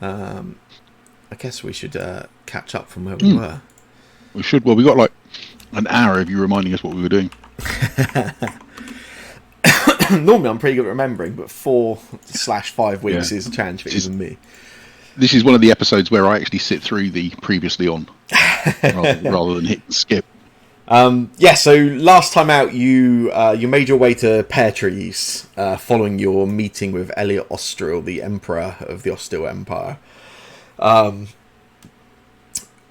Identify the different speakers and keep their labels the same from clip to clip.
Speaker 1: I guess we should catch up from where we were.
Speaker 2: We should. Well, we got like an hour of you reminding us what we were doing.
Speaker 1: Normally I'm pretty good at remembering, but 4/5 weeks is a challenge for even me.
Speaker 2: This is one of the episodes where I actually sit through the previously on rather than hit skip.
Speaker 1: So last time out you made your way to Pear Trees following your meeting with Elliot Ostril, the Emperor of the Ostil Empire.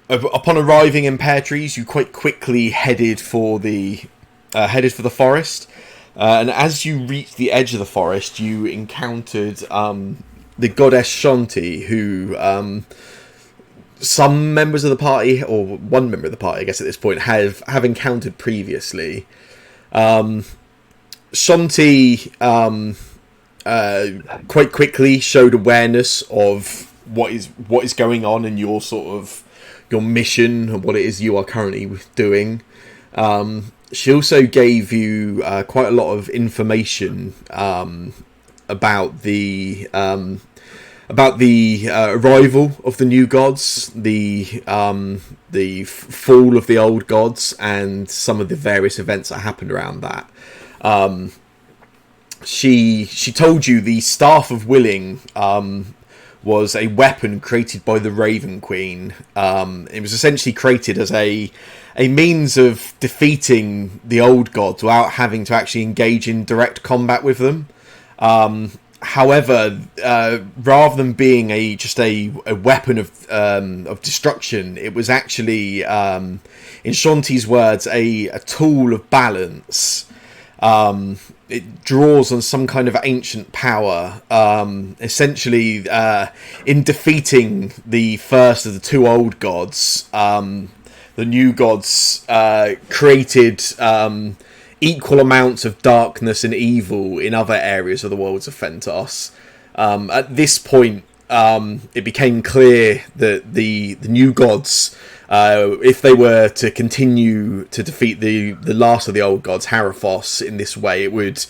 Speaker 1: Upon arriving in Pear Trees, you quite quickly headed for the forest. And as you reached the edge of the forest, you encountered the goddess Shanti, who some members of the party, or one member of the party, I guess at this point, have encountered previously. Shanti quite quickly showed awareness of what is going on in your your mission and what it is you are currently doing. She also gave you quite a lot of information about the arrival of the new gods, the fall of the old gods, and some of the various events that happened around that. She told you the Staff of Willing was a weapon created by the Raven Queen. It was essentially created as a means of defeating the old gods without having to actually engage in direct combat with them. However, rather than being just a weapon of destruction, it was actually, in Shanti's words, a tool of balance. It draws on some kind of ancient power. Essentially, in defeating the first of the two old gods, the new gods created equal amounts of darkness and evil in other areas of the worlds of Thentos. At this point, it became clear that the new gods, if they were to continue to defeat the last of the old gods, Haraphos, in this way, it would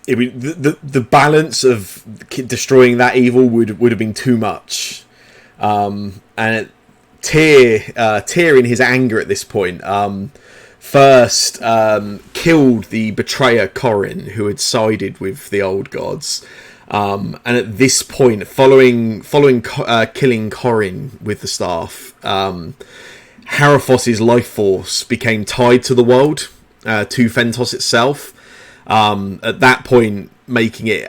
Speaker 1: the balance of destroying that evil would have been too much. And Tyr, in his anger at this point, first killed the betrayer Corin, who had sided with the old gods. And at this point, following killing Corin with the staff, Haraphos's life force became tied to the world, to Thentos itself. At that point, making it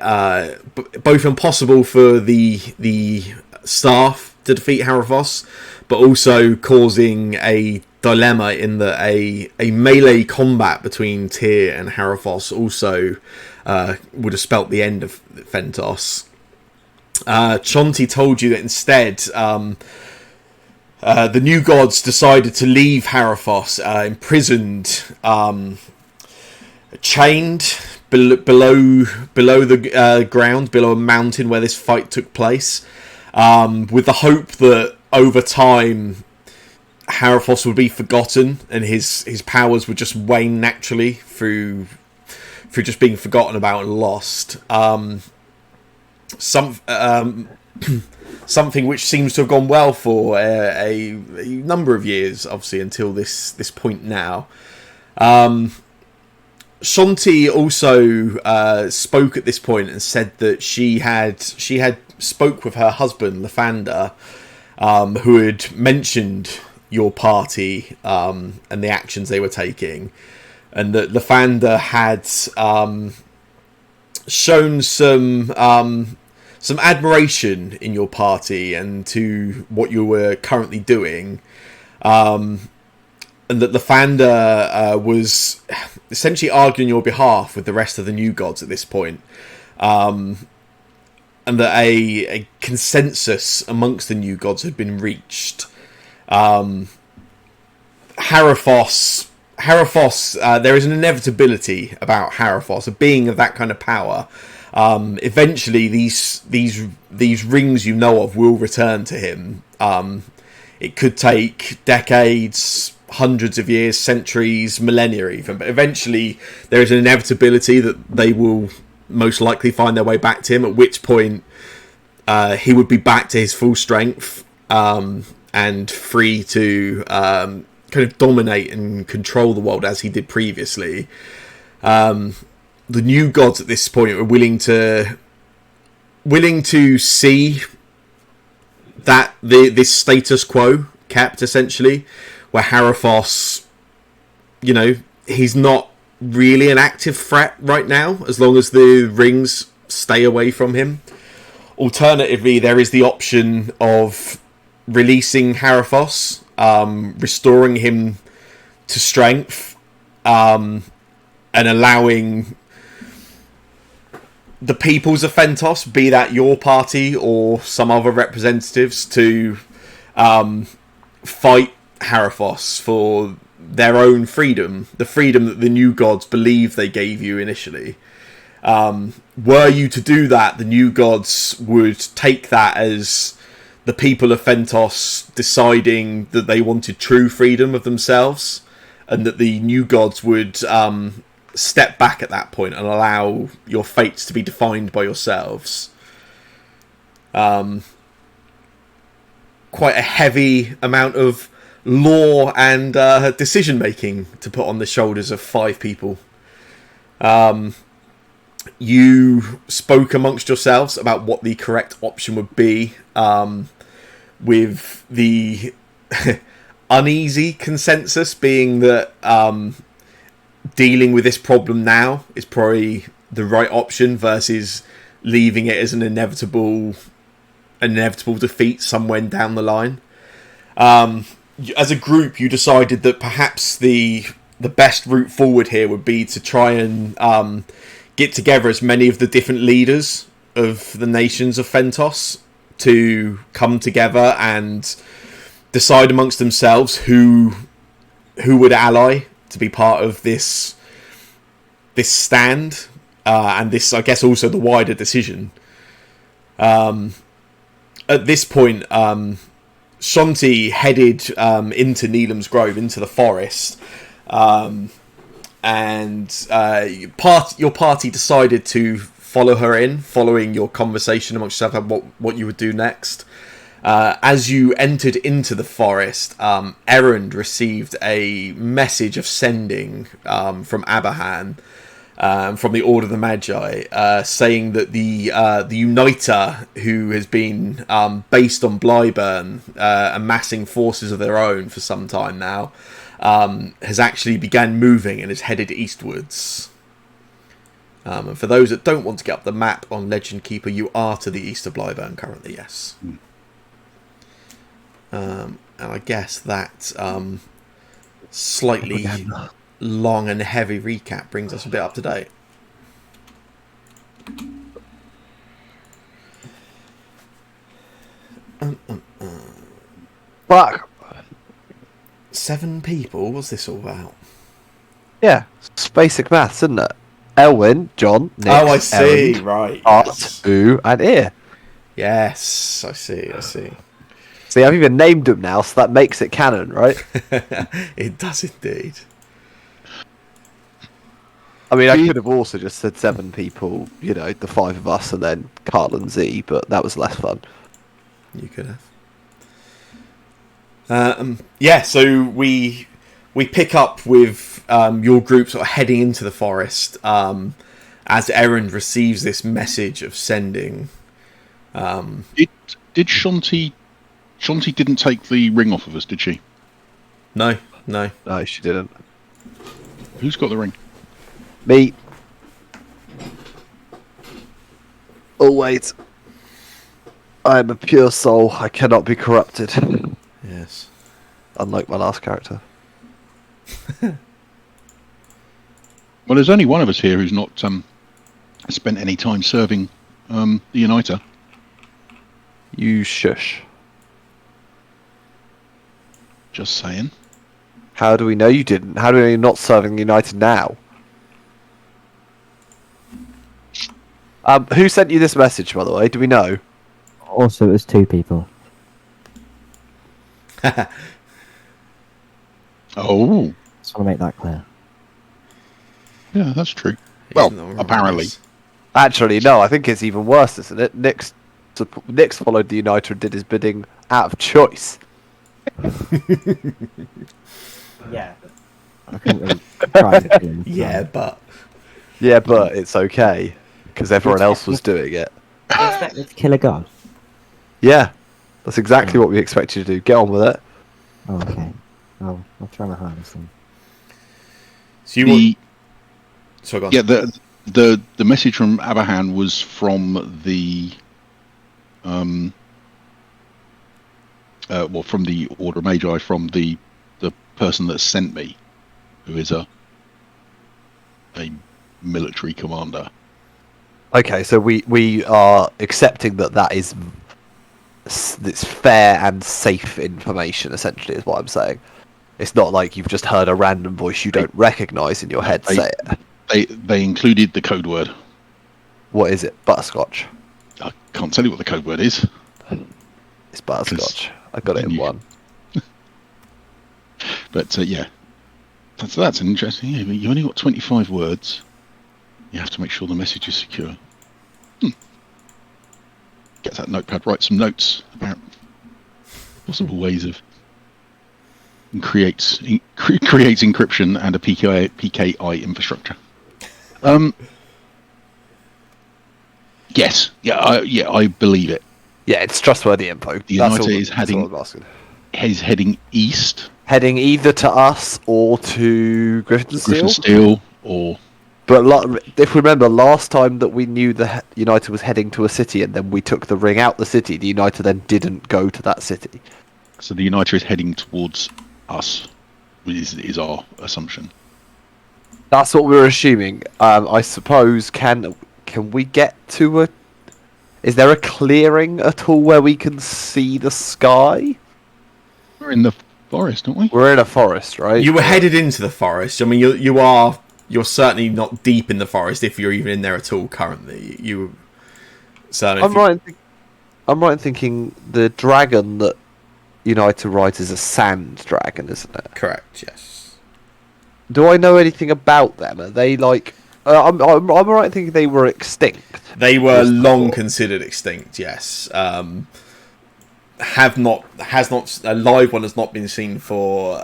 Speaker 1: both impossible for the staff to defeat Haraphos, but also causing a dilemma in that a melee combat between Tyr and Haraphos also would have spelt the end of Thentos. Shanti told you that instead the new gods decided to leave Haraphos imprisoned, chained below the ground, below a mountain where this fight took place, with the hope that over time Haraphos would be forgotten and his powers would just wane naturally through just being forgotten about and lost. Something which seems to have gone well for a number of years, obviously, until this point now. Shanti also spoke at this point and said that she had spoke with her husband Lathander, who had mentioned your party and the actions they were taking, and that Lathander had shown some admiration in your party and to what you were currently doing, and that Lathander was essentially arguing your behalf with the rest of the new gods at this point, and that a consensus amongst the new gods had been reached. Haraphos, there is an inevitability about Haraphos, a being of that kind of power. Eventually, these rings you know of will return to him. It could take decades, hundreds of years, centuries, millennia even, but eventually there is an inevitability that they will most likely find their way back to him, at which point he would be back to his full strength and free to kind of dominate and control the world as he did previously. The new gods at this point were willing to see that this status quo kept, essentially, where Haraphos, he's not really an active threat right now, as long as the rings stay away from him. Alternatively, there is the option of releasing Haraphos, restoring him to strength, and allowing the peoples of Thentos, be that your party or some other representatives, to fight Haraphos for their own freedom, the freedom that the new gods believe they gave you initially. Were you to do that, the new gods would take that as the people of Thentos deciding that they wanted true freedom of themselves, and that the new gods would step back at that point and allow your fates to be defined by yourselves. Quite a heavy amount of law and decision making to put on the shoulders of 5 people. You spoke amongst yourselves about what the correct option would be, with the uneasy consensus being that dealing with this problem now is probably the right option versus leaving it as an inevitable defeat somewhere down the line. As a group, you decided that perhaps the best route forward here would be to try and get together as many of the different leaders of the nations of Thentos to come together and decide amongst themselves who would ally to be part of this stand, and this, I guess, also the wider decision. At this point, Shanti headed into Neelam's Grove, into the forest, and your party decided to follow her in, following your conversation amongst yourself about what you would do next. As you entered into the forest, Erend received a message of sending from Abahan, from the Order of the Magi, saying that the Uniter, who has been based on Blyburn, amassing forces of their own for some time now, has actually began moving and is headed eastwards. And for those that don't want to get up the map on Legend Keeper, you are to the east of Blyburn currently, yes. And I guess that slightly long and heavy recap brings us a bit up to date.
Speaker 3: Fuck.
Speaker 1: 7 people? What's this all about?
Speaker 3: Yeah, it's basic maths, isn't it? Elwyn, John, Nick,
Speaker 1: I see.
Speaker 3: Erend,
Speaker 1: Right.
Speaker 3: Art,
Speaker 1: Yes.
Speaker 3: Boo, and Ear.
Speaker 1: Yes, I see.
Speaker 3: See, I've even named them now, so that makes it canon, right?
Speaker 1: It does indeed.
Speaker 3: I mean, I could have also just said 7 people, the 5 of us, and then Carl and Z, but that was less fun.
Speaker 1: You could have. Yeah, so we pick up with your group sort of heading into the forest as Erend receives this message of sending.
Speaker 2: Did Shanti didn't take the ring off of us, did she?
Speaker 1: No.
Speaker 3: No, she didn't.
Speaker 2: Who's got the ring?
Speaker 3: Me. Oh, wait. I am a pure soul. I cannot be corrupted.
Speaker 1: Yes.
Speaker 3: Unlike my last character.
Speaker 2: Well, there's only one of us here who's not spent any time serving the Uniter.
Speaker 3: You shush.
Speaker 2: Just saying.
Speaker 3: How do we know you didn't? How do we know you're not serving the United now? Who sent you this message, by the way? Do we know?
Speaker 4: Also, it was 2 people.
Speaker 2: Oh.
Speaker 4: Just want to make that clear.
Speaker 2: Yeah, that's true. Well, apparently.
Speaker 3: Actually, no, I think it's even worse, isn't it? Nick's Nyx followed the Uniter and did his bidding out of choice.
Speaker 4: Yeah. I think they tried to do it.
Speaker 1: Yeah, but
Speaker 3: Yeah, but it's okay because everyone else was doing it.
Speaker 4: You expect me to kill a god?
Speaker 3: Yeah, that's exactly what we expect you to do. Get on with it.
Speaker 4: Oh, okay. I'll try my hardest then.
Speaker 1: so you
Speaker 2: The
Speaker 1: so go on.
Speaker 2: yeah the message from Abahan was from the from the Order of Magi, from the person that sent me, who is a military commander.
Speaker 3: Okay, so we are accepting that is it's fair and safe information. Essentially, is what I'm saying. It's not like you've just heard a random voice you don't recognise in your head say it.
Speaker 2: They included the code word.
Speaker 3: What is it? Butterscotch.
Speaker 2: I can't tell you what the code word is.
Speaker 3: It's butterscotch. I got it in
Speaker 2: you-
Speaker 3: one.
Speaker 2: But yeah, that's an interesting. Yeah, but you only got 25 words. You have to make sure the message is secure. Get that notepad. Write some notes about possible ways of creates encryption and a PKI infrastructure. Yes. Yeah. I believe it.
Speaker 3: Yeah, it's trustworthy info.
Speaker 2: The
Speaker 3: That's
Speaker 2: United
Speaker 3: all,
Speaker 2: is
Speaker 3: that's all I'm asking.
Speaker 2: heading east.
Speaker 3: Heading either to us or to Griffin
Speaker 2: Griffin
Speaker 3: Steel.
Speaker 2: Steel, or
Speaker 3: But if we remember, last time that we knew the United was heading to a city and then we took the ring out the city, the United then didn't go to that city.
Speaker 2: so the United is heading towards us. Is our assumption.
Speaker 3: That's what we're assuming. I suppose, can we get to a... Is there a clearing at all where we can see the sky?
Speaker 2: We're in the forest, aren't we?
Speaker 3: We're in a forest, right?
Speaker 1: You were headed into the forest. I mean, you're certainly not deep in the forest if you're even in there at all currently. You certainly.
Speaker 3: I'm right in thinking the dragon that United rides is a sand dragon, isn't it?
Speaker 1: Correct. Yes.
Speaker 3: Do I know anything about them? Are they like... I'm right in thinking they were extinct.
Speaker 1: They were long considered extinct. Yes. A live one has not been seen for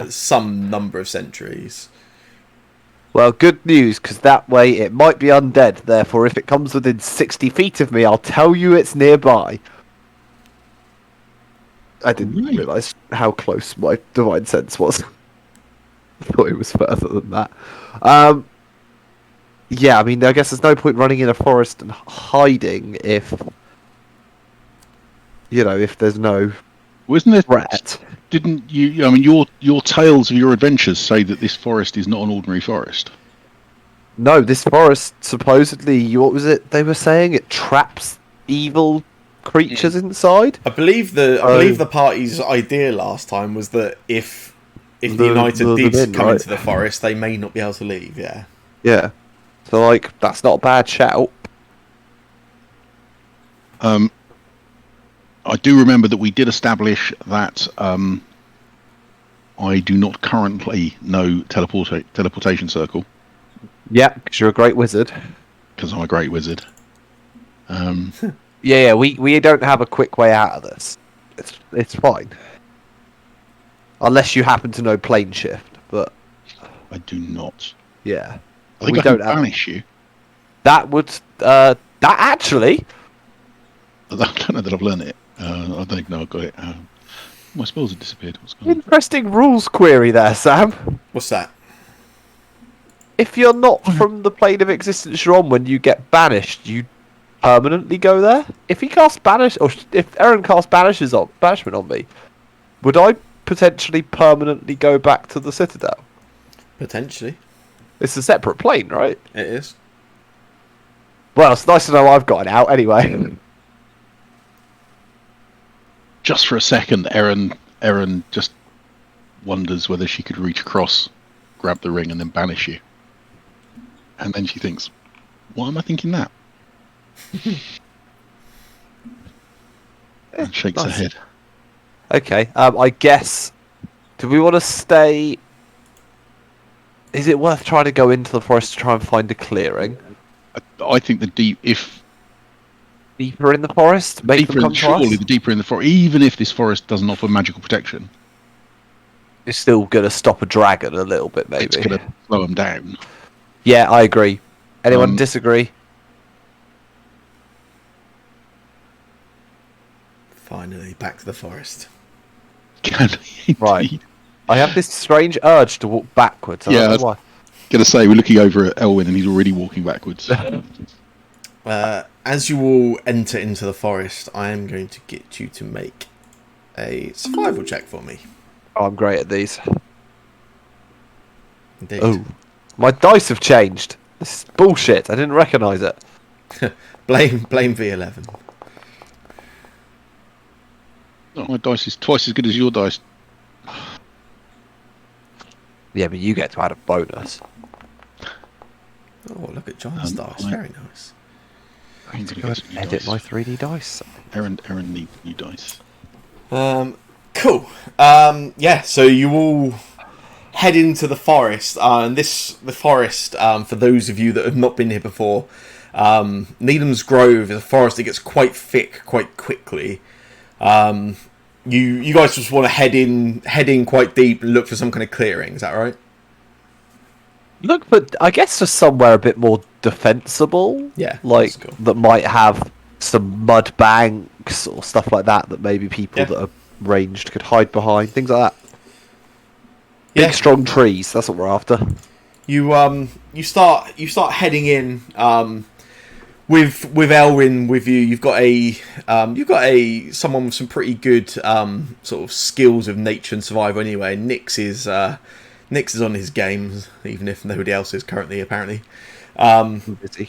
Speaker 1: some number of centuries.
Speaker 3: Well, good news, because that way it might be undead. Therefore, if it comes within 60 feet of me, I'll tell you it's nearby. I didn't realise how close my divine sense was. I thought it was further than that. Yeah, I mean, I guess there's no point running in a forest and hiding if... if there's no
Speaker 2: Wasn't there?
Speaker 3: threat.
Speaker 2: Didn't you? I mean, your tales of your adventures say that this forest is not an ordinary forest.
Speaker 3: No, this forest supposedly, what was it they were saying? It traps evil creatures inside?
Speaker 1: I believe the party's idea last time was that if the United did come into the forest, they may not be able to leave. Yeah.
Speaker 3: Yeah. So, that's not a bad shout.
Speaker 2: I do remember that we did establish that I do not currently know teleportation circle
Speaker 3: Yeah, because you're a great wizard.
Speaker 2: because I'm a great wizard.
Speaker 3: Yeah, we don't have a quick way out of this. It's fine. Unless you happen to know plane shift, but...
Speaker 2: I do not.
Speaker 3: Yeah.
Speaker 2: I think
Speaker 3: We
Speaker 2: I can
Speaker 3: don't have-
Speaker 2: banish you.
Speaker 3: That would... that actually...
Speaker 2: I don't know that I've learned it. I don't think I've got it. My spells have disappeared. What's going on?
Speaker 3: Interesting rules query there, Sam.
Speaker 1: What's that?
Speaker 3: If you're not from the plane of existence you're on when you get banished, you permanently go there? If he casts banish, or if Aaron casts banishment on me, would I potentially permanently go back to the Citadel?
Speaker 1: Potentially,
Speaker 3: It's a separate plane, right?
Speaker 1: it is.
Speaker 3: Well, it's nice to know I've got it out anyway.
Speaker 2: Just for a second, Erin just wonders whether she could reach across, grab the ring, and then banish you. And then she thinks, "Why am I thinking that?" And shakes her
Speaker 3: Nice.
Speaker 2: head.
Speaker 3: Okay, I guess... Do we want to stay... Is it worth trying to go into the forest to try and find a clearing?
Speaker 2: I think the deep, if
Speaker 3: Deeper in the forest, make them come to
Speaker 2: surely
Speaker 3: us.
Speaker 2: the deeper in the forest, even if this forest doesn't offer magical protection,
Speaker 3: It's still gonna stop a dragon a little bit, maybe.
Speaker 2: it's going to slow them down.
Speaker 3: Yeah, I agree. Anyone
Speaker 2: Um,
Speaker 3: disagree?
Speaker 1: Finally, back to the forest.
Speaker 2: Can indeed.
Speaker 3: Right. I have this strange urge to walk backwards. I
Speaker 2: Yeah,
Speaker 3: don't know why.
Speaker 2: Going to say we're looking over at Elwyn and he's already walking backwards.
Speaker 1: As you all enter into the forest, I am going to get you to make a survival check for me.
Speaker 3: Oh, I'm great at these.
Speaker 1: Indeed.
Speaker 3: Oh, my dice have changed. This is bullshit. I didn't recognise it.
Speaker 1: Blame V11.
Speaker 2: Oh, my dice is twice as good as your dice.
Speaker 3: Yeah, but you get to add a bonus.
Speaker 1: Oh, look at John's dice. Very nice.
Speaker 3: I need to go and edit my 3D dice.
Speaker 2: Aaron needs new dice.
Speaker 1: Cool. Yeah, so you all head into the forest. And the forest, for those of you that have not been here before, Needham's Grove is a forest that gets quite thick quite quickly. You guys just want to head in quite deep and look for some kind of clearing. Is that right?
Speaker 3: Look, but I guess just somewhere a bit more defensible.
Speaker 1: Yeah,
Speaker 3: like
Speaker 1: that's cool.
Speaker 3: that might have some mud banks or stuff like that maybe people that are ranged could hide behind. Things like that.
Speaker 1: Yeah.
Speaker 3: Big strong trees. That's what we're after.
Speaker 1: You start heading in. With Elwyn with you, you've got someone with some pretty good sort of skills of nature and survival anyway. Nix is on his game, even if nobody else is currently apparently.
Speaker 3: Busy.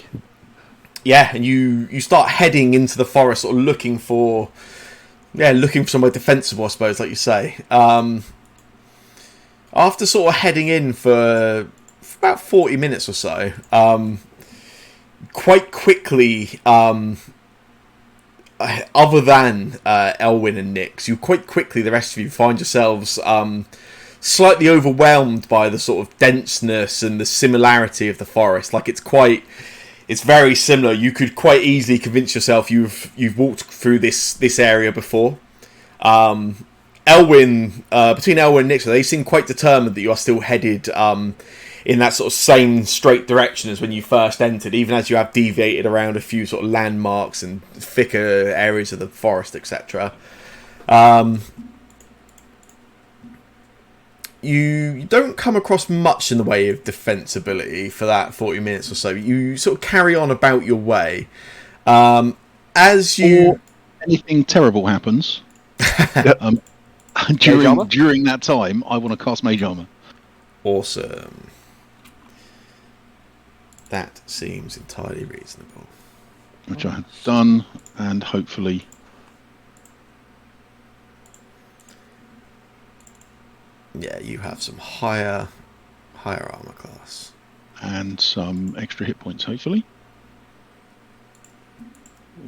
Speaker 1: Yeah, and you start heading into the forest, sort of looking for somewhere defensible, I suppose, like you say. After sort of heading in for about 40 minutes or so, quite quickly, other than Elwyn and Nix, the rest of you find yourselves slightly overwhelmed by the sort of denseness and the similarity of the forest. Like it's very similar. You could quite easily convince yourself you've walked through this area before. Elwyn, between Elwyn and Nix, they seem quite determined that you are still headed in that sort of same straight direction as when you first entered, even as you have deviated around a few sort of landmarks and thicker areas of the forest, etc. You don't come across much in the way of defensibility for that 40 minutes or so. You sort of carry on about your way. As you...
Speaker 2: Or anything terrible happens, during that time, I want to cast Mage Armor.
Speaker 1: Awesome. That seems entirely reasonable.
Speaker 2: Which I have done, and hopefully...
Speaker 1: Yeah, you have some higher armor class.
Speaker 2: And some extra hit points, hopefully.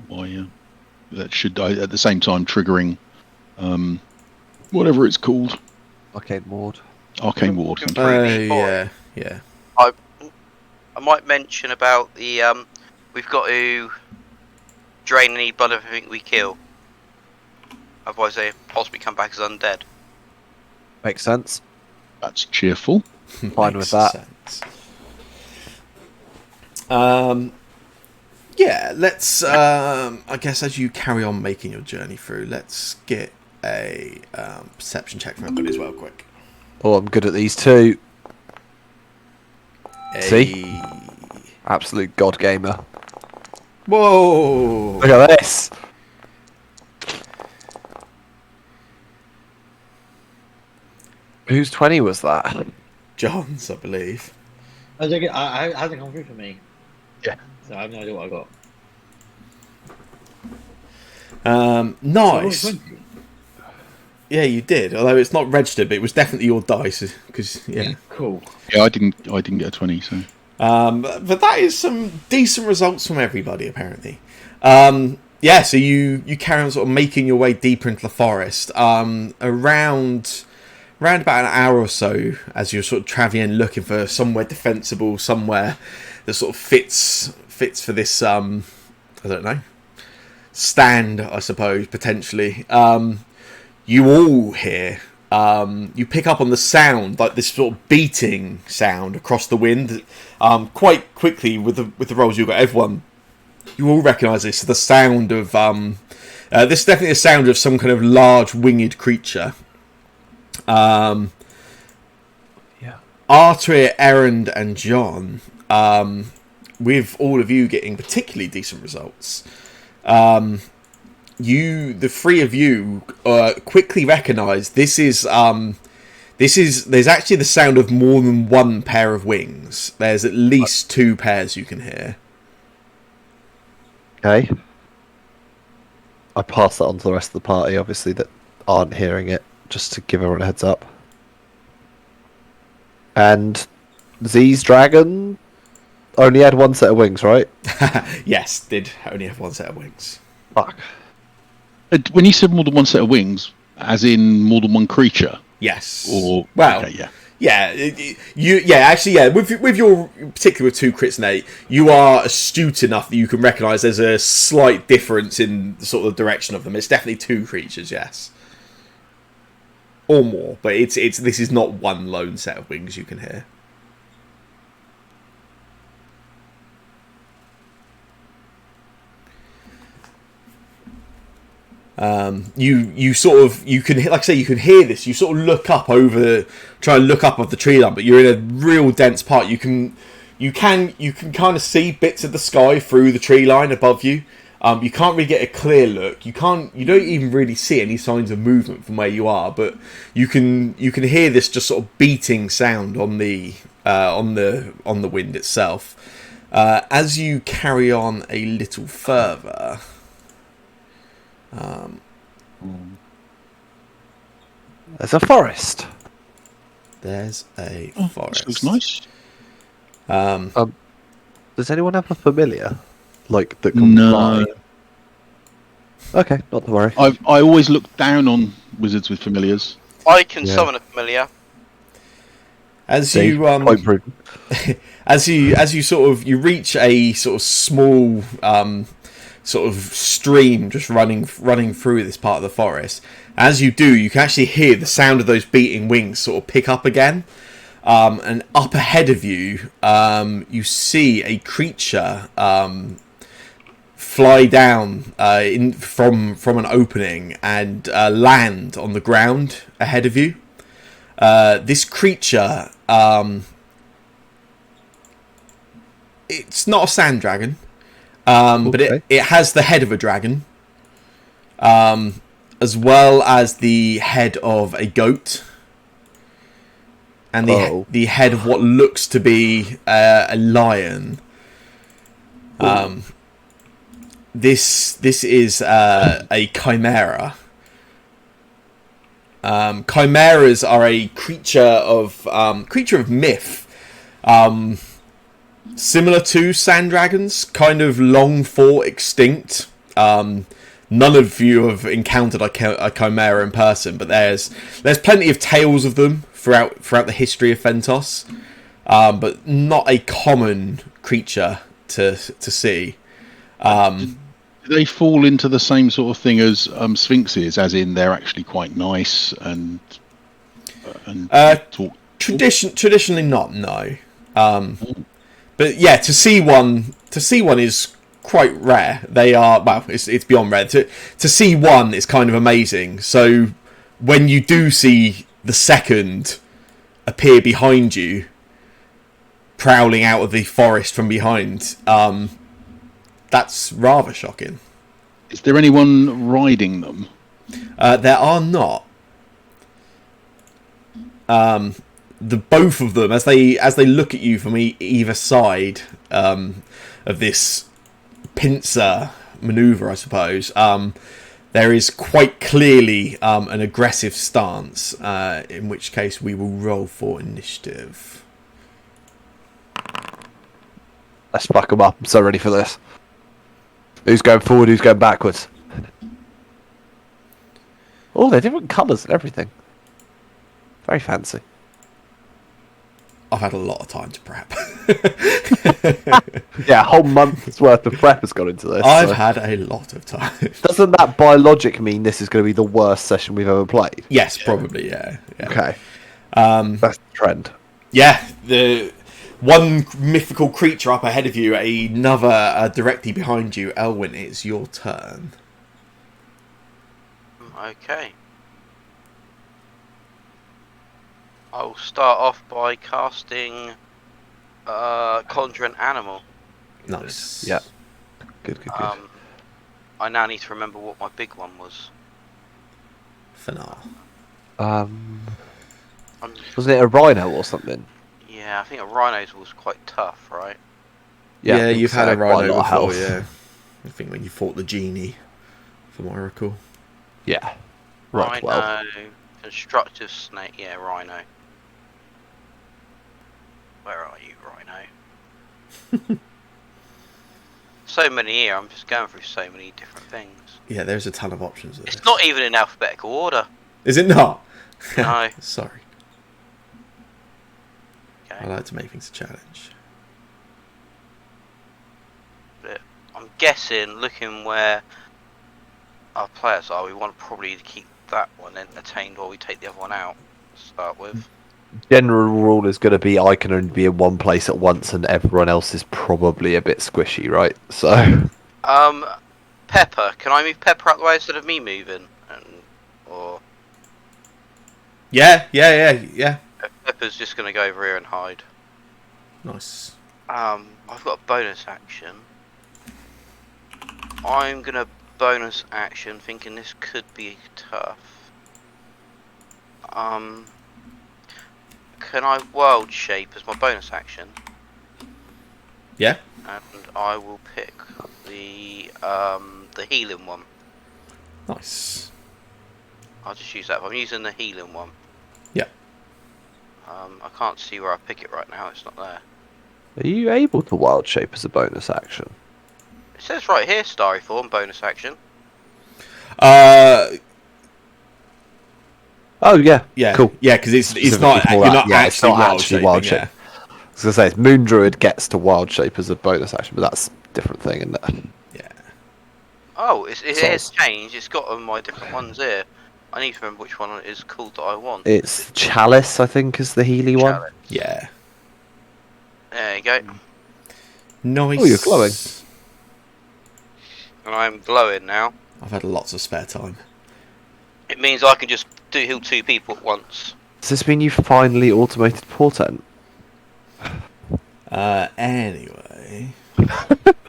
Speaker 2: That should, at the same time, triggering whatever it's called.
Speaker 3: Arcane Ward.
Speaker 2: Arcane Ward.
Speaker 1: Yeah.
Speaker 5: I might mention about the we've got to drain any blood of everything we kill. Otherwise they possibly come back as undead.
Speaker 3: Makes sense.
Speaker 2: That's cheerful.
Speaker 3: Fine with that.
Speaker 1: Sense. Yeah, let's I guess as you carry on making your journey through, let's get a perception check from everybody as well, quick.
Speaker 3: Oh, I'm good at these too. See?
Speaker 1: Hey.
Speaker 3: Absolute god gamer.
Speaker 1: Whoa!
Speaker 3: Look at this. Whose 20 was that?
Speaker 1: John's, I believe.
Speaker 4: I don't get, I hasn't come through for me.
Speaker 2: Yeah.
Speaker 4: So I have no idea what I got.
Speaker 1: Nice.
Speaker 4: So what, 20?
Speaker 1: Yeah, you did. Although it's not registered, but it was definitely your dice. Because
Speaker 4: Cool.
Speaker 2: Yeah, I didn't get a 20, so...
Speaker 1: but that is some decent results from everybody, apparently. Yeah, so you carry on sort of making your way deeper into the forest. Around about an hour or so, as you're sort of travelling, looking for somewhere defensible, somewhere that sort of fits for this. I don't know. stand, I suppose, potentially, you all hear, you pick up on the sound, like this sort of beating sound across the wind, quite quickly with the rolls you've got. Everyone, you all recognise this. The sound of this is definitely a sound of some kind of large winged creature.
Speaker 3: Yeah.
Speaker 1: Artria, Erend, and John, with all of you getting particularly decent results, the three of you quickly recognise there's actually the sound of more than one pair of wings. There's at least two pairs you can hear.
Speaker 3: Okay. I pass that on to the rest of the party, obviously, that aren't hearing it, just to give everyone a heads up. And Z's dragon only had one set of wings, right?
Speaker 1: Yes, did only have one set of wings.
Speaker 3: Fuck.
Speaker 2: When you said more than one set of wings, as in more than one creature,
Speaker 1: Yes.
Speaker 2: or
Speaker 1: well,
Speaker 2: okay, yeah.
Speaker 1: Yeah, with your particular 2 crits and 8, you are astute enough that you can recognise there's a slight difference in sort of the direction of them. It's definitely 2 creatures, yes, or more, but this is not one lone set of wings you can hear. You can, like I say, you can hear this. You sort of try and look up of the tree line, but you're in a real dense part. You can kind of see bits of the sky through the tree line above you. You can't really get a clear look. You don't even really see any signs of movement from where you are, but you can hear this just sort of beating sound on the wind itself. As you carry on a little further.
Speaker 3: There's a forest.
Speaker 1: There's a forest.
Speaker 2: This looks nice.
Speaker 3: Does anyone have a familiar? Like, that can fly? Okay, not to worry.
Speaker 2: I always look down on wizards with familiars.
Speaker 5: I can summon a familiar.
Speaker 1: As
Speaker 3: See,
Speaker 1: you
Speaker 3: quite prudent.
Speaker 1: as you sort of you reach a sort of small sort of stream just running through this part of the forest. As you do, you can actually hear the sound of those beating wings sort of pick up again. And up ahead of you, you see a creature fly down from an opening and land on the ground ahead of you. This creature, it's not a sand dragon. But it has the head of a dragon, as well as the head of a goat, and the head of what looks to be a lion. This is a chimera. Chimeras are a creature of myth. Similar to sand dragons, kind of long fought, extinct. None of you have encountered a chimera in person, but there's plenty of tales of them throughout the history of Thentos, but not a common creature to see.
Speaker 2: Do they fall into the same sort of thing as sphinxes, as in they're actually quite nice and talk?
Speaker 1: Traditionally not, no. But yeah, to see one is quite rare. They are, well, it's beyond rare. To see one is kind of amazing. So when you do see the second appear behind you, prowling out of the forest from behind, that's rather shocking.
Speaker 2: Is there anyone riding them?
Speaker 1: There are not. The both of them, as they look at you from either side of this pincer maneuver, I suppose, there is quite clearly an aggressive stance. In which case, we will roll for initiative.
Speaker 3: Let's fuck them up. I'm so ready for this. Who's going forward? Who's going backwards? Oh, they're different colours and everything. Very fancy.
Speaker 1: I've had a lot of time to prep.
Speaker 3: Yeah, a whole month's worth of prep has gone into this.
Speaker 1: I've
Speaker 3: so.
Speaker 1: had a lot of time.
Speaker 3: Doesn't that by logic mean this is going to be the worst session we've ever played?
Speaker 1: Yes, probably, yeah.
Speaker 3: Okay. That's the trend.
Speaker 1: Yeah, the one mythical creature up ahead of you, another directly behind you. Elwyn, it's your turn.
Speaker 5: Okay. I'll start off by casting Conjure an Animal.
Speaker 1: Nice.
Speaker 3: Yeah. Good.
Speaker 5: I now need to remember what my big one was.
Speaker 1: Fanar.
Speaker 3: Wasn't it a rhino or something?
Speaker 5: Yeah, I think a rhino's was quite tough, right?
Speaker 1: Yeah,
Speaker 3: I think
Speaker 1: you've had
Speaker 3: so,
Speaker 1: a
Speaker 3: quite
Speaker 1: rhino
Speaker 3: lot of
Speaker 1: before,
Speaker 3: health.
Speaker 1: yeah. I think when you fought the genie, from what I recall.
Speaker 3: Yeah. Right,
Speaker 5: Rhino,
Speaker 3: well.
Speaker 5: Constructive Snake, yeah, Rhino. Where are you, Rhino? So many here, I'm just going through so many different things.
Speaker 1: Yeah, there's a ton of options.
Speaker 5: It's not even in alphabetical order.
Speaker 1: Is it not?
Speaker 5: No.
Speaker 1: Sorry.
Speaker 5: Okay.
Speaker 1: I like to make things a challenge.
Speaker 5: But I'm guessing, looking where our players are, we want probably to keep that one entertained while we take the other one out to start with.
Speaker 3: General rule is going to be I can only be in one place at once and everyone else is probably a bit squishy, right? So...
Speaker 5: Pepper, can I move Pepper out the way instead of me moving? Or
Speaker 1: Yeah.
Speaker 5: Pepper's just gonna go over here and hide.
Speaker 1: Nice.
Speaker 5: I've got a bonus action. I'm gonna bonus action, thinking this could be tough. Can I wild shape as my bonus action?
Speaker 1: Yeah.
Speaker 5: And I will pick the healing one.
Speaker 1: Nice.
Speaker 5: I'll just use that. I'm using the healing one.
Speaker 1: Yeah.
Speaker 5: I can't see where I pick it right now. It's not there.
Speaker 3: Are you able to wild shape as a bonus action?
Speaker 5: It says right here, Starry Form bonus action.
Speaker 3: Oh yeah.
Speaker 1: Yeah.
Speaker 3: Cool.
Speaker 1: Yeah, because it's not.
Speaker 3: Specifically for
Speaker 1: You're
Speaker 3: that.
Speaker 1: not
Speaker 3: Yeah,
Speaker 1: actually
Speaker 3: it's not
Speaker 1: wild
Speaker 3: actually
Speaker 1: shaping.
Speaker 3: wild
Speaker 1: Yeah.
Speaker 3: shape. I was gonna say it's Moon Druid gets to wild shape as a bonus action, but that's a different thing, isn't it?
Speaker 1: Yeah.
Speaker 5: Oh, it has
Speaker 3: Soz.
Speaker 5: changed. It's got all my different ones here. I need to remember which one it is called that I want.
Speaker 3: It's Chalice, I think, is the Healy one.
Speaker 5: Chalice.
Speaker 1: Yeah.
Speaker 5: There you go.
Speaker 1: Nice.
Speaker 3: Oh, you're glowing.
Speaker 5: And I'm glowing now.
Speaker 1: I've had lots of spare time.
Speaker 5: It means I can just heal 2 people at once.
Speaker 3: Does this mean you finally automated Portent?
Speaker 1: Anyway.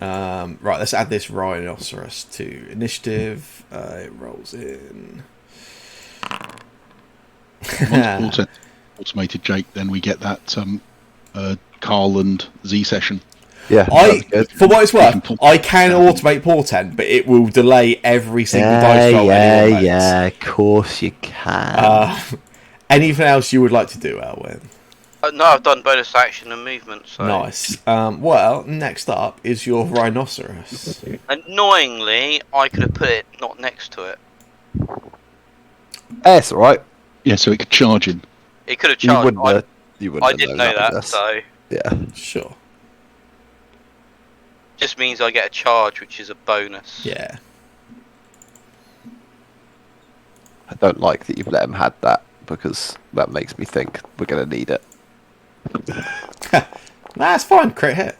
Speaker 1: Right, let's add this rhinoceros to initiative. It rolls in.
Speaker 2: Once automated Jake, then we get that Carl and Z session.
Speaker 3: Yeah, that's good.
Speaker 1: For what it's worth, I can automate Portent, but it will delay every single dice roll anyone makes.
Speaker 3: Yeah, of course you can.
Speaker 1: Anything else you would like to do, Elwyn?
Speaker 5: No, I've done bonus action and movement. So.
Speaker 1: Nice. Well, next up is your rhinoceros.
Speaker 5: Annoyingly, I could have put it not next to it.
Speaker 3: It's alright.
Speaker 2: Yeah, so it could charge in.
Speaker 5: It could have
Speaker 3: You
Speaker 5: charged.
Speaker 3: wouldn't.
Speaker 5: I didn't know that,
Speaker 3: Yes.
Speaker 5: so
Speaker 3: Yeah.
Speaker 1: Sure.
Speaker 5: just means I get a charge, which is a bonus.
Speaker 1: Yeah.
Speaker 3: I don't like that you've let him had that because that makes me think we're gonna need it.
Speaker 1: Nah, it's fine. Crit hit.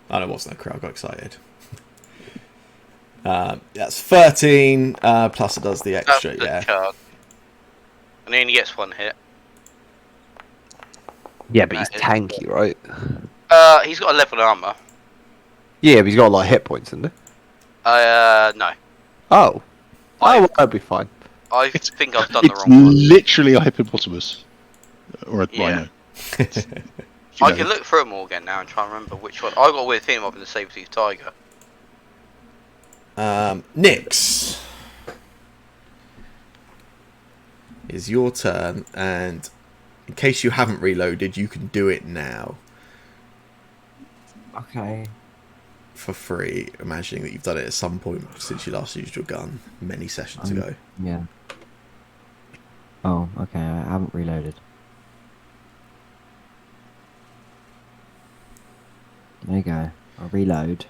Speaker 1: Oh, no, it wasn't a crit. I got excited. That's 13, plus it does the extra,
Speaker 5: That's the
Speaker 1: yeah.
Speaker 5: charge. And he only gets 1 hit.
Speaker 3: Yeah, but he's
Speaker 5: That is-
Speaker 3: tanky, right?
Speaker 5: He's got 11 armor.
Speaker 3: Yeah, but he's got a lot of hit points, isn't he?
Speaker 5: No.
Speaker 3: Oh. Well, that'd be fine.
Speaker 5: I think I've done the
Speaker 2: It's
Speaker 5: wrong one.
Speaker 2: literally a hippopotamus. Or a
Speaker 5: Yeah.
Speaker 2: rhino.
Speaker 5: I can look through them all again now and try and remember which one. I got a weird feeling of in the saber-tooth tiger.
Speaker 1: Nyx. It's your turn, and in case you haven't reloaded, you can do it now
Speaker 4: Okay.
Speaker 1: for free, imagining that you've done it at some point since you last used your gun many sessions ago.
Speaker 4: Yeah. Oh, okay. I haven't reloaded. There you go. I'll reload.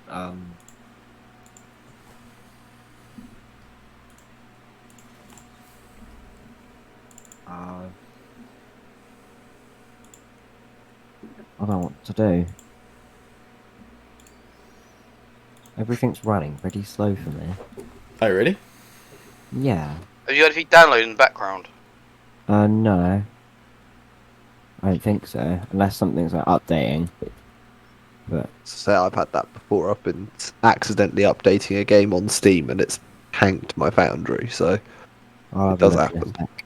Speaker 4: I don't know what to do. Everything's running pretty slow for me.
Speaker 1: Oh, really?
Speaker 4: Yeah.
Speaker 5: Have you got anything downloaded in the background?
Speaker 4: No. I don't think so. Unless something's like updating. But
Speaker 3: So I've had that before. I've been accidentally updating a game on Steam and it's hanked my Foundry, so
Speaker 4: I'll
Speaker 3: it
Speaker 4: have a
Speaker 3: does
Speaker 4: look in a
Speaker 3: happen.
Speaker 4: sec.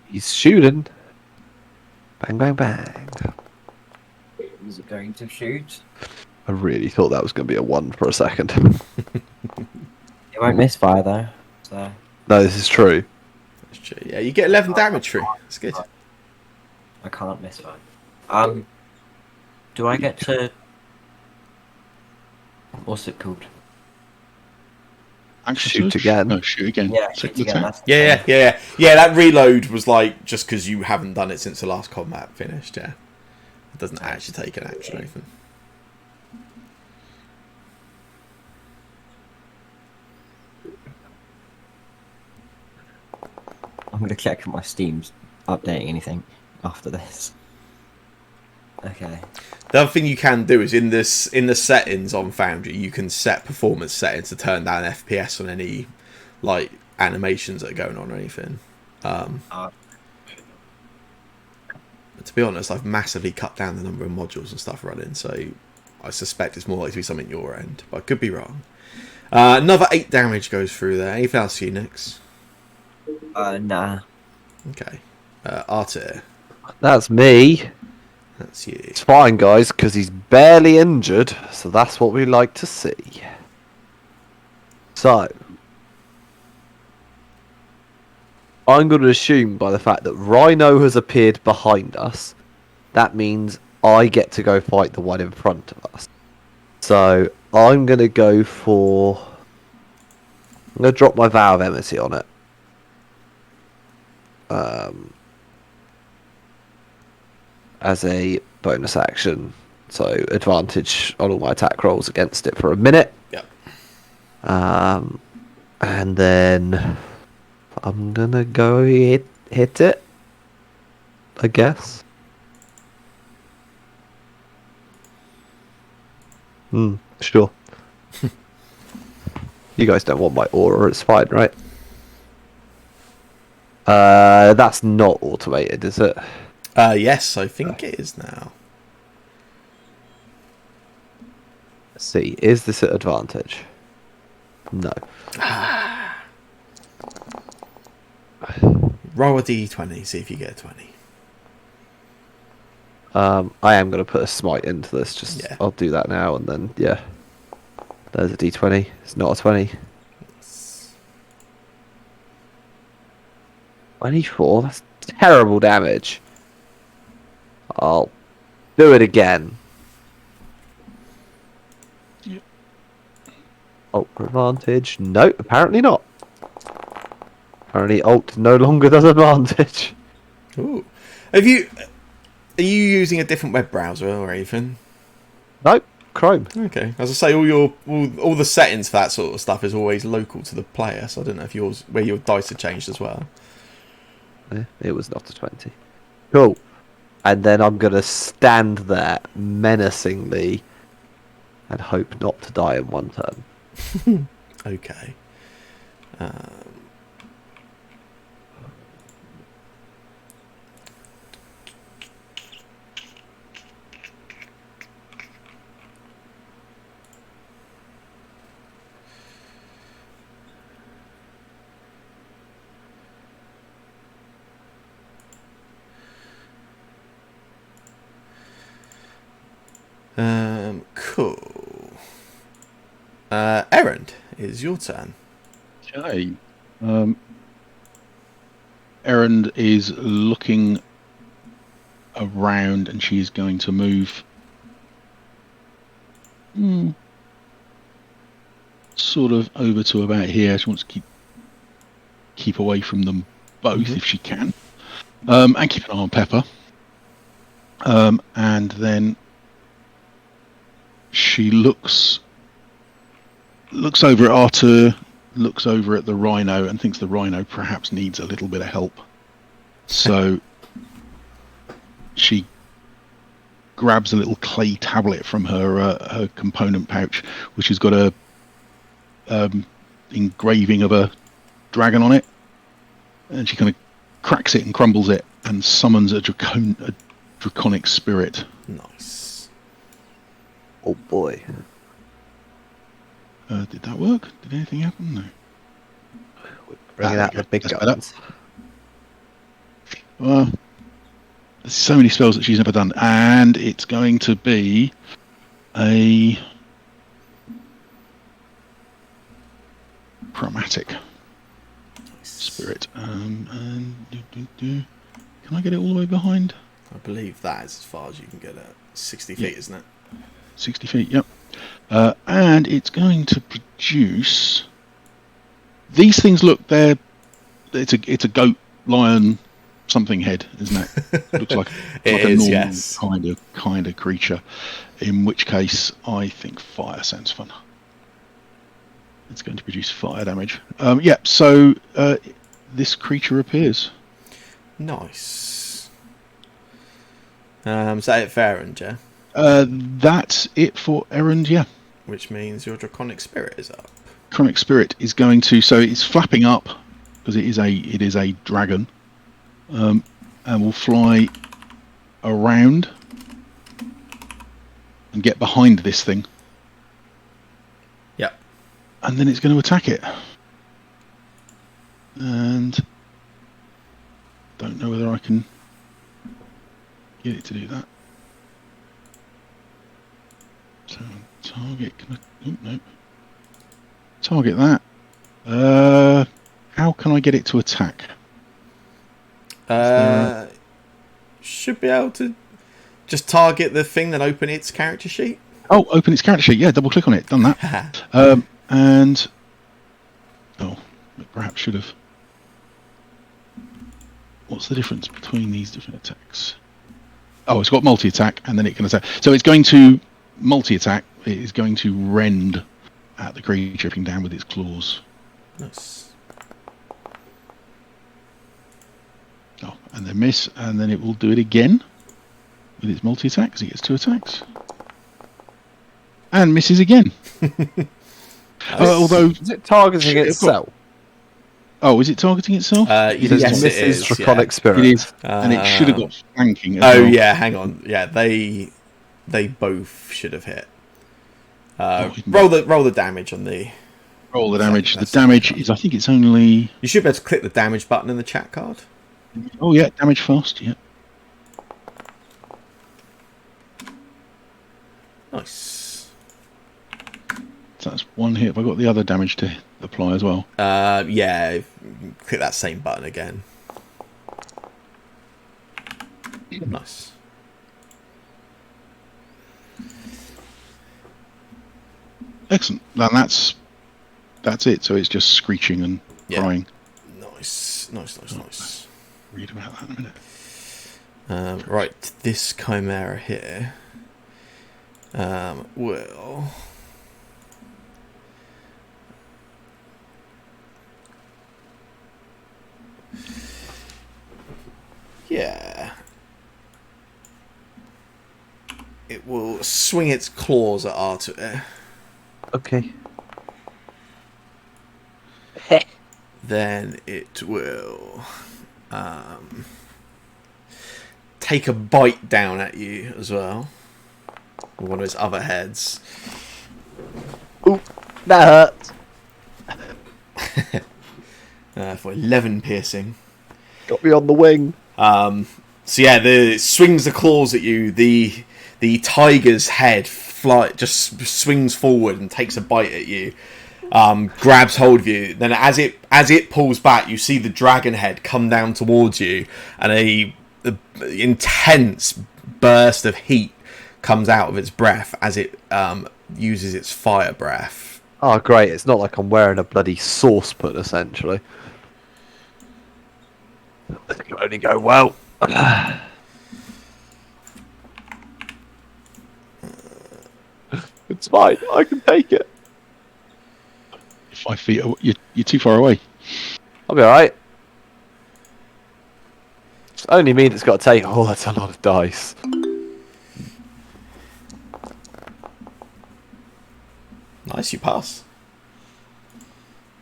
Speaker 3: He's shooting. Bang, bang, bang.
Speaker 4: Is it going to shoot?
Speaker 3: I really thought that was going to be a 1 for a second.
Speaker 4: It won't misfire though. So
Speaker 3: No, this is true.
Speaker 1: That's true. Yeah, you get 11 damage through. That's good.
Speaker 4: I can't misfire. Do I get to? What's it called?
Speaker 2: Action
Speaker 3: Shoot
Speaker 2: surge?
Speaker 3: again.
Speaker 2: No, shoot again.
Speaker 4: Yeah,
Speaker 2: Second
Speaker 4: shoot again.
Speaker 2: attack.
Speaker 4: That's the
Speaker 1: Yeah,
Speaker 4: thing.
Speaker 1: yeah. That reload was like just because you haven't done it since the last combat finished. Yeah, it doesn't actually take an action or anything.
Speaker 4: I'm gonna check if my Steam's updating anything after this. Okay.
Speaker 1: The other thing you can do is in the settings on Foundry, you can set performance settings to turn down FPS on any like animations that are going on or anything. But to be honest, I've massively cut down the number of modules and stuff running, so I suspect it's more likely to be something your end, but I could be wrong. Another 8 damage goes through there. Anything else for you, Nix?
Speaker 4: Nah.
Speaker 1: Okay. Artir,
Speaker 3: That's me.
Speaker 1: that's you.
Speaker 3: It's fine, guys, because he's barely injured, so that's what we like to see. So, I'm going to assume by the fact that Rhino has appeared behind us, that means I get to go fight the one in front of us. So, I'm going to go for... I'm going to drop my Vow of Enmity on it. As a bonus action, so advantage on all my attack rolls against it for a minute.
Speaker 1: Yep.
Speaker 3: And then I'm gonna go hit it, I guess. Sure. You guys don't want my aura, it's fine, right? That's not automated, is it?
Speaker 1: Yes, I think it is now.
Speaker 3: Let's see, is this at advantage? No.
Speaker 1: Roll a d20, see if you get a 20.
Speaker 3: I am going to put a smite into this. Just
Speaker 1: Yeah.
Speaker 3: I'll do that now, and then yeah. There's a d20. It's not a 20. 24. That's terrible damage. I'll do it again.
Speaker 2: Yep.
Speaker 3: Alt for advantage. No, apparently not. Apparently alt no longer does advantage.
Speaker 1: Ooh. Are you using a different web browser or anything?
Speaker 3: Nope, Chrome.
Speaker 1: Okay. As I say, all the settings for that sort of stuff is always local to the player, so I don't know if where your dice are changed as well.
Speaker 3: Yeah, it was not a 20. Cool. And then I'm going to stand there menacingly and hope not to die in one turn.
Speaker 1: Okay. Cool. Errand, it's your turn.
Speaker 2: Okay. Erin is looking around and she's going to move sort of over to about here. She wants to keep away from them both if she can, and keep an eye on Pepper. And then she looks over at Arthur, looks over at the rhino, and thinks the rhino perhaps needs a little bit of help. So she grabs a little clay tablet from her component pouch, which has got a engraving of a dragon on it, and she kind of cracks it and crumbles it and summons a draconic spirit.
Speaker 1: Nice.
Speaker 3: Oh boy.
Speaker 2: Did that work? Did anything happen? No.
Speaker 3: Bringing out the big
Speaker 2: That's
Speaker 3: guns.
Speaker 2: Well, there's so many spells that she's never done, and it's going to be a chromatic spirit. And can I get it all the way behind?
Speaker 1: I believe that is as far as you can get at 60 feet, isn't it?
Speaker 2: 60 feet, yep. And it's going to produce... These things look, it's a goat, lion, something head, isn't it? Looks like,
Speaker 1: It
Speaker 2: like
Speaker 1: is,
Speaker 2: a
Speaker 1: yes.
Speaker 2: normal kind of creature. In which case, I think fire sounds fun. It's going to produce fire damage. So this creature appears.
Speaker 1: Nice. Is that it for Errand, yeah?
Speaker 2: That's it for Errand, yeah.
Speaker 1: Which means your Draconic Spirit is up.
Speaker 2: Chronic Spirit is going to, so it's flapping up because it is a dragon, and will fly around and get behind this thing.
Speaker 1: Yep.
Speaker 2: And then it's going to attack it. And don't know whether I can get it to do that. So target, no. Target that. How can I get it to attack?
Speaker 1: Should be able to just target the thing, then open its character sheet.
Speaker 2: Oh, open its character sheet. Yeah, double click on it. Done that. And perhaps should have. What's the difference between these different attacks? Oh, it's got multi-attack, and then it can attack. So it's going to multi-attack. It is going to rend at the creature, chipping down with its claws.
Speaker 1: Nice.
Speaker 2: Oh, and then miss, and then it will do it again with its multi-attack, because it gets 2 attacks. And misses again. Although...
Speaker 3: Is it targeting itself?
Speaker 2: Oh, is it targeting itself?
Speaker 1: Yes, it is.
Speaker 3: Draconic Spirit.
Speaker 2: It is, and it should have got flanking as
Speaker 1: Oh,
Speaker 2: well.
Speaker 1: yeah, hang on. Yeah, they both should have hit. Roll the damage on the...
Speaker 2: Roll the damage. The
Speaker 1: That's
Speaker 2: damage is, I think it's only...
Speaker 1: You should be able to click the damage button in the chat card.
Speaker 2: Oh, yeah, damage fast, yeah.
Speaker 1: Nice.
Speaker 2: So that's 1 hit. Have I got the other damage to apply as well?
Speaker 1: Yeah, click that same button again. Nice.
Speaker 2: Excellent. Then that's it. So it's just screeching and crying.
Speaker 1: Nice.
Speaker 2: Read about that in a minute.
Speaker 1: Right, this chimera here will... Yeah. It will swing its claws at Arthur.
Speaker 3: Okay.
Speaker 1: Then it will take a bite down at you as well. With one of its other heads.
Speaker 3: Ooh, that hurt.
Speaker 1: For 11 piercing.
Speaker 3: Got me on the wing.
Speaker 1: So yeah, it swings the claws at you. The tiger's head just swings forward and takes a bite at you. Grabs hold of you. Then as it pulls back, you see the dragon head come down towards you, and a intense burst of heat comes out of its breath as it uses its fire breath
Speaker 3: Oh, great. It's not like I'm wearing a bloody saucepan, essentially. This can only go well. It's fine. I can take it.
Speaker 2: 5 feet. You're too far away.
Speaker 3: I'll be alright. It's only me that's got to take... Oh, that's a lot of dice.
Speaker 1: Nice, you pass.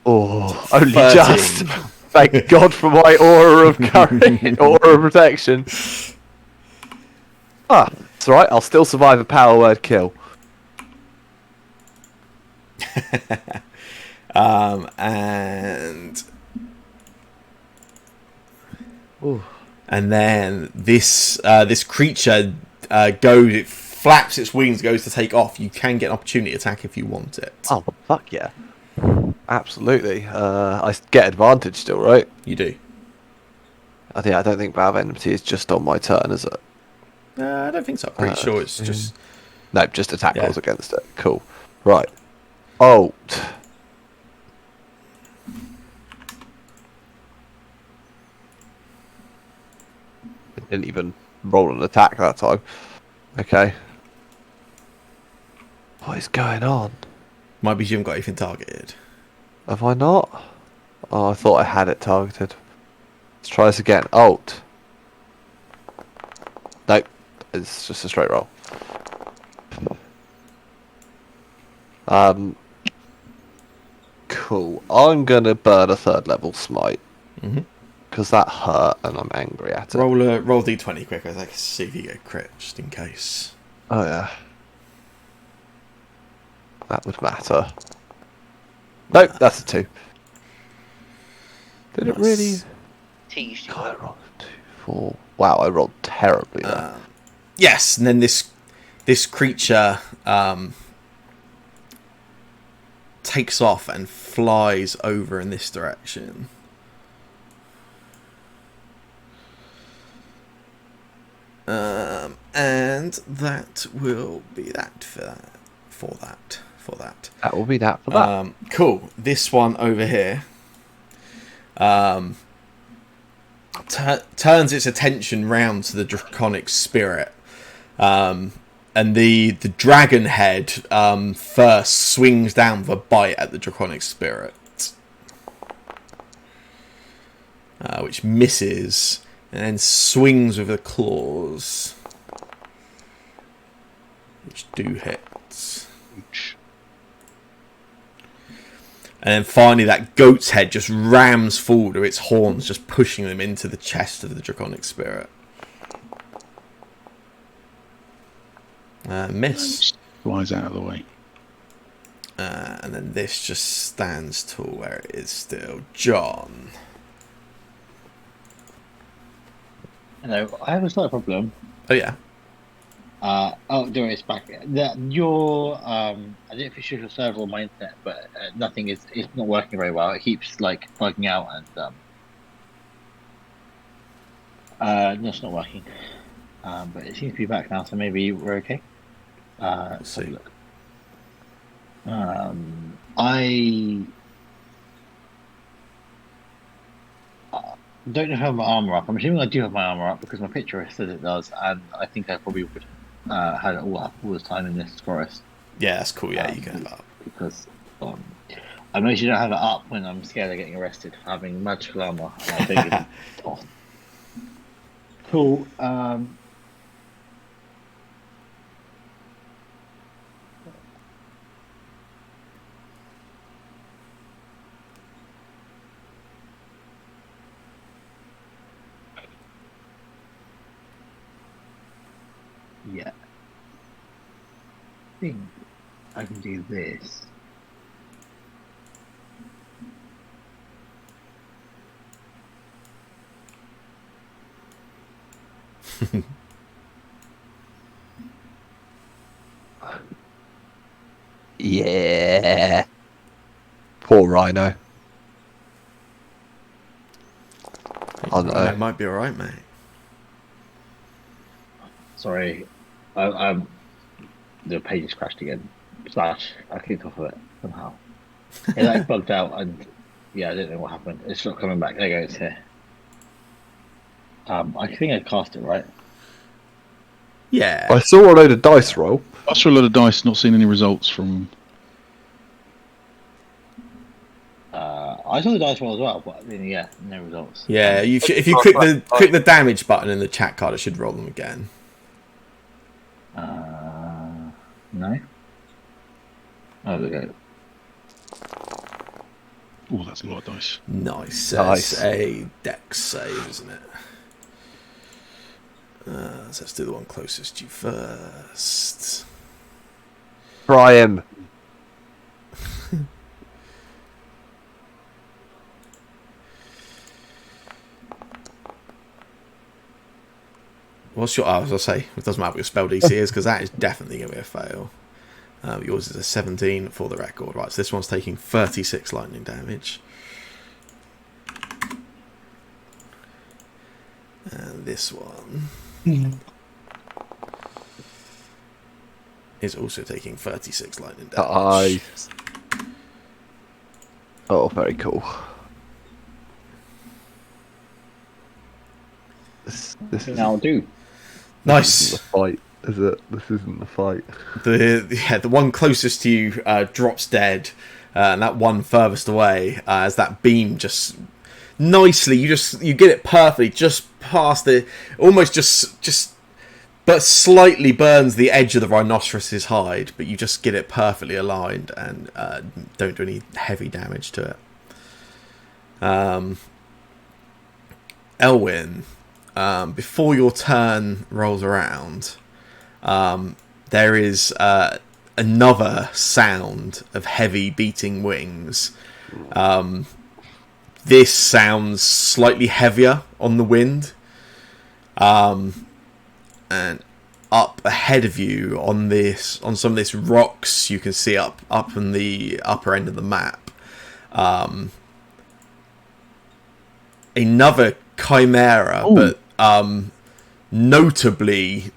Speaker 3: Oh, only
Speaker 1: 13.
Speaker 3: just. Thank God for my aura of courage, aura of protection. Ah, it's alright. I'll still survive a power word kill.
Speaker 1: And
Speaker 3: Ooh.
Speaker 1: and then this creature goes. It flaps its wings, goes to take off. You can get an opportunity attack if you want it.
Speaker 3: Oh, fuck yeah. Absolutely. I get advantage still, right?
Speaker 1: You do.
Speaker 3: I don't think Bow of Enmity is just on my turn, is it?
Speaker 1: I don't think so. I'm pretty sure it's just...
Speaker 3: No, just attack
Speaker 1: Yeah.
Speaker 3: rolls against it. Cool. Right. Oh. I didn't even roll an attack that time. Okay. What is going on?
Speaker 1: Might be you haven't got anything targeted.
Speaker 3: Have I not? Oh, I thought I had it targeted. Let's try this again. Alt. Nope. It's just a straight roll. Cool. I'm gonna burn a 3rd level smite.
Speaker 1: Mhm.
Speaker 3: Because that hurt and I'm angry at it.
Speaker 1: Roll d20 quick. I can see if you get crit, just in case.
Speaker 3: Oh yeah. That would matter. Nope, that's a 2. Did it
Speaker 1: Nice.
Speaker 3: really?
Speaker 5: Teased you.
Speaker 3: God, I rolled a 2, 4. Wow, I rolled terribly there.
Speaker 1: Yes, and then this creature takes off and flies over in this direction. And that will be that for that.
Speaker 3: That will be that for that.
Speaker 1: Cool. This one over here turns its attention round to the draconic spirit. And the dragon head first swings down with a bite at the draconic spirit, which misses, and then swings with the claws, which do hit. And then finally that goat's head just rams forward with its horns, just pushing them into the chest of the draconic spirit. Miss.
Speaker 2: Flies out of the way.
Speaker 1: And then this just stands tall where it is still. John.
Speaker 6: Hello, I have a slight problem.
Speaker 1: Oh, yeah.
Speaker 6: There it's back. Your I don't know if it's your server or my internet, but nothing is. It's not working very well. It keeps like bugging out and no, it's not working. But it seems to be back now, so maybe we're okay. Let's have a look. I don't know if I have my armor up. I'm assuming I do have my armor up because my picture says it does, and I think I probably would had it all up all this time in this forest.
Speaker 1: Yeah, that's cool. Yeah, you can have that up.
Speaker 6: Because I noticed you don't have it up when I'm scared of getting arrested for having magical armor. And I think it's off. Cool. Yeah. I think I can do this.
Speaker 3: Yeah. Poor Rhino. Oh no.
Speaker 1: It might be alright, mate.
Speaker 6: Sorry, the page has crashed again. Slash, I clicked off of it somehow. It like bugged out, and yeah, I don't know what happened. It's not coming back. There you go. It's here. I think I cast it right.
Speaker 1: Yeah.
Speaker 3: I saw a load of dice roll.
Speaker 2: I saw a lot of dice, not seen any results from.
Speaker 6: I saw the dice roll as well, but then yeah, no results.
Speaker 1: Yeah, if you click the damage button in the chat card, it should roll them again.
Speaker 6: No. Oh, there we go.
Speaker 2: Oh, that's a lot of dice.
Speaker 1: Nice.
Speaker 3: Nice.
Speaker 1: It's a dex save, isn't it? So let's do the one closest to you first.
Speaker 3: Try him.
Speaker 1: What's your? I was gonna say it doesn't matter what your spell DC is because that is definitely gonna be a fail. Yours is a 17 for the record, right? So this one's taking 36 lightning damage, and this one is also taking 36 lightning damage.
Speaker 3: Nice. Oh, very cool. This is
Speaker 6: Now do.
Speaker 1: Nice.
Speaker 3: the fight, is it? This isn't the fight.
Speaker 1: The one closest to you drops dead, and that one furthest away, as that beam just nicely, you get it perfectly just past the, almost just but slightly burns the edge of the rhinoceros's hide, but you just get it perfectly aligned and don't do any heavy damage to it. Elwyn, before your turn rolls around, there is another sound of heavy beating wings. This sounds slightly heavier on the wind. And up ahead of you on some of this rocks you can see up in the upper end of the map, another chimera. Ooh. But notably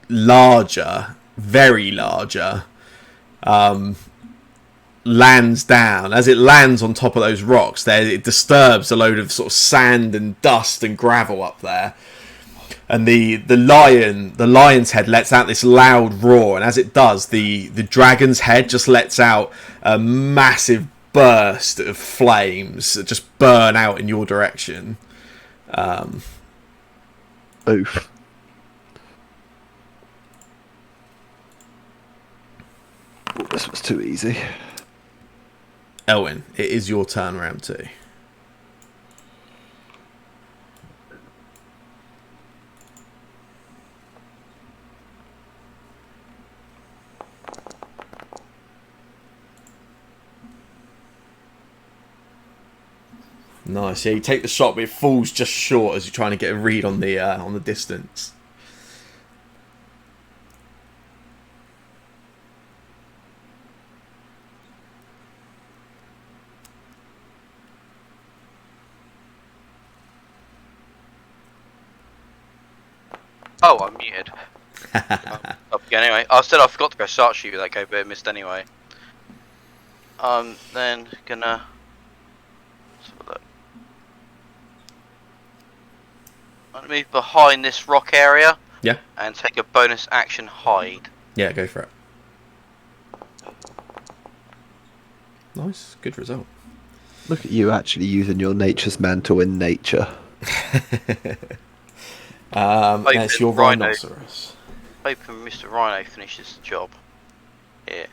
Speaker 1: larger, very larger, lands down. As it lands on top of those rocks there, it disturbs a load of sort of sand and dust and gravel up there. And the lion's head lets out this loud roar, and as it does, the dragon's head just lets out a massive burst of flames that just burn out in your direction.
Speaker 3: Oof. Oh, this was too easy.
Speaker 1: Elwyn, it is your turn, round 2. Nice. Yeah, you take the shot, but it falls just short as you're trying to get a read on the distance.
Speaker 5: Oh, I'm muted. Up again anyway. I said I forgot to go start shoot that go, but it missed anyway. Then gonna. Let's have a look. I'm gonna move behind this rock area.
Speaker 1: Yeah.
Speaker 5: And take a bonus action hide.
Speaker 1: Yeah, go for it. Nice, good result.
Speaker 3: Look at you actually using your nature's mantle in nature.
Speaker 1: That's your rhinoceros.
Speaker 5: Hoping Mr. Rhino finishes the job. Yeah.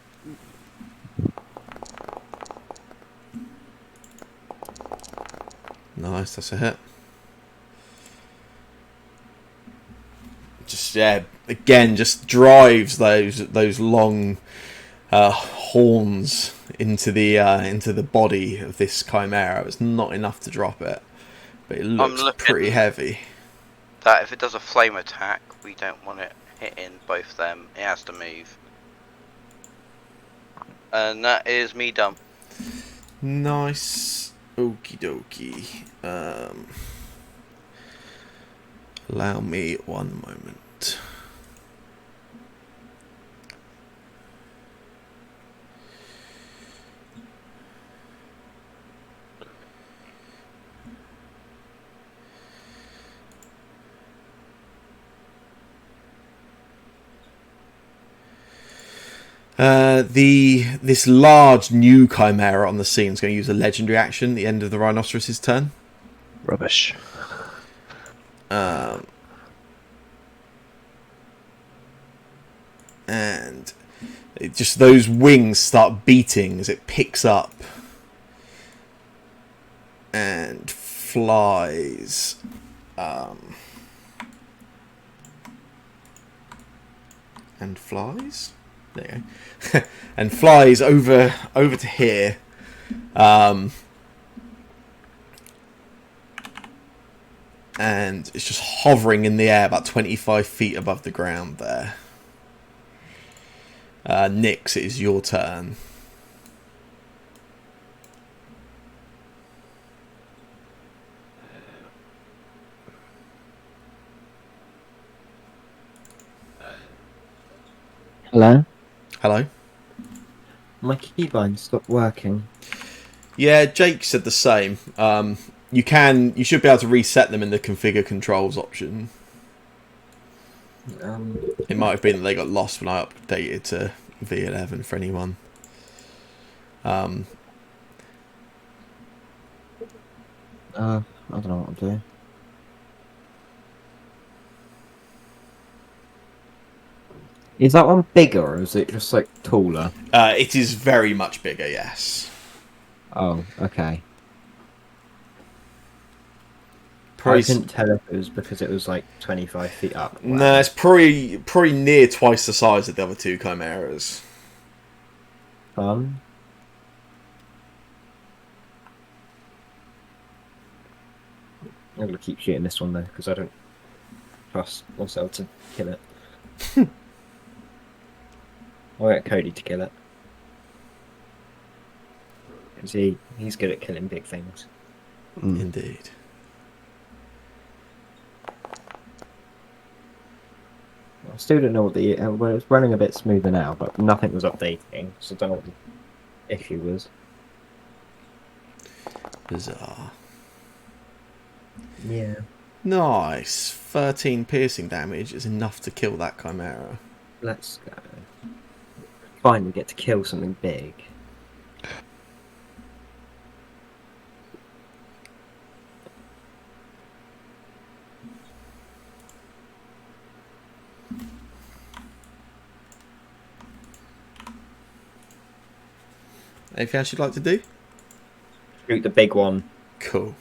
Speaker 1: Nice, that's a hit. Just again, just drives those long horns into the body of this chimera. It's not enough to drop it, but it looks pretty heavy.
Speaker 5: That if it does a flame attack, we don't want it hitting both them. It has to move. And that is me done.
Speaker 1: Nice. Okie dokie. Allow me one moment. This large new chimera on the scene is going to use a legendary action at the end of the rhinoceros's turn.
Speaker 3: Rubbish.
Speaker 1: And just those wings start beating as it picks up and flies. And flies? There you go. And flies over to here. And it's just hovering in the air about 25 feet above the ground there. Nyx, it is your turn.
Speaker 4: Hello?
Speaker 1: Hello?
Speaker 4: My keybind stopped working.
Speaker 1: Yeah, Jake said the same. You should be able to reset them in the configure controls option. It might have been that they got lost when I updated to V11 for anyone.
Speaker 4: I don't know what I'm doing. Is that one bigger, or is it just like taller?
Speaker 1: It is very much bigger, yes.
Speaker 4: Oh, okay.
Speaker 1: Probably,
Speaker 4: I couldn't tell if it was because it was like 25 feet up.
Speaker 1: no, it's probably near twice the size of the other two chimeras.
Speaker 4: Fun. I'm gonna keep shooting this one though, because I don't trust myself to kill it. I'll get Cody to kill it. Because he's good at killing big things.
Speaker 1: Indeed.
Speaker 4: I still don't know what the... well, it's running a bit smoother now, but nothing was updating, so I don't know what the issue was.
Speaker 1: Bizarre.
Speaker 4: Yeah.
Speaker 1: Nice. 13 piercing damage is enough to kill that chimera.
Speaker 4: Let's go. Finally get to kill something big.
Speaker 1: Anything else you'd like to do?
Speaker 4: Shoot the big one.
Speaker 1: Cool.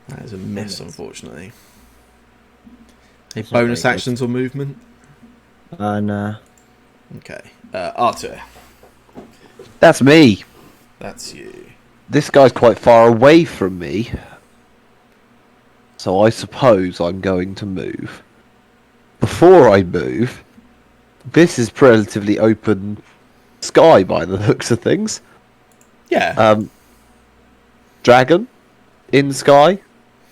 Speaker 1: That is a miss, unfortunately. Any
Speaker 4: That's not
Speaker 1: bonus
Speaker 4: very good.
Speaker 1: actions or movement?
Speaker 4: Nah.
Speaker 1: Okay. Arthur,
Speaker 3: That's me.
Speaker 1: that's you.
Speaker 3: This guy's quite far away from me. So I suppose I'm going to move. Before I move, this is relatively open sky by the looks of things.
Speaker 1: Yeah.
Speaker 3: Dragon in sky,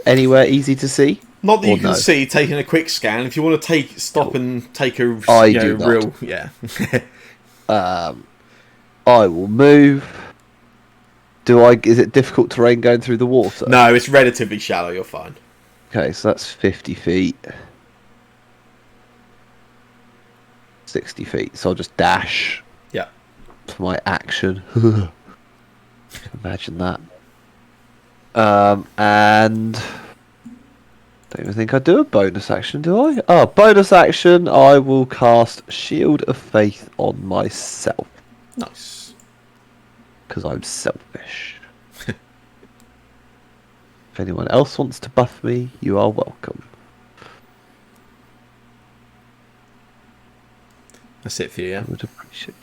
Speaker 3: anywhere easy to see.
Speaker 1: Not that you
Speaker 3: or
Speaker 1: can
Speaker 3: no?
Speaker 1: see taking a quick scan. If you want to stop and take a
Speaker 3: I do not.
Speaker 1: real, yeah.
Speaker 3: I will move. Is it difficult terrain going through the water?
Speaker 1: No, it's relatively shallow. You're fine.
Speaker 3: Okay, so that's 50 feet. 60 feet. So I'll just dash
Speaker 1: Yeah.
Speaker 3: for my action. Imagine that. And don't even think I do a bonus action, do I? Oh, bonus action. I will cast Shield of Faith on myself
Speaker 1: Nice.
Speaker 3: because I'm selfish. If anyone else wants to buff me, you are welcome.
Speaker 1: That's it for you. Yeah.
Speaker 3: I would appreciate.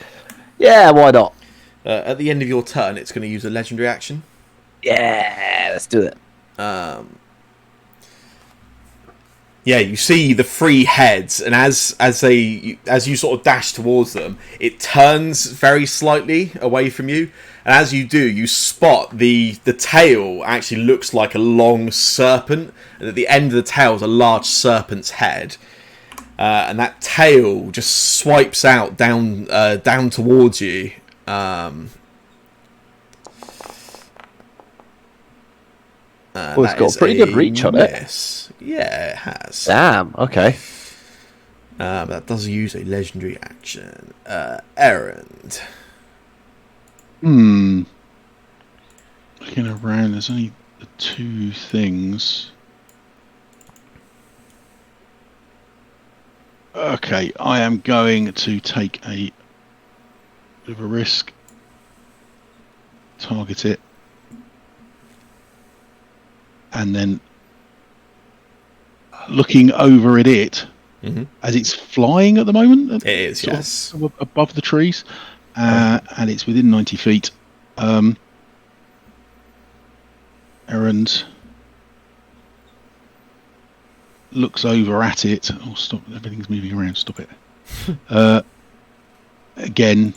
Speaker 3: Yeah, why not?
Speaker 1: At the end of your turn, it's going to use a legendary action.
Speaker 3: Yeah, let's do it.
Speaker 1: Yeah, you see the three heads, and as you sort of dash towards them, it turns very slightly away from you. And as you do, you spot the tail actually looks like a long serpent, and at the end of the tail is a large serpent's head. And that tail just swipes out down towards you,
Speaker 3: Oh, it's
Speaker 1: That
Speaker 3: got
Speaker 1: is
Speaker 3: a pretty good reach on it.
Speaker 1: miss. Yeah, it has.
Speaker 3: Damn. Okay.
Speaker 1: That does use a legendary action. Errand.
Speaker 2: Looking around, there's only the two things. Okay, I am going to take a bit of a risk. Target it. And then looking over at it as it's flying at the moment.
Speaker 1: It is, yes.
Speaker 2: Above the trees. And it's within 90 feet. Errand looks over at it. Oh, stop! Everything's moving around. Stop it. Again,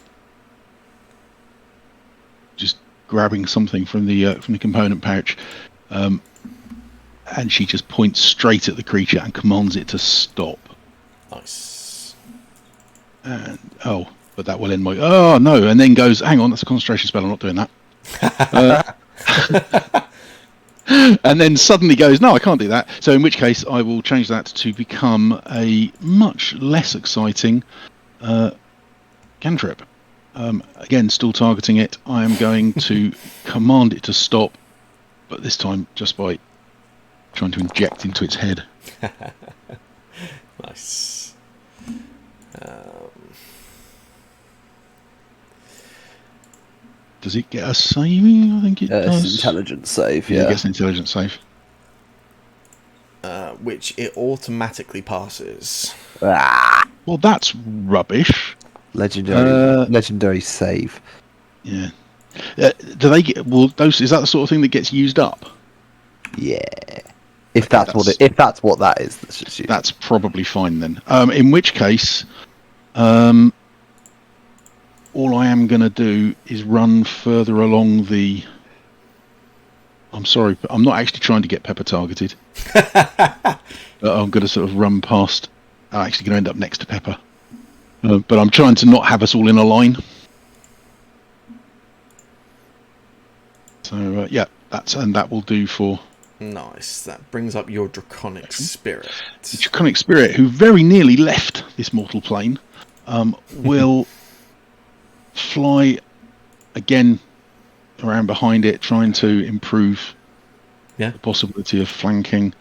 Speaker 2: just grabbing something from the component pouch, and she just points straight at the creature and commands it to stop.
Speaker 1: Nice.
Speaker 2: And but that will end my. Oh no! And then goes, hang on, that's a concentration spell. I'm not doing that. And then suddenly goes, no, I can't do that. So in which case, I will change that to become a much less exciting cantrip. Again, still targeting it. I am going to command it to stop, but this time just by trying to inject into its head.
Speaker 1: Nice.
Speaker 2: Does it get a saving? I think it does.
Speaker 3: It's an intelligence save,
Speaker 2: It gets an intelligence save.
Speaker 1: Which it automatically passes.
Speaker 2: Well, that's rubbish.
Speaker 3: Legendary save.
Speaker 2: Yeah. Do they get? Well, those is that the sort of thing that gets used up?
Speaker 3: Yeah. If that's what that is, let's just use.
Speaker 2: That's probably fine then. In which case, all I am going to do is run further along the. I'm sorry, but I'm not actually trying to get Pepper targeted. I'm going to sort of run past. I'm actually going to end up next to Pepper, but I'm trying to not have us all in a line. So yeah, that will do for.
Speaker 1: Nice. That brings up your Draconic Spirit.
Speaker 2: The Draconic Spirit, who very nearly left this mortal plane, will fly again around behind it, trying to improve the possibility of flanking.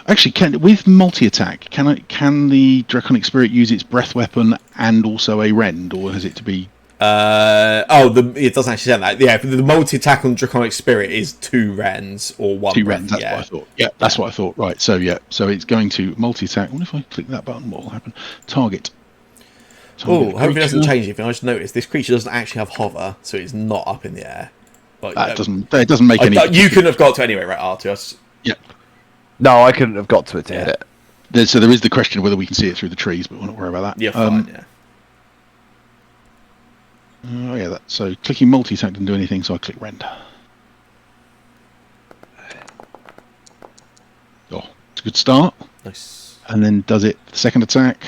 Speaker 2: Actually, with multi-attack, can the Draconic Spirit use its breath weapon and also a rend, or has it to be?
Speaker 1: It doesn't actually say that. Yeah, the multi-attack on Draconic Spirit is 2 rends or 1
Speaker 2: 2
Speaker 1: breath.
Speaker 2: rends. That's what I thought. Yeah, that's what I thought. Right. So it's going to multi-attack. What if I click that button? What will happen? Target.
Speaker 1: Oh, hopefully it doesn't change anything. I just noticed this creature doesn't actually have hover, so it's not up in the air. But
Speaker 2: it doesn't make any.
Speaker 1: You couldn't have got to anyway, right, R2?
Speaker 2: Yeah.
Speaker 3: No, I couldn't have got to it to hit it.
Speaker 2: So there is the question of whether we can see it through the trees, but we'll not worry about that.
Speaker 1: Yeah, fine. Yeah.
Speaker 2: Oh yeah, so clicking multi-attack didn't do anything, so I click rend. Oh, it's a good start.
Speaker 1: Nice.
Speaker 2: And then does it the second attack?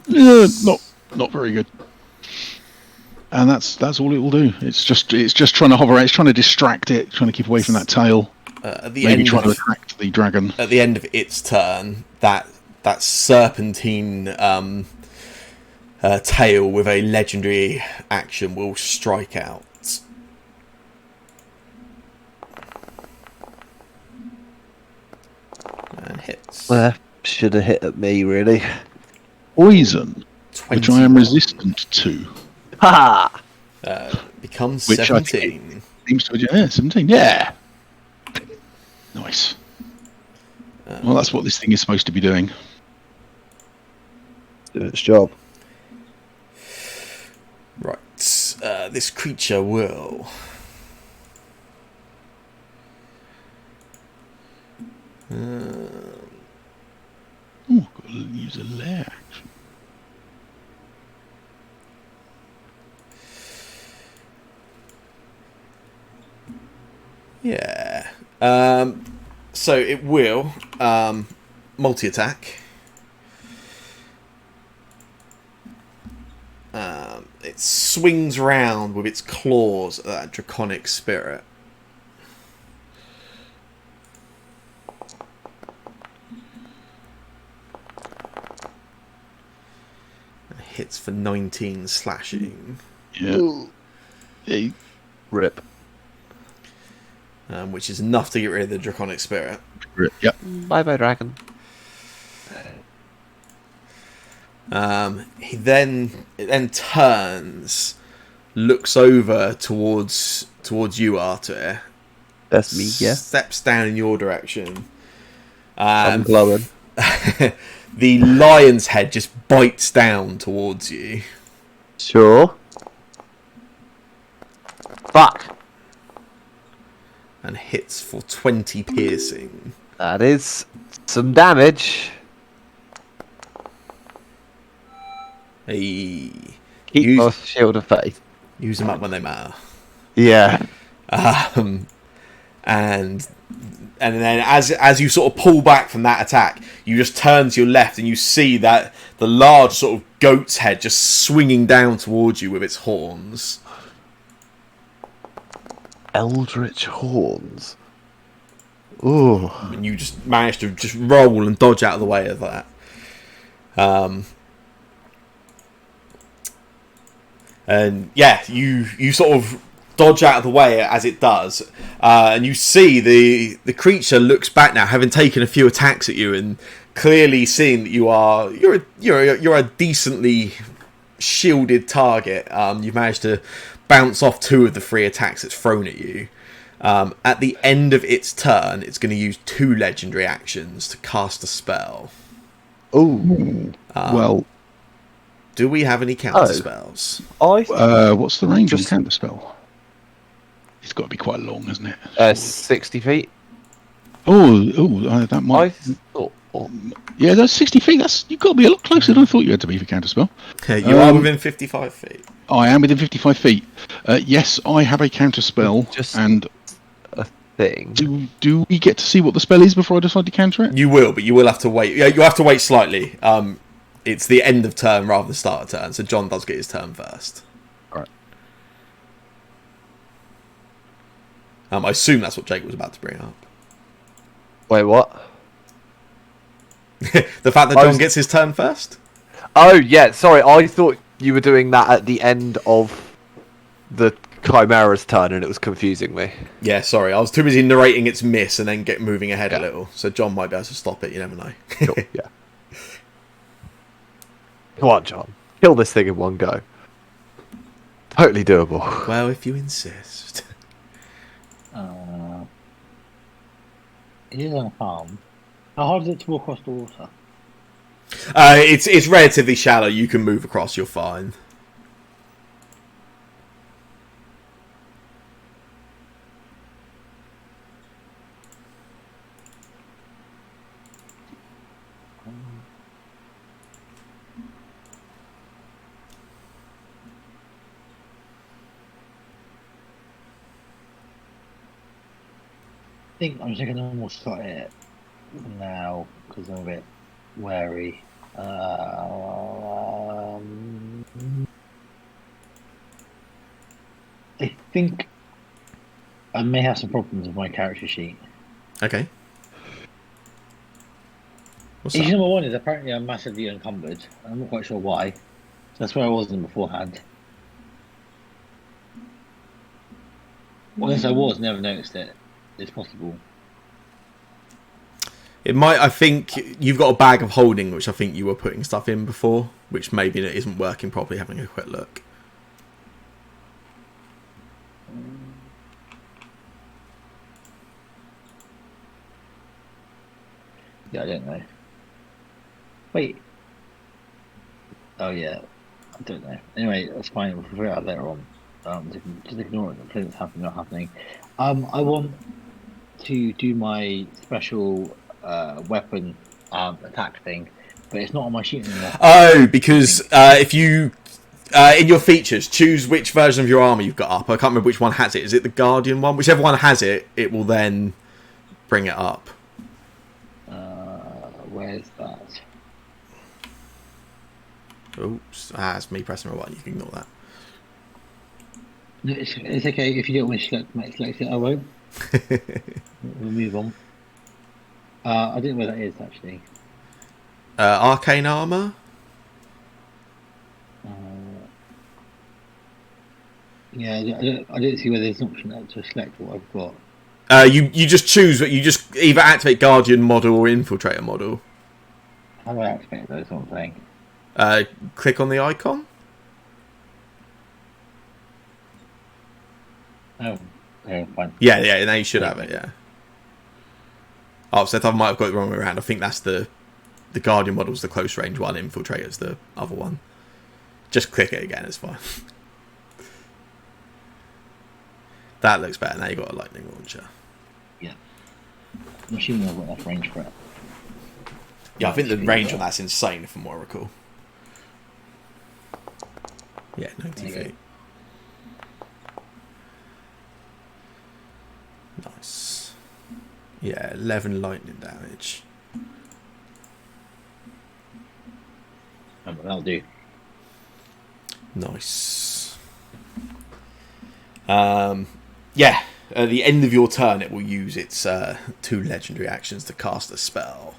Speaker 2: Not very good. And that's all it will do. It's just trying to hover. It's trying to distract it, trying to keep away from that tail. Maybe trying to attract the dragon.
Speaker 1: At the end of its turn, that serpentine tail with a legendary action will strike out. And hits.
Speaker 3: Should have hit at me, really.
Speaker 2: Poison, which I am resistant to.
Speaker 3: Ha!
Speaker 1: Becomes
Speaker 2: Which
Speaker 1: 17.
Speaker 2: Seems to 17. Yeah. Nice. Well, that's what this thing is supposed to be doing.
Speaker 3: Do its job.
Speaker 1: Right. This creature will.
Speaker 2: I've got to use a lair action.
Speaker 1: Yeah. So it will multi-attack. it swings round with its claws at that draconic spirit. It hits for 19 slashing.
Speaker 2: Yeah. Yeah.
Speaker 3: Rip.
Speaker 1: Which is enough to get rid of the draconic spirit.
Speaker 2: Yep.
Speaker 3: Bye bye, dragon.
Speaker 1: He then turns, looks over towards you, Arthur.
Speaker 3: That's me, yeah.
Speaker 1: Steps down in your direction.
Speaker 3: I'm glowing.
Speaker 1: The lion's head just bites down towards you.
Speaker 3: Sure. Fuck.
Speaker 1: And hits for 20 piercing.
Speaker 3: That is some damage.
Speaker 1: Hey,
Speaker 3: Keep my shield of faith.
Speaker 1: use them up when they matter.
Speaker 3: Yeah.
Speaker 1: And then as you sort of pull back from that attack, you just turn to your left and you see that the large sort of goat's head just swinging down towards you with its horns.
Speaker 3: Eldritch horns. Ooh.
Speaker 1: And you just manage to just roll and dodge out of the way of that. And yeah, you sort of dodge out of the way as it does, and you see the creature looks back now, having taken a few attacks at you, and clearly seeing that you're a decently shielded target. You've managed to bounce off 2 of the 3 attacks it's thrown at you. At the end of its turn, it's going to use 2 legendary actions to cast a spell.
Speaker 3: Ooh.
Speaker 2: Well,
Speaker 1: do we have any counter spells?
Speaker 2: what's the range of counter spell? It's got to be quite long, hasn't it?
Speaker 3: 60 feet.
Speaker 2: That might. Yeah, that's 60 feet. You've got to be a lot closer than I thought you had to be for counter spell.
Speaker 1: You are within 55 feet.
Speaker 2: I am within 55 feet. Yes, I have a counter spell, and
Speaker 3: a thing.
Speaker 2: Do we get to see what the spell is before I decide to counter it?
Speaker 1: You will, but you will have to wait. Yeah, you have to wait slightly. It's the end of turn rather than start of turn, so John does get his turn first.
Speaker 2: Alright.
Speaker 1: I assume that's what Jake was about to bring up.
Speaker 3: Wait, what?
Speaker 1: The fact that John gets his turn first?
Speaker 3: Oh, yeah, sorry, I thought you were doing that at the end of the Chimera's turn and it was confusing me.
Speaker 1: Yeah, sorry, I was too busy narrating its miss and then moving ahead a little, so John might be able to stop it, you never know.
Speaker 3: Sure, yeah. Come on, John. Kill this thing in one go. Totally doable.
Speaker 1: Well, if you insist.
Speaker 6: It is unharmed. How hard is it to walk across the water?
Speaker 1: It's relatively shallow. You can move across. You're fine.
Speaker 6: I think I'm just going to almost shot it now because I'm a bit wary. I think I may have some problems with my character sheet.
Speaker 1: Okay. What's
Speaker 6: Issue
Speaker 1: that?
Speaker 6: number 1 is apparently I'm massively encumbered. I'm not quite sure why. So that's where I wasn't beforehand. Unless I was, never noticed it. It's possible.
Speaker 1: It might. I think you've got a bag of holding, which I think you were putting stuff in before, which maybe it isn't working properly. Having a quick look.
Speaker 6: Yeah, I don't know. Wait. Oh yeah, I don't know. Anyway, that's fine. We'll figure it out later on. Just ignore it. It's happening, not happening. I want to do my special weapon attack thing, but it's not on my sheet anymore.
Speaker 1: Oh, because if you in your features choose which version of your armor you've got up. I can't remember which one has it. Is it the Guardian one? Whichever one has it, it will then bring it up.
Speaker 6: Where's that?
Speaker 1: Oops, it's me pressing my button. You can ignore that.
Speaker 6: No, it's okay if you don't wish to select it. I won't. We'll move on. I don't know where that is actually.
Speaker 1: Arcane armor.
Speaker 6: Yeah, I don't see where there's an option there to select what I've got.
Speaker 1: You just choose what you just either activate Guardian model or Infiltrator model.
Speaker 6: How do I activate those? What I'm saying.
Speaker 1: Click on the icon.
Speaker 6: Oh, okay, fine.
Speaker 1: Yeah. Now you should have it. Yeah. Oh, so I might have got it the wrong way around. I think that's the Guardian model's the close range one. Infiltrator's the other one. Just click it again. It's fine. That looks better. Now you've got a lightning launcher.
Speaker 6: Yeah. I'm assuming I've got enough range for it.
Speaker 1: Yeah, I think the range on that's insane, from what I recall. Yeah, 90 feet. Nice. Yeah, 11 lightning damage.
Speaker 6: Oh, but that'll do.
Speaker 1: Nice. Yeah, at the end of your turn, it will use its 2 legendary actions to cast a spell.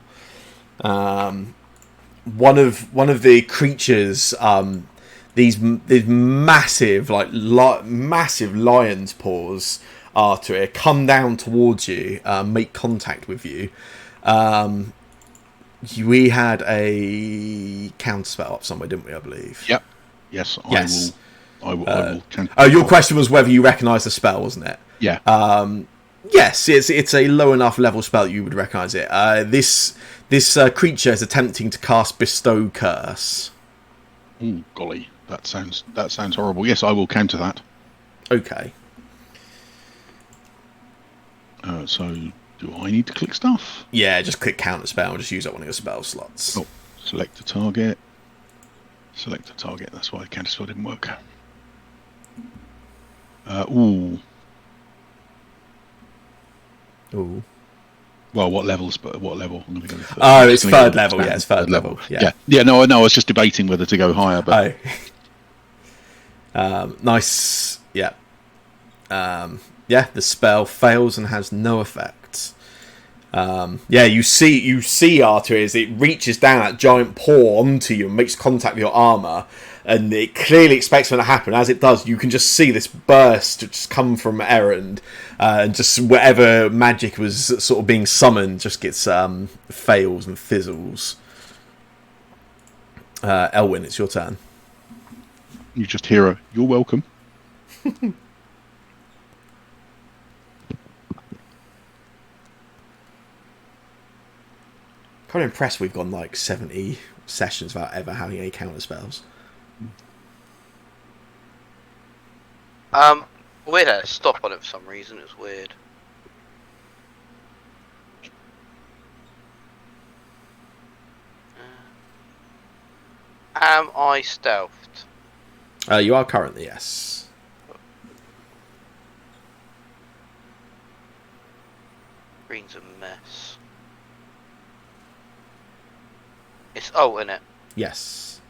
Speaker 1: One of the creatures, these massive massive lion's paws, Arthur, come down towards you, make contact with you. We had a counter spell up somewhere, didn't we? I believe.
Speaker 2: Yep. Yes. I will.
Speaker 1: Your question was whether you recognise the spell, wasn't it?
Speaker 2: Yeah.
Speaker 1: Yes, it's a low enough level spell that you would recognise it. This creature is attempting to cast Bestow Curse.
Speaker 2: Oh, golly, that sounds horrible. Yes, I will counter that.
Speaker 1: Okay.
Speaker 2: So, do I need to click stuff?
Speaker 1: Yeah, just click counter spell and just use up one of your spell slots.
Speaker 2: Oh, select a target. Select a target. That's why the counter spell didn't work. Ooh. Well, what level? What level? I'm going to go with third.
Speaker 1: Oh, it's third level. Yeah, it's third level. Yeah.
Speaker 2: No, I was just debating whether to go higher, but
Speaker 1: nice. Yeah. The spell fails and has no effect. You see, Arthur, as it reaches down that giant paw onto you and makes contact with your armor, and it clearly expects when it to happen. As it does, you can just see this burst just come from Errand, and just whatever magic was sort of being summoned just gets fails and fizzles. Elwyn, it's your turn.
Speaker 2: You just hear a, "You're welcome."
Speaker 1: Kind of impressed we've gone like 70 sessions without ever having any counter spells.
Speaker 5: Weird had a stop on it for some reason. It was weird. Am I stealthed?
Speaker 1: You are currently, yes.
Speaker 5: Green's a mess. It's in it.
Speaker 1: Yes.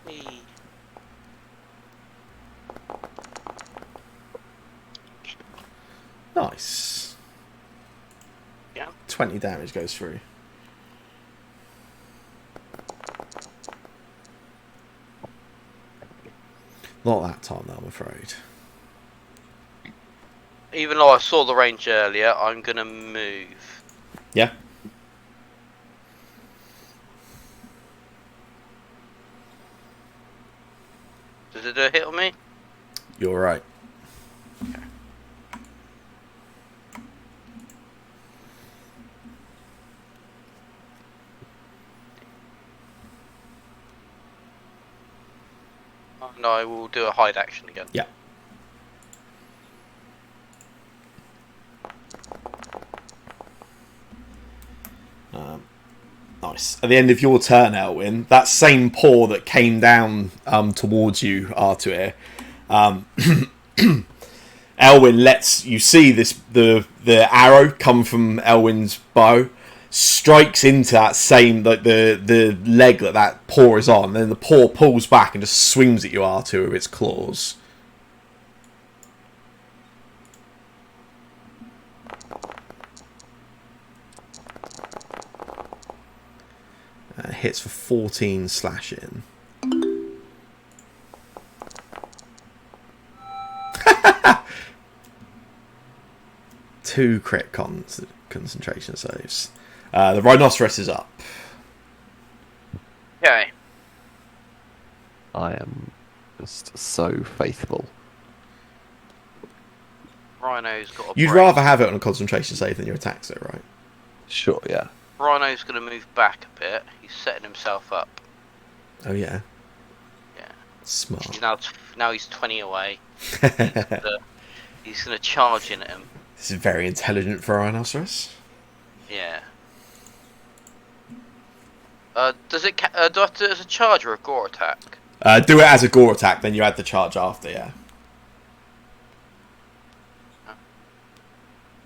Speaker 5: Eee.
Speaker 1: Nice.
Speaker 5: Yeah.
Speaker 1: 20 damage goes through. Not that time, though, I'm afraid.
Speaker 5: Even though I saw the range earlier, I'm gonna move.
Speaker 1: Yeah.
Speaker 5: Does it do a hit on me?
Speaker 1: You're right.
Speaker 5: Okay. And I will do a hide action again.
Speaker 1: Yeah. Nice. At the end of your turn, Elwyn, that same paw that came down towards you, Arthur, Elwyn lets you see the arrow come from Elwyn's bow. strikes into that same, like the leg that paw is on. Then the paw pulls back and just swings at you, R2, with its claws. Hits for 14 slashing. Two crit concentration saves. The rhinoceros is up.
Speaker 5: Okay.
Speaker 3: I am just so faithful.
Speaker 5: Rhino's got a
Speaker 1: You'd
Speaker 5: brace.
Speaker 1: rather have it on a concentration save than your attacks, though, right?
Speaker 3: Sure, yeah.
Speaker 5: Rhino's going to move back a bit. He's setting himself up.
Speaker 1: Oh yeah.
Speaker 5: Yeah.
Speaker 1: Smart.
Speaker 5: He's now he's 20 away. He's going to charge in at him.
Speaker 1: This is very intelligent for a rhinoceros.
Speaker 5: Yeah. Does it? Do I have to do it as a charge or a gore attack?
Speaker 1: Do it as a gore attack, then you add the charge after, yeah.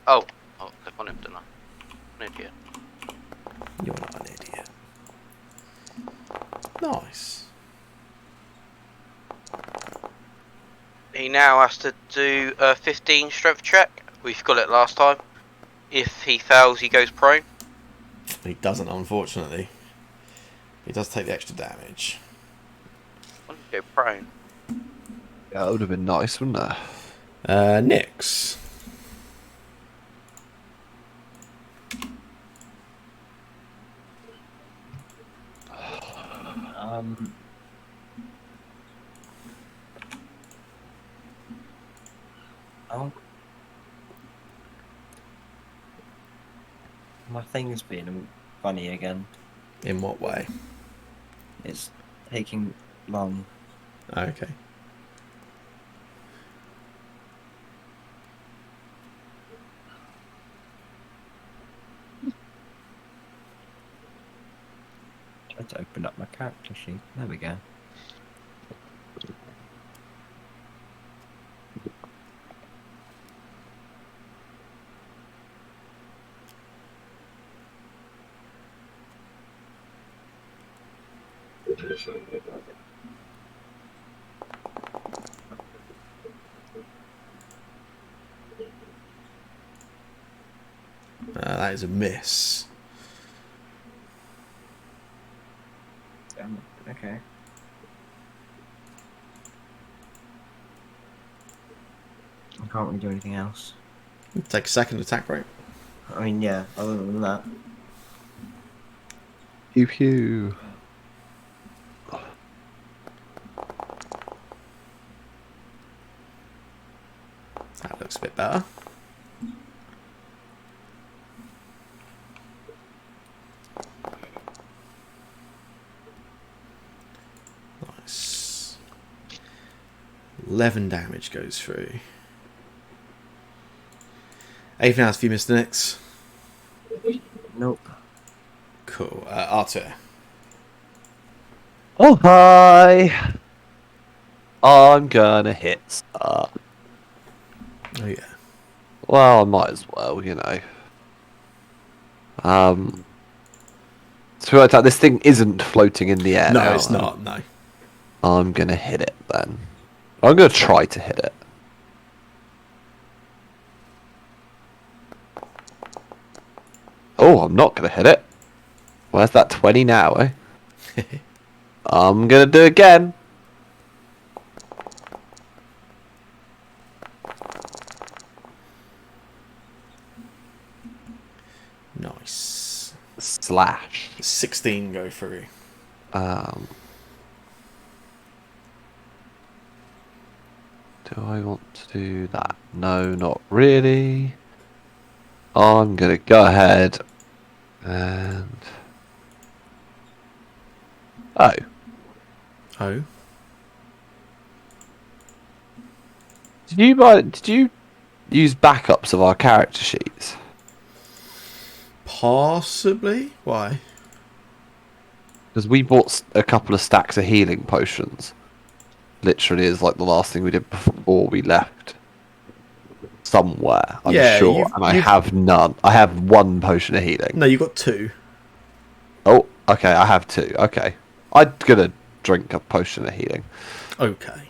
Speaker 5: Oh, click on him, didn't I? An idiot.
Speaker 1: You're not an idiot. Nice.
Speaker 5: He now has to do a 15 strength check. We've got it last time. If he fails, he goes prone.
Speaker 1: He doesn't, unfortunately. He does take the extra damage.
Speaker 5: Why don't you go prone?
Speaker 3: Yeah, that would have been nice, wouldn't it?
Speaker 1: Nyx.
Speaker 4: Oh. My thing's being funny again.
Speaker 1: In what way?
Speaker 4: It's taking long.
Speaker 1: Okay.
Speaker 4: Try to open up my character sheet. There we go.
Speaker 1: That is a miss.
Speaker 4: Okay. I can't really do anything else.
Speaker 1: Take a second attack break.
Speaker 4: I mean, yeah, other than that.
Speaker 3: Pew pew.
Speaker 1: That looks a bit better. Nice. 11 damage goes through. Anything else for you, Mr. Nix?
Speaker 4: Nope.
Speaker 1: Cool. Arthur.
Speaker 3: Oh, hi! I'm gonna hit Star.
Speaker 1: Oh, yeah.
Speaker 3: Well, I might as well, you know. So like that, this thing isn't floating in the air.
Speaker 1: No,
Speaker 3: now,
Speaker 1: it's not. No.
Speaker 3: I'm gonna hit it then. I'm gonna try to hit it. Oh, I'm not gonna hit it. Where's that 20 now, eh? I'm gonna do it again.
Speaker 1: Nice.
Speaker 3: Slash.
Speaker 1: 16 go through.
Speaker 3: Do I want to do that? No, not really. I'm gonna go ahead and oh,
Speaker 1: Oh.
Speaker 3: did you use backups of our character sheets?
Speaker 1: Possibly. Why?
Speaker 3: Because we bought a couple of stacks of healing potions. Literally, is like the last thing we did before we left. somewhere, I'm
Speaker 1: Yeah,
Speaker 3: sure, and I have none. I have 1 potion of healing.
Speaker 1: No, you got 2.
Speaker 3: Oh, okay, I have 2. Okay. I'm gonna drink a potion of healing.
Speaker 1: Okay.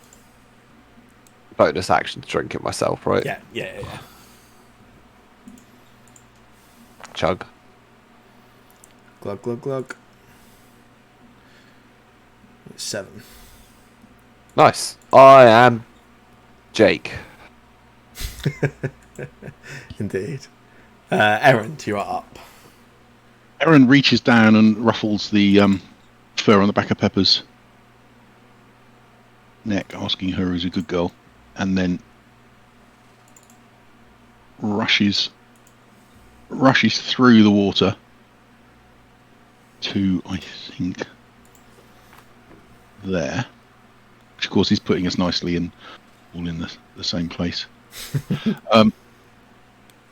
Speaker 3: Bonus action to drink it myself, right?
Speaker 1: Yeah.
Speaker 3: Chug.
Speaker 1: Glug, glug, glug. 7.
Speaker 3: Nice. I am Jake.
Speaker 1: Indeed. Aaron, you are up.
Speaker 2: Aaron reaches down and ruffles the fur on the back of Pepper's neck, asking her who's a good girl, and then rushes through the water to, I think, there, which of course is putting us nicely in, all in the same place.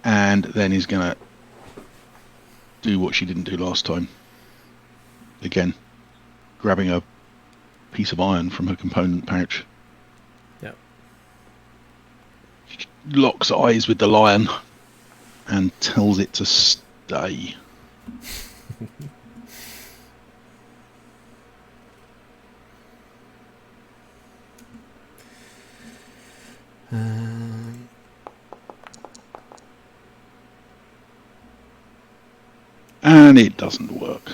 Speaker 2: And then he's gonna do what she didn't do last time. Again, grabbing a piece of iron from her component pouch.
Speaker 1: Yep.
Speaker 2: Locks eyes with the lion and tells it to stay. And it doesn't work.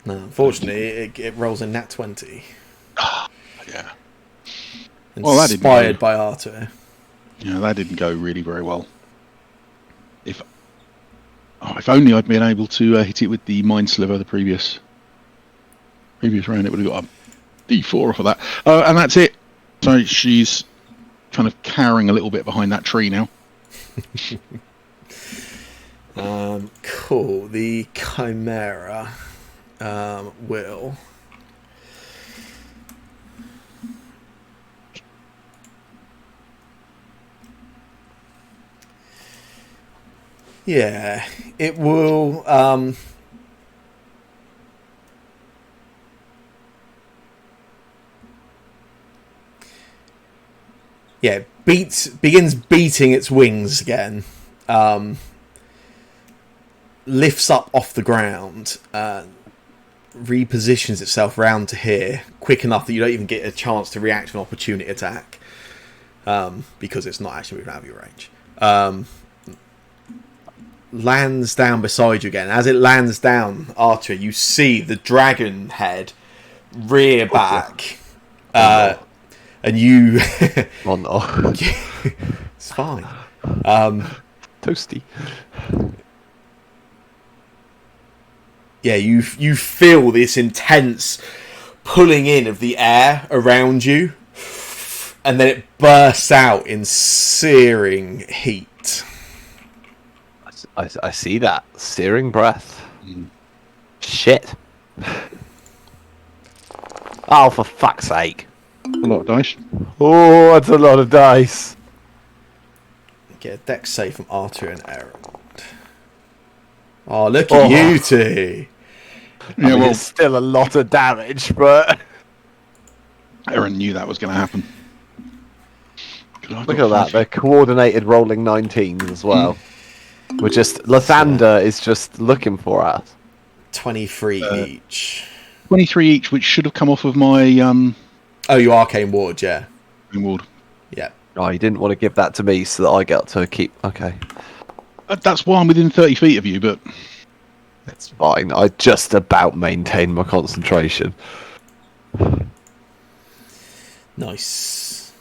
Speaker 1: No, unfortunately, it rolls a nat 20.
Speaker 2: Yeah. Well, that didn't
Speaker 1: Inspired
Speaker 2: go.
Speaker 1: by Arthur.
Speaker 2: Yeah, that didn't go really very well. If only I'd been able to hit it with the Mind Sliver the previous round, it would have got a D4 off of that. And that's it. So she's kind of cowering a little bit behind that tree now.
Speaker 1: Cool. The Chimera will... Yeah, it will... Yeah, begins beating its wings again. Lifts up off the ground, repositions itself round to here, quick enough that you don't even get a chance to react to an opportunity attack, because it's not actually moving out of your range. Lands down beside you again. As it lands down, Archer, you see the dragon head rear back, and you...
Speaker 3: Oh no.
Speaker 1: It's fine.
Speaker 3: Toasty.
Speaker 1: Yeah, you feel this intense pulling in of the air around you, and then it bursts out in searing heat.
Speaker 3: I see that. Searing breath. Shit. Oh, for fuck's sake.
Speaker 2: A lot of dice.
Speaker 3: Oh, that's a lot of dice.
Speaker 1: Get a dex save from Arthur and Aaron. Oh, look at you two.
Speaker 2: Yeah,
Speaker 3: I mean,
Speaker 2: well,
Speaker 3: it's still a lot of damage, but...
Speaker 2: Aaron knew that was going to happen.
Speaker 3: Look at that. They're coordinated rolling 19s as well. We're just... Lathander is just looking for us.
Speaker 1: 23 each.
Speaker 2: 23 each, which should have come off of my
Speaker 1: Oh, you Arcane Ward, yeah.
Speaker 2: ward.
Speaker 1: Yeah.
Speaker 3: Oh, you didn't want to give that to me so that I get to keep... Okay.
Speaker 2: That's why I'm within 30 feet of you, but...
Speaker 3: It's fine. I just about maintain my concentration.
Speaker 1: Nice.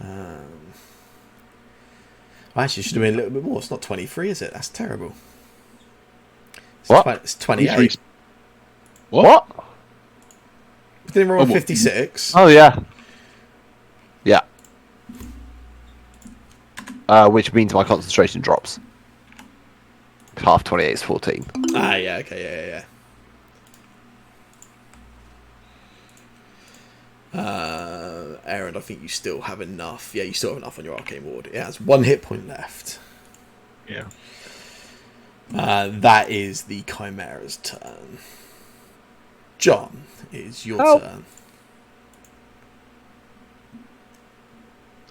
Speaker 1: I actually should have been a little bit more. It's not 23, is it? That's terrible.
Speaker 3: What?
Speaker 1: It's 28.
Speaker 3: What?
Speaker 1: We didn't roll 56.
Speaker 3: Oh, yeah. Yeah. Which means my concentration drops. Half 28 is 14.
Speaker 1: Ah, yeah, okay, yeah. Aaron, I think you still have enough. Yeah, you still have enough on your Arcane Ward. It has 1 hit point left.
Speaker 2: Yeah.
Speaker 1: That is the Chimera's turn. John, it is your turn.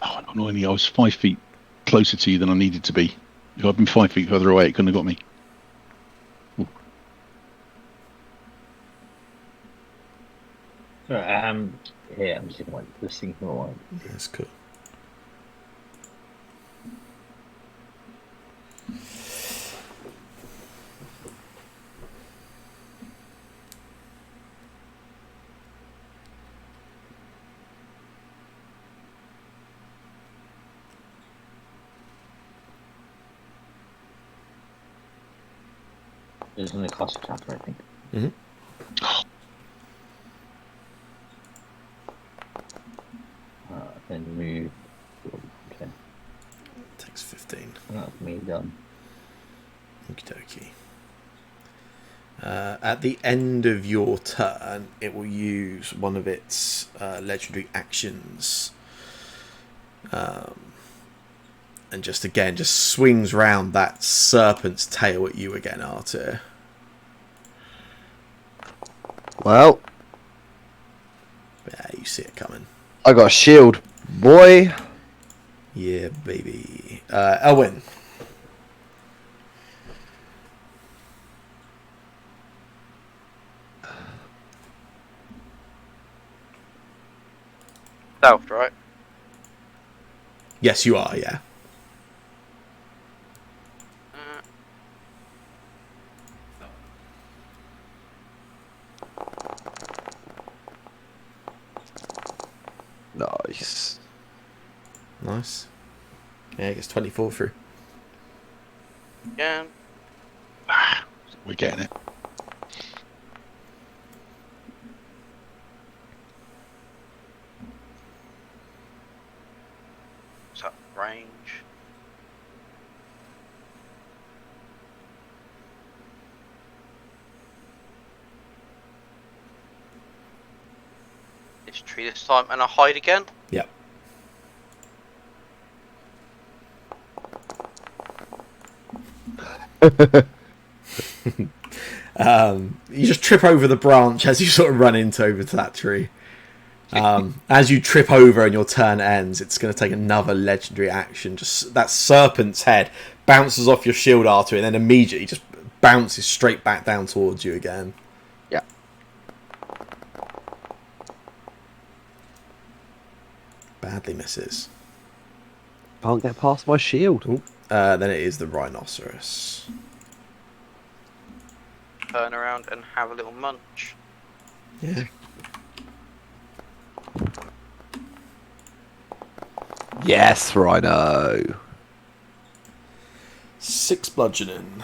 Speaker 2: Oh, annoyingly, I was 5 feet closer to you than I needed to be. If I'd been 5 feet further away, it couldn't have got me.
Speaker 6: Right, here, I'm just like listening for a while.
Speaker 1: That's cool.
Speaker 6: There's only cost chapter, I think. Then move. Okay,
Speaker 1: Takes 15.
Speaker 6: that's me done.
Speaker 1: Okie dokie. At the end of your turn, it will use one of its legendary actions. And just swings round that serpent's tail at you again, Artur.
Speaker 3: Well,
Speaker 1: Yeah, you see it coming.
Speaker 3: I got a shield, boy.
Speaker 1: Yeah, baby. Elwyn.
Speaker 5: South, right?
Speaker 1: Yes, you are, yeah.
Speaker 3: Nice.
Speaker 1: Nice. Yeah, it gets 24 through.
Speaker 5: Yeah.
Speaker 2: We're getting it.
Speaker 5: What's that range? This tree this time, and I hide again.
Speaker 1: Yep. You just trip over the branch as you sort of run over to that tree. As you trip over and your turn ends, it's going to take another legendary action. Just that serpent's head bounces off your shield, Artur, and then immediately just bounces straight back down towards you again.
Speaker 3: Yeah.
Speaker 1: Badly misses.
Speaker 3: Can't get past my shield.
Speaker 1: Then it is the rhinoceros.
Speaker 5: Turn around and have a little munch.
Speaker 1: Yeah.
Speaker 3: Yes, Rhino.
Speaker 1: 6 bludgeoning.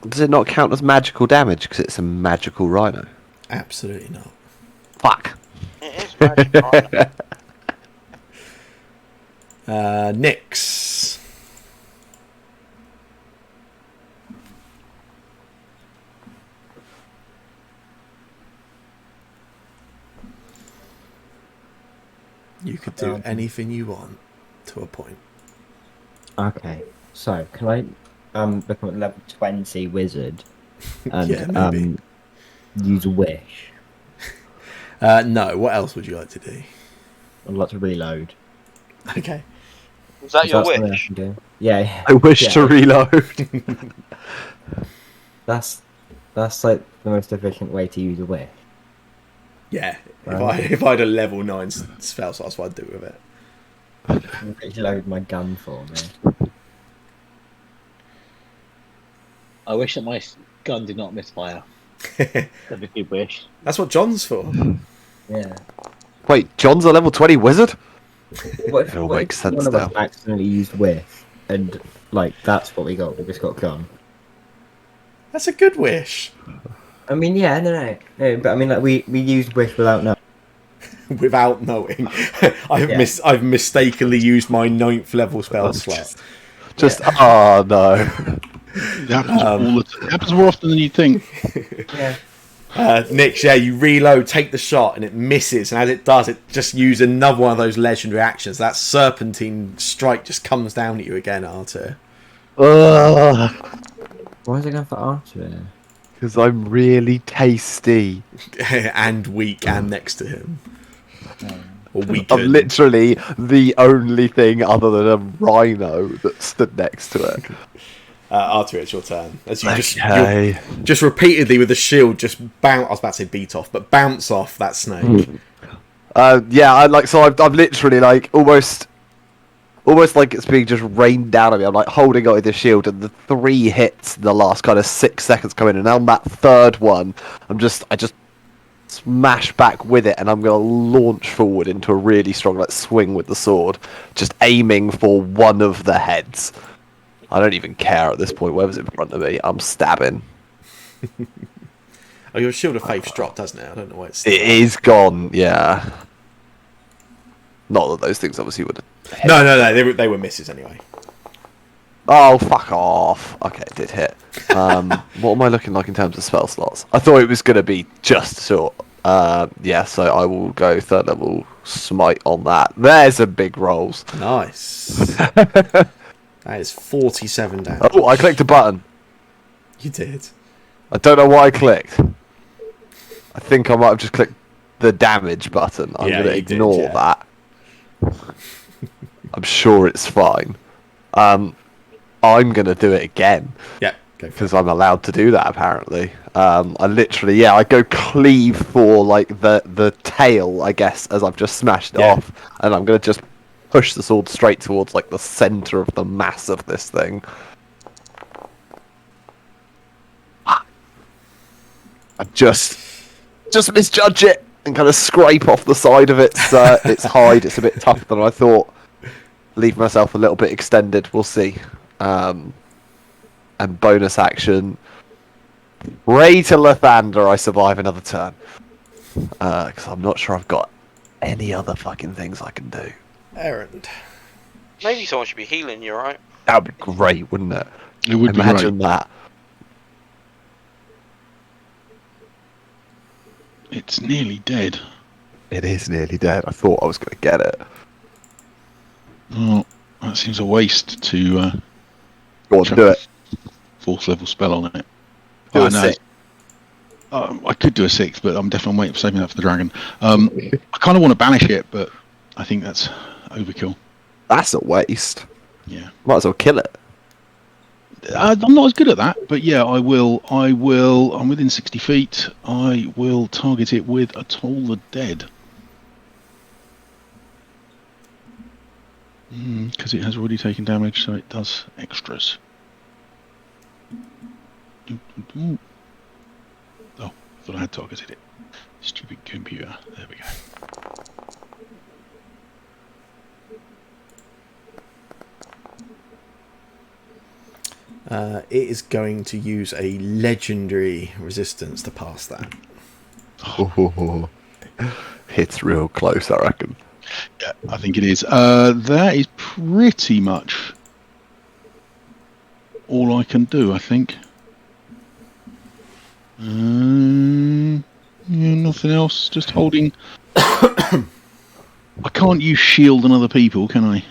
Speaker 3: Does it not count as magical damage because it's a magical Rhino?
Speaker 1: Absolutely not.
Speaker 3: Fuck.
Speaker 5: It is magic, right?
Speaker 1: Nyx. You could do anything you want to a point.
Speaker 4: Okay, so can I become a level 20 wizard and
Speaker 1: Yeah, maybe.
Speaker 4: use a wish?
Speaker 1: No, what else would you like to do?
Speaker 4: I'd like to reload.
Speaker 1: Okay.
Speaker 5: Was that
Speaker 4: Is
Speaker 5: your
Speaker 4: that something I
Speaker 5: wish?
Speaker 4: can do? Yeah,
Speaker 3: I wish
Speaker 4: yeah.
Speaker 3: to reload.
Speaker 4: That's like the most efficient way to use a wish.
Speaker 1: Yeah,
Speaker 4: Right.
Speaker 1: if I had a level 9 spell, so that's what I'd do with it.
Speaker 4: Reload my gun for me.
Speaker 6: I wish that my gun did not misfire. That'd be a good wish.
Speaker 1: That's what John's for.
Speaker 4: Yeah.
Speaker 3: Wait, John's a level 20 wizard?
Speaker 4: What if,
Speaker 3: It all
Speaker 4: what
Speaker 3: makes
Speaker 4: if
Speaker 3: sense
Speaker 4: one of us
Speaker 3: now.
Speaker 4: accidentally used wish and like that's what we got? We just got gun.
Speaker 1: That's a good wish.
Speaker 4: I mean, yeah, no, but I mean, like we used wish without knowing.
Speaker 1: Without knowing.
Speaker 4: Yeah.
Speaker 1: I've mistakenly used my 9th level spell
Speaker 3: That's
Speaker 1: slot.
Speaker 3: Just, oh no.
Speaker 2: It happens, it happens more often than you think.
Speaker 4: Yeah.
Speaker 1: Nyx, yeah, you reload, take the shot, and it misses. And as it does, it just uses another one of those legendary actions. That serpentine strike just comes down at you again, Artur.
Speaker 3: Ugh.
Speaker 4: Why is it going for Archer?
Speaker 3: Because I'm really tasty.
Speaker 1: And weak and next to him. Or we
Speaker 3: I'm
Speaker 1: could.
Speaker 3: literally the only thing other than a rhino that stood next to it.
Speaker 1: Arthur, it's your turn. As you
Speaker 3: Okay.
Speaker 1: you're just repeatedly with the shield, just bounce. I was about to say beat off, but bounce off that snake.
Speaker 3: Yeah, I've literally like almost like it's being just rained down on me. I'm like holding onto the shield, and the 3 hits in the last kind of 6 seconds come in, and on that third one, I just smash back with it, and I'm gonna launch forward into a really strong like swing with the sword, just aiming for one of the heads. I don't even care at this point. Whoever's in front of me, I'm stabbing.
Speaker 1: Oh, your shield of faith's dropped, hasn't it? I don't know why it's.
Speaker 3: It is gone. Yeah. Not that those things obviously would.
Speaker 1: No, they were misses anyway.
Speaker 3: Oh, fuck off. Okay, it did hit. What am I looking like in terms of spell slots? I thought it was going to be just short. Yeah, so I will go 3rd level smite on that. There's some big rolls.
Speaker 1: Nice. That is 47 damage.
Speaker 3: Oh, I clicked a button.
Speaker 1: You did.
Speaker 3: I don't know what I clicked. I think I might have just clicked the damage button. I'm
Speaker 1: Yeah,
Speaker 3: going to
Speaker 1: you did,
Speaker 3: ignore
Speaker 1: yeah.
Speaker 3: that. I'm sure it's fine. I'm going to do it again.
Speaker 1: Yeah, go for it.
Speaker 3: Because I'm allowed to do that apparently. I literally, I go cleave for like the tail, I guess, as I've just smashed it
Speaker 1: Yeah.
Speaker 3: off, and I'm gonna just push the sword straight towards like the center of the mass of this thing. I just misjudge it and kind of scrape off the side of its hide. It's a bit tougher than I thought. Leave myself a little bit extended. We'll see. And bonus action. Pray to Lathander I survive another turn. Because I'm not sure I've got any other fucking things I can do.
Speaker 1: Errand.
Speaker 5: Maybe someone should be healing you, right?
Speaker 3: That would be great, wouldn't it?
Speaker 2: It would be
Speaker 3: Imagine
Speaker 2: great.
Speaker 3: that.
Speaker 2: It's nearly dead.
Speaker 3: It is nearly dead. I thought I was going to get it.
Speaker 2: Oh, that seems a waste to
Speaker 3: Go on,
Speaker 2: chuck
Speaker 3: do
Speaker 2: a
Speaker 3: it.
Speaker 2: 4th level spell on it.
Speaker 3: Do
Speaker 2: Oh,
Speaker 3: a
Speaker 2: no,
Speaker 3: 6.
Speaker 2: I could do a 6th, but I'm definitely waiting for saving that for the dragon. I kind of want to banish it, but I think that's overkill.
Speaker 3: That's a waste.
Speaker 2: Yeah.
Speaker 3: Might as well kill it.
Speaker 2: I'm not as good at that, but yeah, I will. I'm within 60 feet. I will target it with a Toll the Dead. Because it has already taken damage, so it does extras. Oh, I thought I had targeted it. Stupid computer. There we go.
Speaker 1: It is going to use a legendary resistance to pass that.
Speaker 3: Oh, hits real close, I reckon.
Speaker 2: Yeah, I think it is. That is pretty much all I can do, I think. Yeah, nothing else. Just holding. I can't use shield on other people, can I?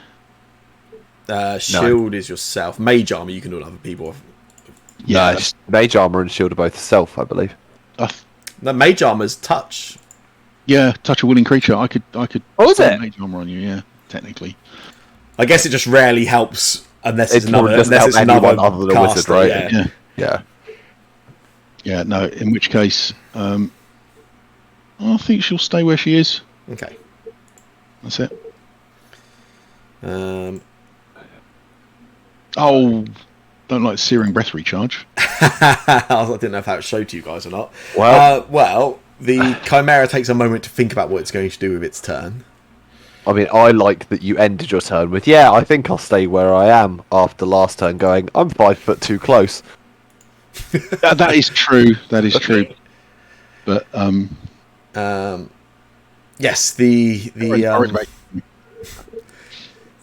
Speaker 1: Shield is yourself. Mage armor, you can do it on other people.
Speaker 2: Yeah.
Speaker 3: No, mage armor and shield are both self, I believe.
Speaker 1: No, mage armor's touch.
Speaker 2: Yeah, touch a willing creature. I could.
Speaker 3: Oh, is
Speaker 2: start
Speaker 3: it?
Speaker 2: mage armor on you? Yeah, technically.
Speaker 1: I guess it just rarely helps unless it's
Speaker 3: It probably
Speaker 1: another.
Speaker 3: doesn't
Speaker 1: Unless
Speaker 3: help
Speaker 1: it's another
Speaker 3: anyone other than a wizard,
Speaker 1: caster,
Speaker 3: right?
Speaker 1: Yeah.
Speaker 2: Yeah.
Speaker 3: Yeah.
Speaker 2: Yeah. No. In which case, I think she'll stay where she is.
Speaker 1: Okay.
Speaker 2: That's it.
Speaker 1: Um,
Speaker 2: Don't like searing breath recharge.
Speaker 1: I didn't know if that would show to you guys or not.
Speaker 3: Well,
Speaker 1: The Chimera takes a moment to think about what it's going to do with its turn.
Speaker 3: I mean, I like that you ended your turn with, yeah, I think I'll stay where I am after last turn going, I'm 5 foot too close.
Speaker 2: That is true. That is true. But
Speaker 1: Yes, the
Speaker 2: Alright,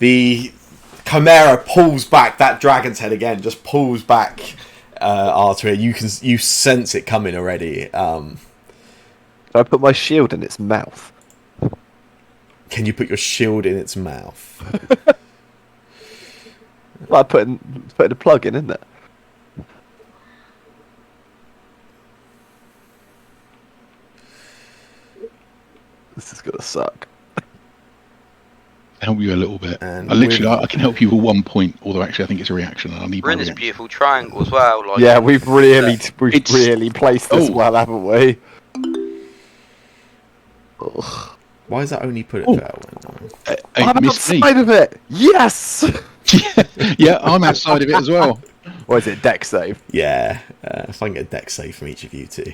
Speaker 1: the Chimera pulls back that dragon's head again. Just pulls back. Arthur, you sense it coming already.
Speaker 3: So I put my shield in its mouth.
Speaker 1: Can you put your shield in its mouth?
Speaker 3: Well, I put a plug in, isn't it? This is gonna suck.
Speaker 2: help you a little bit.
Speaker 1: And
Speaker 2: I can help you with 1 point, although actually I think it's a reaction and I need
Speaker 5: We're
Speaker 2: my
Speaker 5: in this
Speaker 2: reaction.
Speaker 5: beautiful triangle as well. Like,
Speaker 3: Yeah, we've really
Speaker 2: It's-
Speaker 3: placed this well, haven't we?
Speaker 1: Why is that only put it
Speaker 2: Oh.
Speaker 1: for Elwyn?
Speaker 3: I'm
Speaker 2: Missed me.
Speaker 3: outside of it. Yes.
Speaker 2: Yeah, I'm outside of it as well.
Speaker 3: Or is it deck save?
Speaker 1: Yeah, if I can get a deck save from each of you two.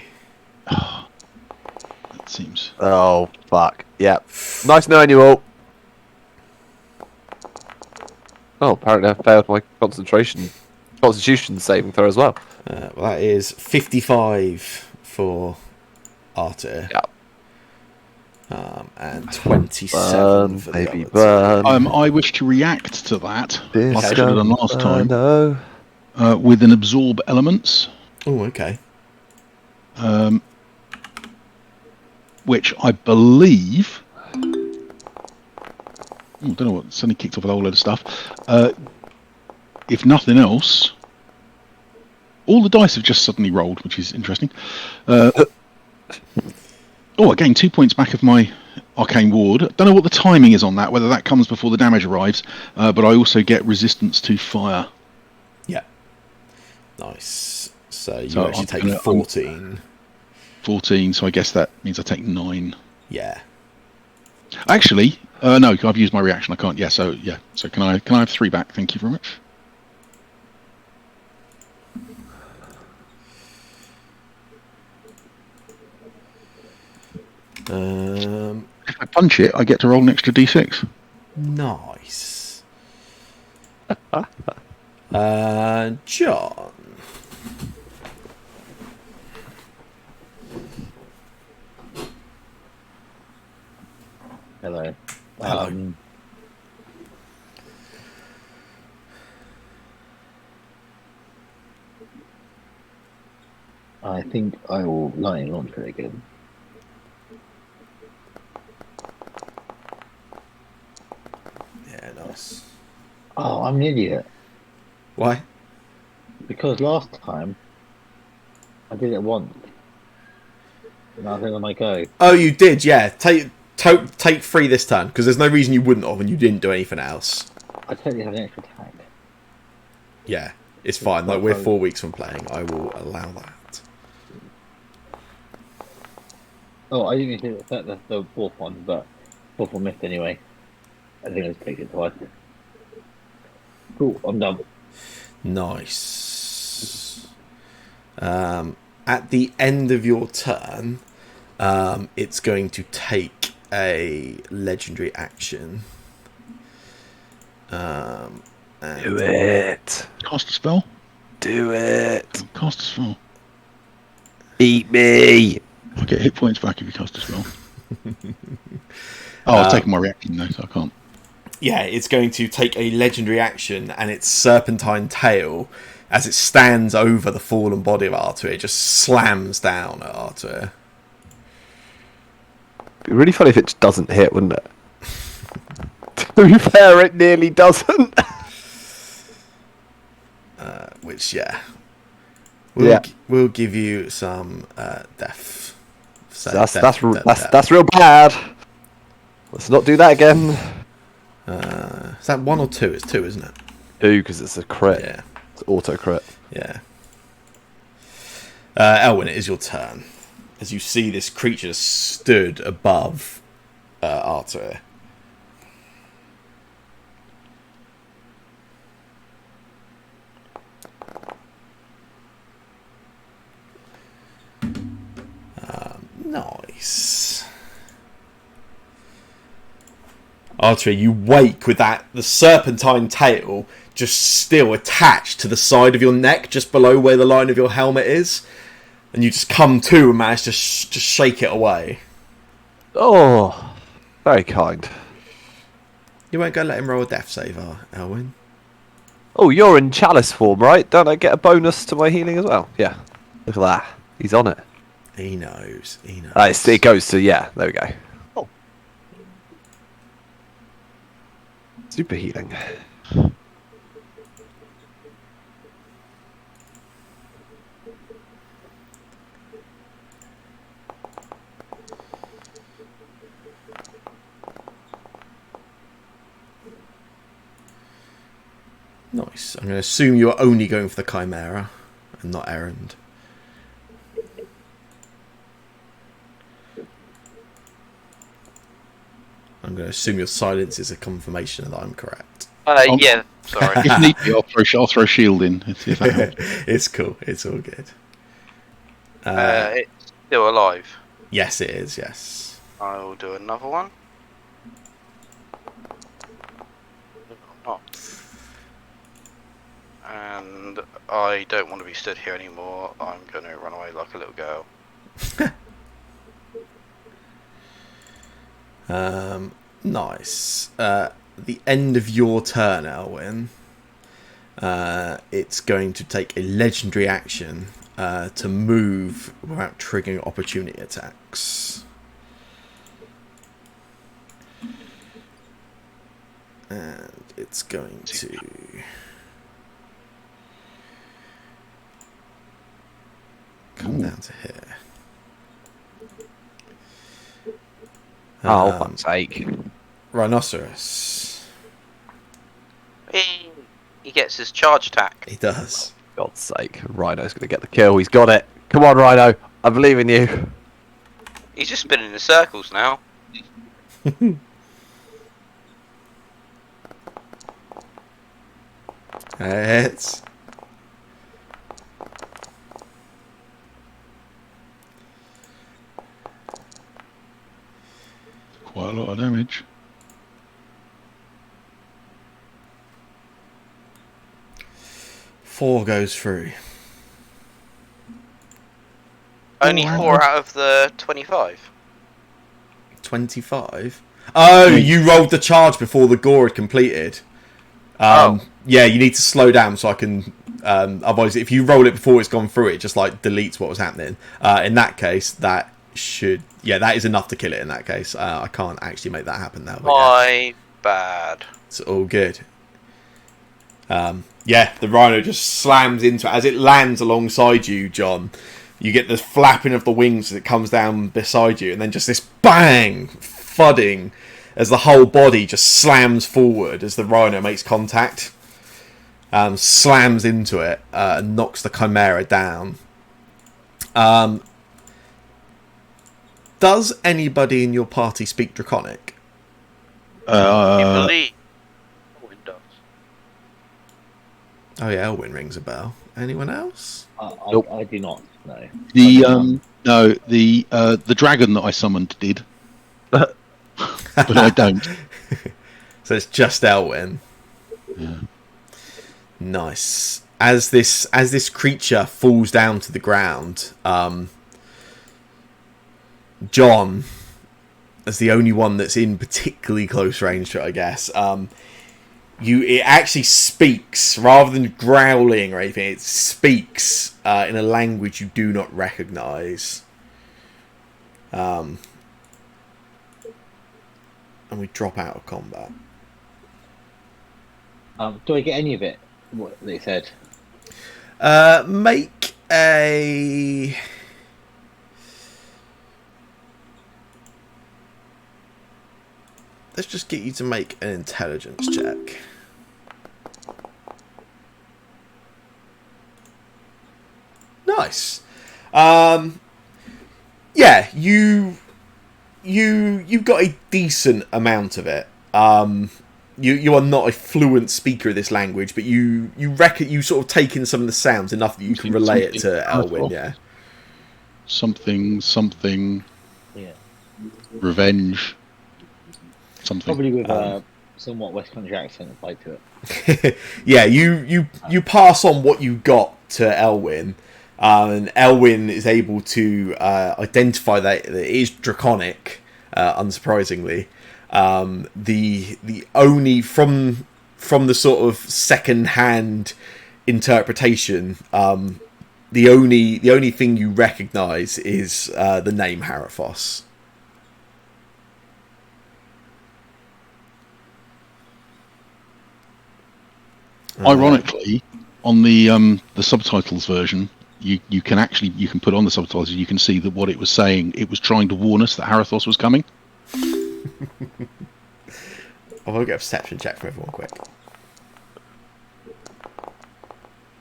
Speaker 2: That seems.
Speaker 3: Oh fuck. Yep. Nice knowing you all. Oh, apparently I failed my Constitution saving throw as well.
Speaker 1: Well, that is 55 for Arthur.
Speaker 3: Yeah.
Speaker 1: And 27 for the
Speaker 3: Baby
Speaker 1: other
Speaker 3: burn.
Speaker 2: I wish to react to that, like I should have done last time,
Speaker 3: No.
Speaker 2: with an absorb elements,
Speaker 1: two. Oh, okay.
Speaker 2: which I believe. I don't know what. Suddenly kicked off a whole load of stuff. If nothing else, all the dice have just suddenly rolled, which is interesting. I gained 2 points back of my arcane ward. Don't know what the timing is on that, whether that comes before the damage arrives, but I also get resistance to fire.
Speaker 1: Yeah. Nice. So you
Speaker 2: So
Speaker 1: actually
Speaker 2: I'm
Speaker 1: take
Speaker 2: gonna-
Speaker 1: 14.
Speaker 2: 14, so I guess that means I take 9.
Speaker 1: Yeah.
Speaker 2: Actually, no, I've used my reaction. I can't. Yeah, so can I have 3 back? Thank you very much. If I punch it, I get to roll an extra d6.
Speaker 1: Nice. John.
Speaker 6: Hello.
Speaker 1: Hello.
Speaker 6: I think I will lightning launch it again.
Speaker 1: Yeah, nice.
Speaker 6: Oh, I'm an idiot.
Speaker 1: Why?
Speaker 6: Because last time I did it once. And I think I might go.
Speaker 1: Oh, you did, yeah. Take 3 this turn, because there's no reason you wouldn't have, and you didn't do anything else.
Speaker 6: I totally have an extra attack.
Speaker 1: Yeah, it's fine. Like, we're 4 weeks from playing. I will allow that.
Speaker 6: Oh, I didn't even hit the fourth one, but fourth one missed anyway. I think I just take it twice. Cool, I'm done.
Speaker 1: Nice. At the end of your turn, it's going to take a legendary action. And
Speaker 3: Do it.
Speaker 2: Cast a spell.
Speaker 3: Do it.
Speaker 2: Cast a spell.
Speaker 3: Eat me.
Speaker 2: I get hit points back if you cast a spell. I've taken my reaction though, so I can't.
Speaker 1: Yeah, it's going to take a legendary action, and its serpentine tail, as it stands over the fallen body of Arthur, it just slams down at Arthur.
Speaker 3: It'd be really funny if it doesn't hit, wouldn't it? To be fair, it nearly doesn't.
Speaker 1: Which, yeah.
Speaker 3: Yeah.
Speaker 1: We'll give you some death. So
Speaker 3: That's real bad. Let's not do that again.
Speaker 1: Is that 1 or 2? It's 2, isn't it?
Speaker 3: 2, because it's a crit.
Speaker 1: Yeah.
Speaker 3: It's auto crit.
Speaker 1: Yeah. Elwyn, it is your turn. As you see this creature stood above Arthur. Nice. Arthur, you wake with the serpentine tail just still attached to the side of your neck, just below where the line of your helmet is, and you just come to and manage to just shake it away.
Speaker 3: Oh, very kind.
Speaker 1: You won't go let him roll a death save, Elwyn?
Speaker 3: Oh, you're in chalice form, right? Don't I get a bonus to my healing as well? Yeah. Look at that. He's on it.
Speaker 1: He knows. He knows.
Speaker 3: It goes to, yeah, there we go.
Speaker 6: Oh.
Speaker 3: Super healing.
Speaker 1: Nice. I'm going to assume you're only going for the Chimera and not Errand. I'm going to assume your silence is a confirmation that I'm correct.
Speaker 5: Yeah, sorry.
Speaker 2: If need be, I'll throw a shield in if that helps.
Speaker 1: It's cool. It's all good.
Speaker 5: It's still alive.
Speaker 1: Yes, it is. Yes.
Speaker 5: I will do another one. Not. And I don't want to be stood here anymore. I'm going to run away like a little girl.
Speaker 1: Nice. The end of your turn, Elwyn. It's going to take a legendary action to move without triggering opportunity attacks. And it's going to... come down to here.
Speaker 3: Oh, fuck's sake.
Speaker 1: Rhinoceros.
Speaker 5: He gets his charge attack.
Speaker 1: He does.
Speaker 3: God's sake. Rhino's going to get the kill. He's got it. Come on, Rhino. I believe in you.
Speaker 5: He's just spinning in circles now.
Speaker 1: Hits.
Speaker 2: Quite a lot of damage.
Speaker 1: Four goes through.
Speaker 5: Only 4 out of the 25.
Speaker 1: 25? Oh, you rolled the charge before the gore had completed. Yeah, you need to slow down so I can... otherwise, if you roll it before it's gone through, it just like deletes what was happening. In that case, that should... Yeah, that is enough to kill it in that case. I can't actually make that happen now. But
Speaker 5: My bad.
Speaker 1: it's all good. Yeah, the rhino just slams into it. As it lands alongside you, John, you get the flapping of the wings as it comes down beside you, and then just this bang, thudding, as the whole body just slams forward as the rhino makes contact. Slams into it and knocks the chimera down. Does anybody in your party speak Draconic?
Speaker 5: I believe Owen does.
Speaker 1: Oh yeah, Elwyn rings a bell. Anyone else?
Speaker 3: Nope.
Speaker 6: I do not know.
Speaker 2: The dragon that I summoned did, but I don't.
Speaker 1: So it's just Elwyn.
Speaker 2: Yeah.
Speaker 1: Nice. As this creature falls down to the ground, John, as the only one that's in particularly close range to it, I guess, it actually speaks rather than growling or anything. It speaks in a language you do not recognise. And we drop out of combat.
Speaker 6: Do I get any of it? What they said?
Speaker 1: Make a... Let's just get you to make an intelligence check. Nice. Yeah, you've got a decent amount of it. You are not a fluent speaker of this language, but you reckon you sort of take in some of the sounds enough that you can relay it to Elwyn. Yeah.
Speaker 2: Something.
Speaker 6: Yeah.
Speaker 2: Revenge. Something.
Speaker 6: Probably with a somewhat West Country accent applied to it.
Speaker 1: Yeah, you pass on what you got to Elwyn, and Elwyn is able to identify that it is Draconic, unsurprisingly. The only from the sort of second-hand interpretation, the only thing you recognise is the name Harathos.
Speaker 2: Ironically, on the subtitles version, you can put on the subtitles. You can see that what it was saying. It was trying to warn us that Harathos was coming.
Speaker 1: I'll get a perception check from everyone quick.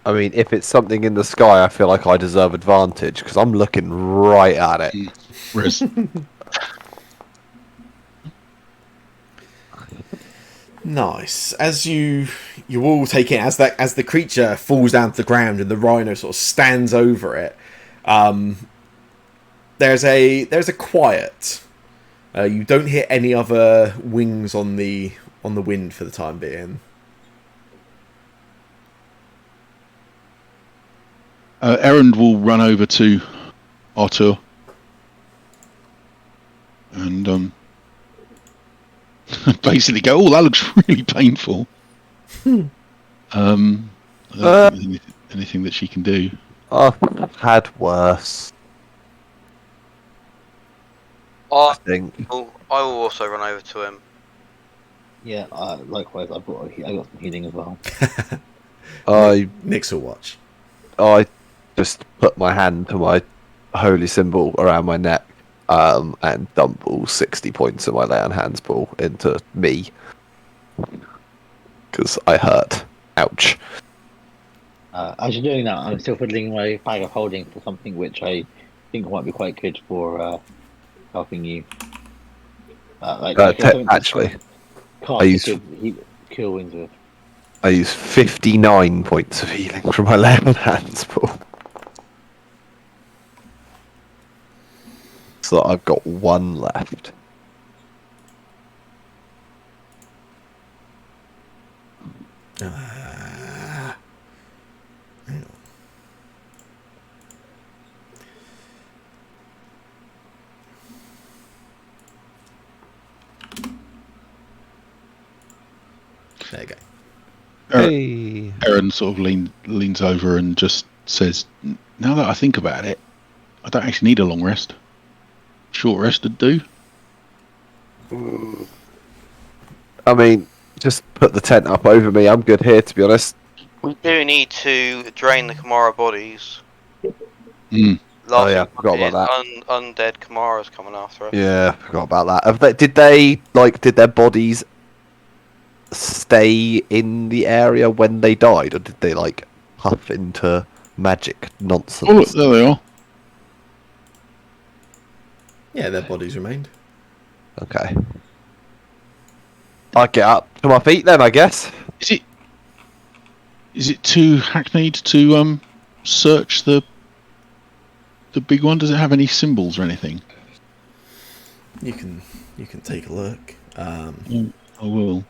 Speaker 3: I mean, if it's something in the sky, I feel like I deserve advantage because I'm looking right at it.
Speaker 2: Whereas
Speaker 1: Nice. As you all take it as the creature falls down to the ground and the rhino sort of stands over it. There's a quiet. You don't hear any other wings on the wind for the time being.
Speaker 2: Errand will run over to Artur and basically go, "Oh, that looks really painful." I don't think there's anything that she can do.
Speaker 3: I've had worse. I think.
Speaker 5: I will also run over to him.
Speaker 6: Yeah, likewise. I got some healing as well.
Speaker 1: Nix will watch.
Speaker 3: I just put my hand to my holy symbol around my neck, and dump all 60 points of my lay on hands pool into me because I hurt. Ouch.
Speaker 6: As you're doing that, I'm still fiddling my bag of holding for something which I think might be quite good for helping you.
Speaker 3: Actually, I used
Speaker 6: cure wounds with.
Speaker 3: I used 59 points of healing from my lay on hands pool. So I've got one left.
Speaker 1: There you go.
Speaker 3: Hey.
Speaker 2: Aaron sort of leans over and just says, "Now that I think about it, I don't actually need a long rest. Short rest would do."
Speaker 3: I mean, just put the tent up over me. I'm good here, to be honest.
Speaker 5: We do need to drain the Kamara bodies.
Speaker 2: Mm.
Speaker 3: Oh, yeah, forgot about that.
Speaker 5: Undead Kamaras coming after us.
Speaker 3: Yeah, forgot about that. Did their bodies stay in the area when they died, or did they huff into magic nonsense?
Speaker 2: Oh, there they are.
Speaker 1: Yeah, their bodies remained.
Speaker 3: Okay. I get up to my feet then, I guess.
Speaker 2: Is it too hackneyed to search the big one? Does it have any symbols or anything?
Speaker 1: You can take a look.
Speaker 2: I will.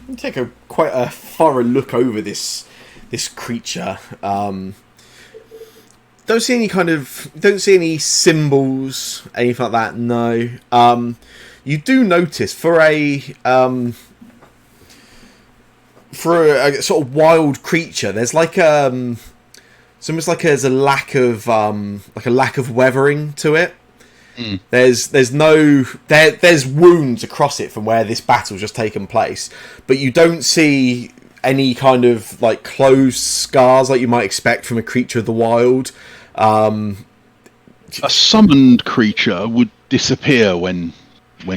Speaker 1: You take quite a thorough look over this creature. Don't see any symbols, anything like that. No. You do notice for a sort of wild creature, there's it's almost like there's a lack of weathering to it.
Speaker 2: Mm.
Speaker 1: There's wounds across it from where this battle's just taken place, but you don't see any kind of closed scars like you might expect from a creature of the wild.
Speaker 2: A summoned creature would disappear when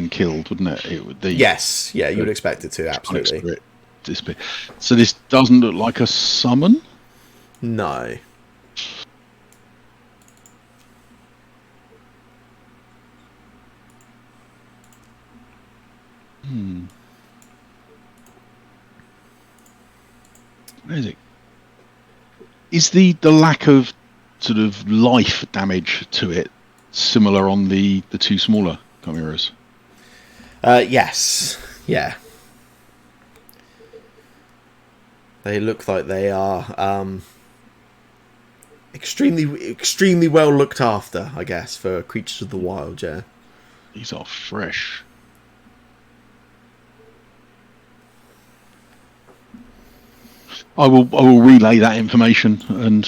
Speaker 2: killed, wouldn't it? It would.
Speaker 1: Yes, yeah, you would expect it to, absolutely.
Speaker 2: Spirit disappear. So this doesn't look like a summon?
Speaker 1: No.
Speaker 2: Where is it? Is the lack of sort of life damage to it similar on the two smaller chimeras?
Speaker 1: Yes. Yeah. They look like they are extremely well looked after, I guess, for creatures of the wild, yeah.
Speaker 2: These are fresh. I will relay that information and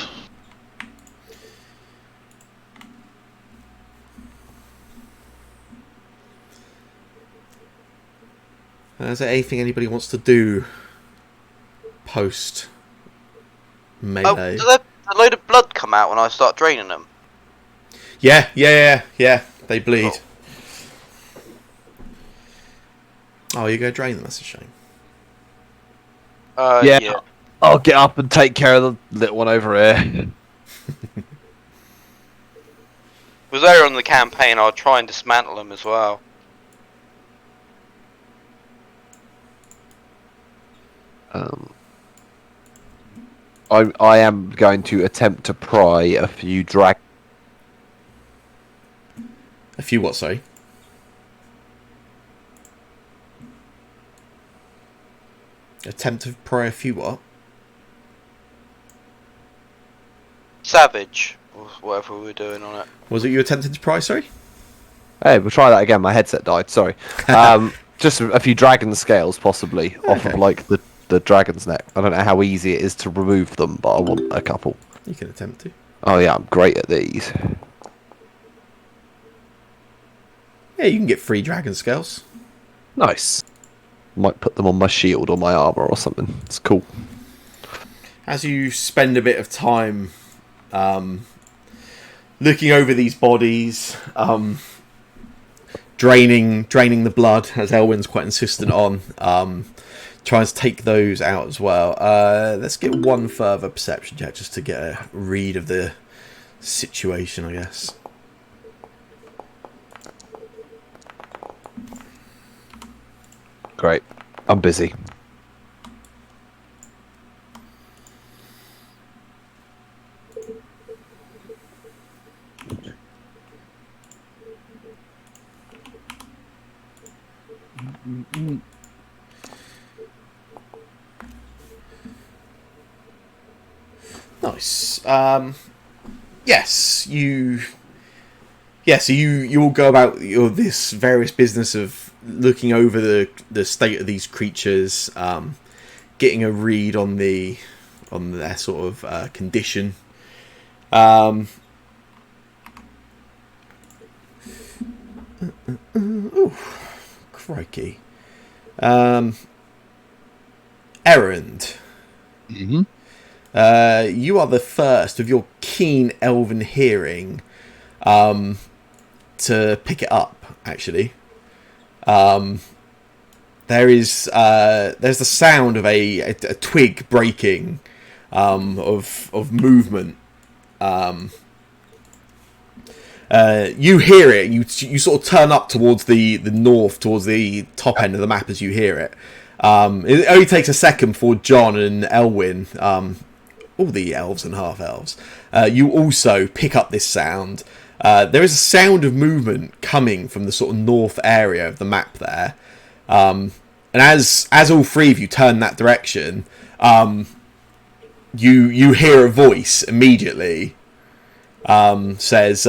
Speaker 1: is there anything anybody wants to do post melee?
Speaker 5: Did a load of blood come out when I start draining them?
Speaker 1: Yeah. They bleed.
Speaker 5: Cool.
Speaker 1: Oh, you go drain them. That's a shame.
Speaker 3: Yeah.
Speaker 5: Yeah.
Speaker 3: I'll get up and take care of the little one over here.
Speaker 5: Was there on the campaign, I'll try and dismantle them as well.
Speaker 3: I am going to attempt to pry a few drag.
Speaker 1: A few what? Sorry. Attempt to pry a few what?
Speaker 5: Savage, or whatever we were doing on it.
Speaker 1: Was it you attempted to pry? Sorry.
Speaker 3: Hey, we'll try that again. My headset died. Sorry. Just a few dragon scales, possibly, off of
Speaker 1: Okay.
Speaker 3: like the dragon's neck. I don't know how easy it is to remove them, but I want a couple.
Speaker 1: You can attempt to.
Speaker 3: Oh yeah, I'm great at these.
Speaker 1: Yeah, you can get 3 dragon scales.
Speaker 3: Nice. Might put them on my shield or my armor or something. It's cool.
Speaker 1: As you spend a bit of time looking over these bodies, draining the blood, as Elwyn's quite insistent on, trying to take those out as well. Let's get one further perception check just to get a read of the situation, I guess.
Speaker 3: Great. I'm busy.
Speaker 1: Nice. Yes, you. Yeah, so you all go about this various business of looking over the state of these creatures, getting a read on their sort of condition. Ooh, crikey. Errand.
Speaker 2: Mm-hmm.
Speaker 1: You are the first of your keen elven hearing to pick it up, actually. There's the sound of a twig breaking, of movement. You hear it. You sort of turn up towards the north, towards the top end of the map as you hear it. It only takes a second for John and Elwyn, all the elves and half elves. You also pick up this sound. There is a sound of movement coming from the sort of north area of the map there. And as all 3 of you turn that direction, you hear a voice immediately. Says,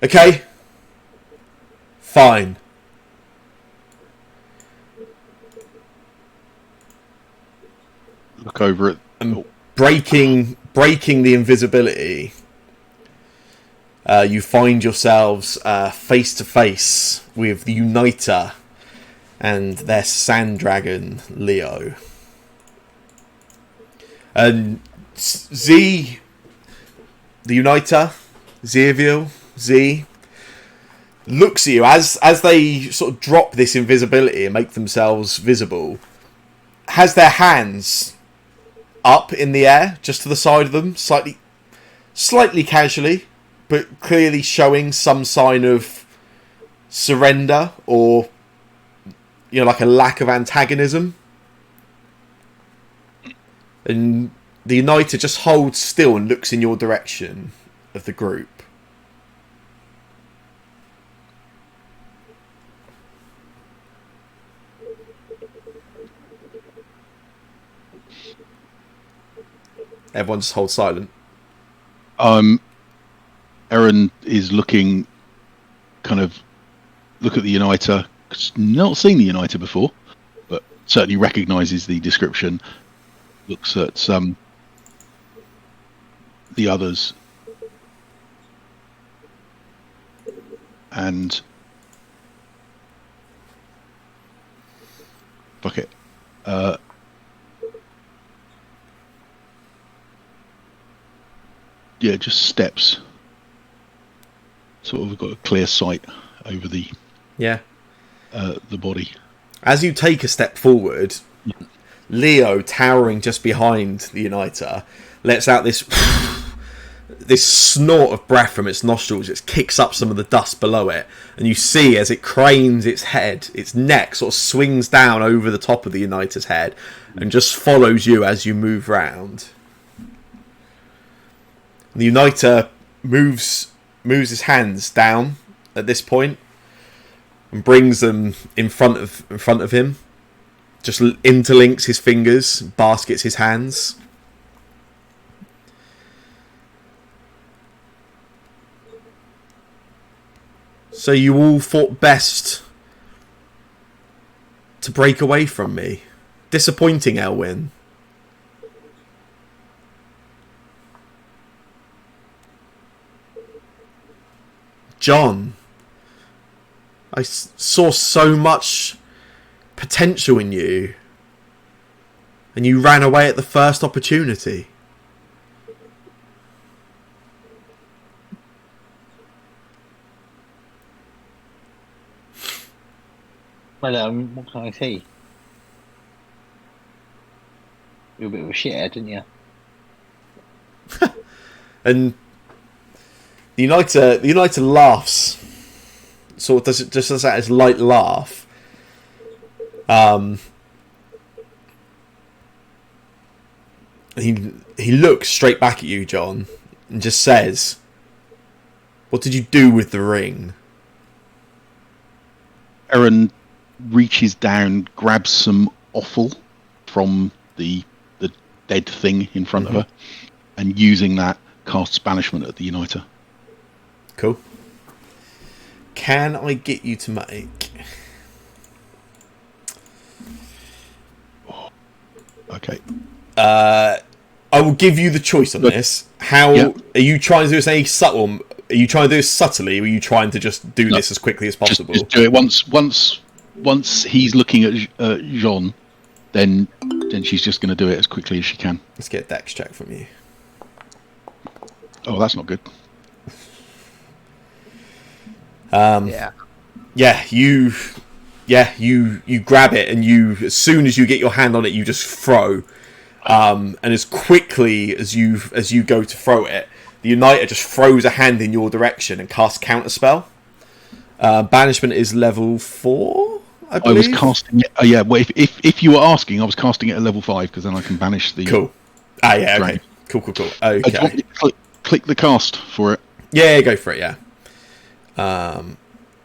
Speaker 1: okay, fine.
Speaker 2: Look over at.
Speaker 1: And breaking the invisibility, you find yourselves face to face with the Uniter and their sand dragon Leo. And Z, the Uniter, Z, looks at you as they sort of drop this invisibility and make themselves visible. Has their hands up in the air, just to the side of them, slightly casually, but clearly showing some sign of surrender or, like a lack of antagonism. And the Uniter just holds still and looks in your direction of the group. Everyone just holds silent.
Speaker 2: Aaron is looking, look at the Uniter. Not seen the Uniter before, but certainly recognises the description. Looks at the others, and fuck it. Yeah, just steps. Sort of got a clear sight over the.
Speaker 1: Yeah.
Speaker 2: the body.
Speaker 1: As you take a step forward, Leo, towering just behind the Uniter, lets out this this snort of breath from its nostrils. It kicks up some of the dust below it, and you see as it cranes its head, its neck sort of swings down over the top of the Uniter's head and just follows you as you move round. The Uniter moves his hands down at this point and brings them in front of him. Just interlinks his fingers, baskets his hands. So you all thought best to break away from me. Disappointing, Elwyn. John, I saw so much potential in you, and you ran away at the first opportunity.
Speaker 6: Well, what can I say? You're a bit of a shithead, didn't you?
Speaker 1: And the Uniter laughs. Sort of just does that as light laugh. He looks straight back at you, John, and just says, "What did you do with the ring?"
Speaker 2: Aaron reaches down, grabs some offal from the dead thing in front of her, and using that casts banishment at the Uniter.
Speaker 1: Cool. Can I get you to make?
Speaker 2: Okay.
Speaker 1: I will give you the choice on this. How are you trying to do this? Any subtle? Are you trying to do this subtly, or are you trying to just do this as quickly as possible?
Speaker 2: Just do it once he's looking at Jean, then she's just going to do it as quickly as she can.
Speaker 1: Let's get a dex check from you.
Speaker 2: Oh, that's not good.
Speaker 1: You grab it, and as soon as you get your hand on it, you just throw. And as quickly as you go to throw it, the Uniter just throws a hand in your direction and casts counterspell. Banishment is level 4, I believe.
Speaker 2: I was casting it. Well, if you were asking, I was casting it at level 5 because then I can banish the.
Speaker 1: Cool. Okay.
Speaker 2: dragon.
Speaker 1: Cool.
Speaker 2: Do you
Speaker 1: Okay.
Speaker 2: want me to click the cast for it?
Speaker 1: Yeah, go for it. Yeah.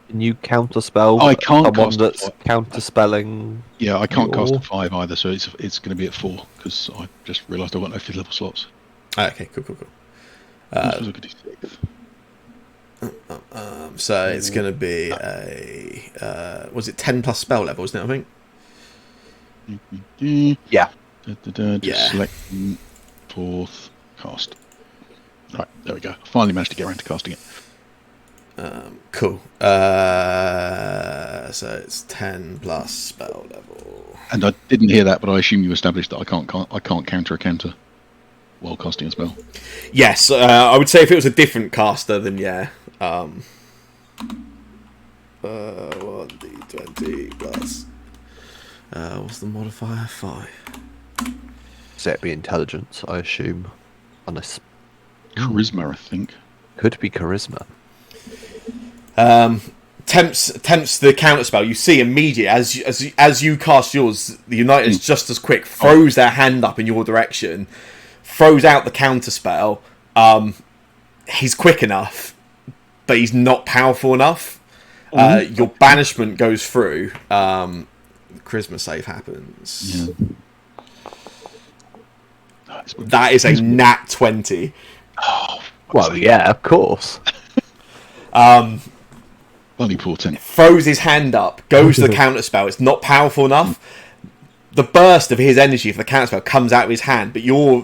Speaker 3: Can you counterspell
Speaker 2: I can't
Speaker 3: someone
Speaker 2: cast
Speaker 3: that's
Speaker 2: it.
Speaker 3: counterspelling?
Speaker 2: Yeah, I can't cast
Speaker 3: your-
Speaker 2: at 5 either, so it's going to be at 4 because I just realised I've got no 5th level slots.
Speaker 1: Okay. Cool.
Speaker 2: This was a good D6.
Speaker 1: So it's going to be a was it 10 plus spell level, isn't it? I think.
Speaker 3: Yeah.
Speaker 2: Just
Speaker 1: Yeah.
Speaker 2: select 4th cast. Right, there we go. I finally managed to get around to casting it.
Speaker 1: Cool. So it's 10 plus spell level.
Speaker 2: And I didn't hear that, but I assume you established that I can't counter a counter while casting a spell.
Speaker 1: Yes, I would say if it was a different caster, then yeah. 1d20 plus. What's the modifier? 5.
Speaker 3: So it'd be intelligence, I assume. Unless
Speaker 2: Charisma, I think.
Speaker 3: could be charisma.
Speaker 1: Attempts the counterspell. You see immediately as you cast yours, the Uniter is just as quick. Throws their hand up in your direction, throws out the counterspell. He's quick enough, but he's not powerful enough. Your banishment goes through. Charisma save happens.
Speaker 2: Yeah.
Speaker 1: That is a nat 20.
Speaker 3: Well, yeah, of course.
Speaker 2: Bloody portent.
Speaker 1: Throws his hand up, goes to the counterspell. It's not powerful enough. The burst of his energy for the counterspell comes out of his hand, but your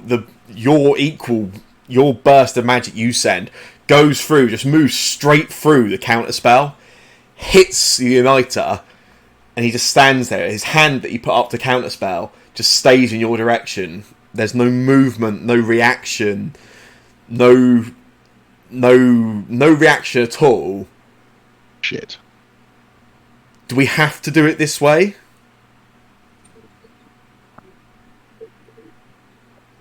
Speaker 1: burst of magic you send goes through, just moves straight through the counterspell, hits the Uniter, and he just stands there. His hand that he put up to counterspell just stays in your direction. There's no movement, no reaction, no reaction at all.
Speaker 2: Shit.
Speaker 1: Do we have to do it this way?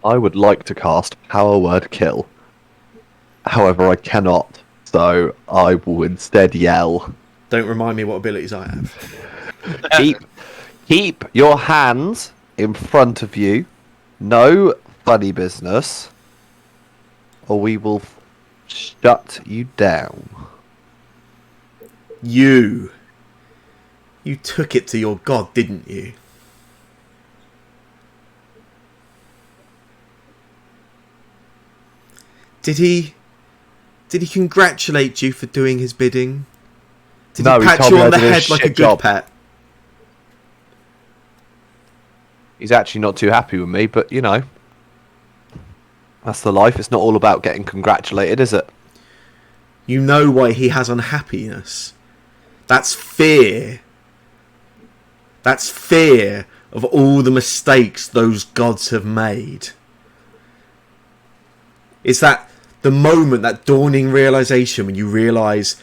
Speaker 3: I would like to cast Power Word Kill. However, I cannot, so I will instead yell.
Speaker 1: Don't remind me what abilities I have.
Speaker 3: Keep your hands in front of you. No funny business, or we will shut you down.
Speaker 1: You took it to your god, didn't you? Did he congratulate you for doing his bidding? Did
Speaker 3: No,
Speaker 1: he
Speaker 3: he
Speaker 1: pat
Speaker 3: told
Speaker 1: you
Speaker 3: me
Speaker 1: on
Speaker 3: I
Speaker 1: the
Speaker 3: did a
Speaker 1: head like a
Speaker 3: shit
Speaker 1: good
Speaker 3: job.
Speaker 1: pet?
Speaker 3: He's actually not too happy with me, but you know, that's the life. It's not all about getting congratulated, is it?
Speaker 1: You know why he has unhappiness. That's fear. That's fear of all the mistakes those gods have made. It's that the moment, that dawning realization when you realize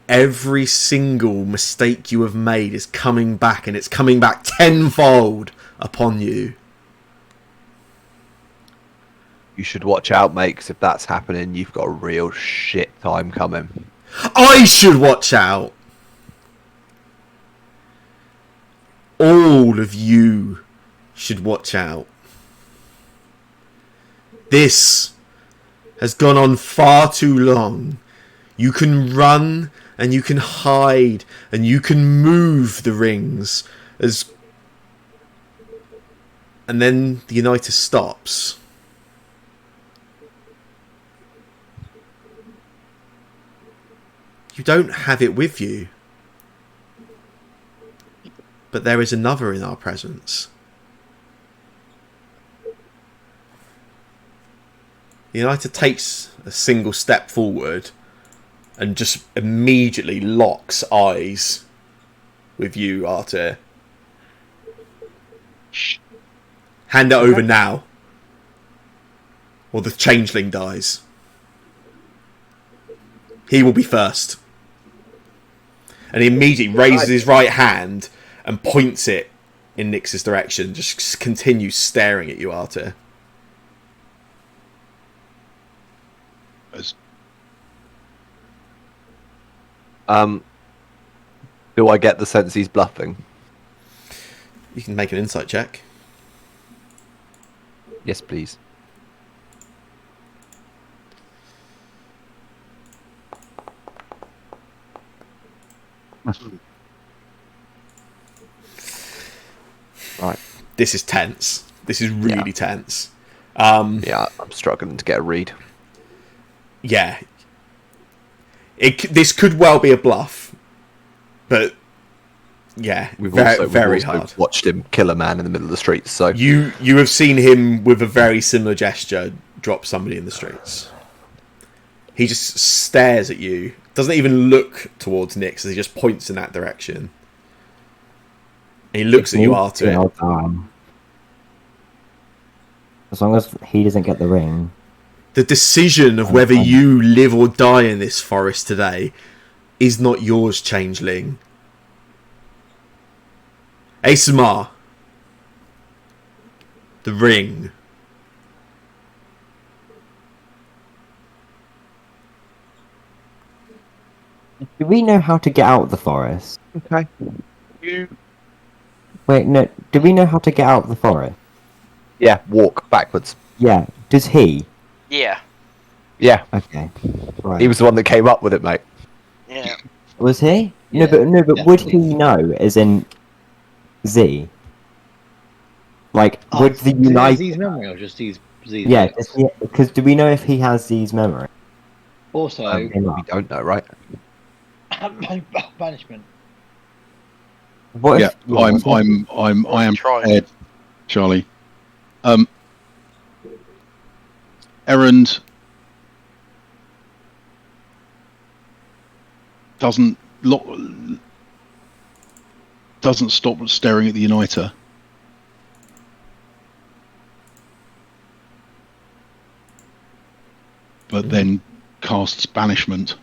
Speaker 1: every single mistake you have made is coming back, and it's coming back tenfold upon you.
Speaker 3: You should watch out, mate, because if that's happening, you've got a real shit time coming.
Speaker 1: I should watch out. All of you should watch out. This has gone on far too long. You can run and you can hide and you can move the rings and then the Uniter stops. You don't have it with you. But there is another in our presence. The Uniter takes a single step forward and just immediately locks eyes with you, Artur. Hand it over now, or the changeling dies. He will be first. And he immediately raises his right hand and points it in Nyx's direction. Just continues staring at you, Artur.
Speaker 3: Do I get the sense he's bluffing?
Speaker 1: You can make an insight check.
Speaker 3: Yes, please. Right.
Speaker 1: This is tense. This is really
Speaker 3: Yeah.
Speaker 1: tense.
Speaker 3: Yeah, I'm struggling to get a read.
Speaker 1: Yeah. This could well be a bluff, but yeah,
Speaker 3: We've
Speaker 1: very
Speaker 3: also
Speaker 1: hard.
Speaker 3: watched him kill a man in the middle of the streets, so
Speaker 1: You have seen him with a very similar gesture drop somebody in the streets. He just stares at you, doesn't even look towards Nyx as he just points in that direction. And he looks at you, Artur.
Speaker 4: I'll die. As long as he doesn't get the ring.
Speaker 1: The decision of whether you live or die in this forest today is not yours, changeling. Asamar. The ring.
Speaker 4: Do we know how to get out of the forest?
Speaker 3: okay.
Speaker 4: Wait, no. Do we know how to get out of the forest?
Speaker 3: Yeah, walk backwards.
Speaker 4: Yeah. Does he?
Speaker 5: Yeah.
Speaker 3: Yeah,
Speaker 4: Okay. Right.
Speaker 3: he was the one that came up with it, mate.
Speaker 5: Yeah.
Speaker 4: Was he?
Speaker 6: Yeah,
Speaker 4: no, but would he
Speaker 6: definitely.
Speaker 4: know? As in Z. Like,
Speaker 6: Oh,
Speaker 4: would the
Speaker 6: Z's
Speaker 4: United?
Speaker 6: memory or just Z's?
Speaker 4: Yeah, because do we know if he has Z's memory?
Speaker 6: Also,
Speaker 4: Okay, no.
Speaker 3: We don't know, right?
Speaker 6: banishment.
Speaker 4: What
Speaker 2: Yeah,
Speaker 4: if,
Speaker 2: I am
Speaker 5: Try.
Speaker 2: prepared, Charlie. Errand doesn't stop staring at the Uniter. But then casts banishment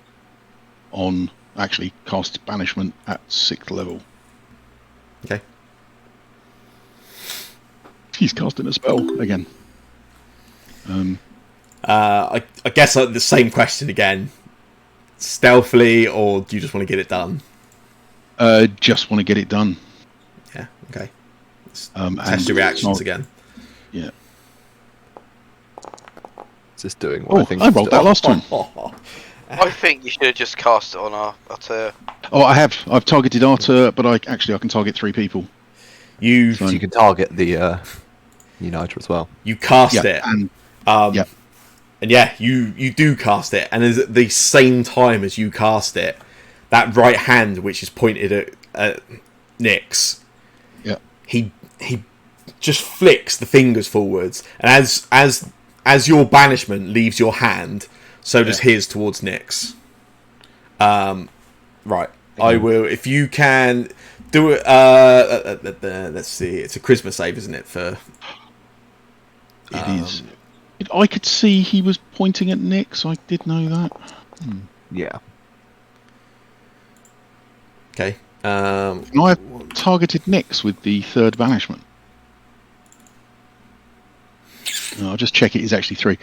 Speaker 2: at 6th level
Speaker 1: Okay.
Speaker 2: He's casting a spell again.
Speaker 1: I guess the same question again. Stealthily, or do you just want to get it done?
Speaker 2: Just want to get it done.
Speaker 1: Yeah. Okay.
Speaker 2: And
Speaker 1: Test your reactions
Speaker 2: not-
Speaker 1: again.
Speaker 2: Yeah.
Speaker 3: Just doing what I
Speaker 2: Oh,
Speaker 3: think.
Speaker 2: I rolled that last time.
Speaker 5: I think you should have just cast it on our
Speaker 2: Oh, I have. I've targeted Arthur, but I can target 3 people.
Speaker 1: You
Speaker 3: So you can target the Uniter as well.
Speaker 1: you cast
Speaker 2: Yeah,
Speaker 1: it.
Speaker 2: and
Speaker 1: And yeah, you do cast it, and at the same time as you cast it, that right hand which is pointed at Nyx, he just flicks the fingers forwards, and as your banishment leaves your hand, so does his towards Nyx. Right, I will, if you can do it. Let's see, it's a charisma save, isn't it? For
Speaker 2: it is. I could see he was pointing at Nick, so I did know that.
Speaker 3: Yeah.
Speaker 1: okay.
Speaker 2: And I targeted Nyx with the 3rd banishment. I'll just check it is actually 3.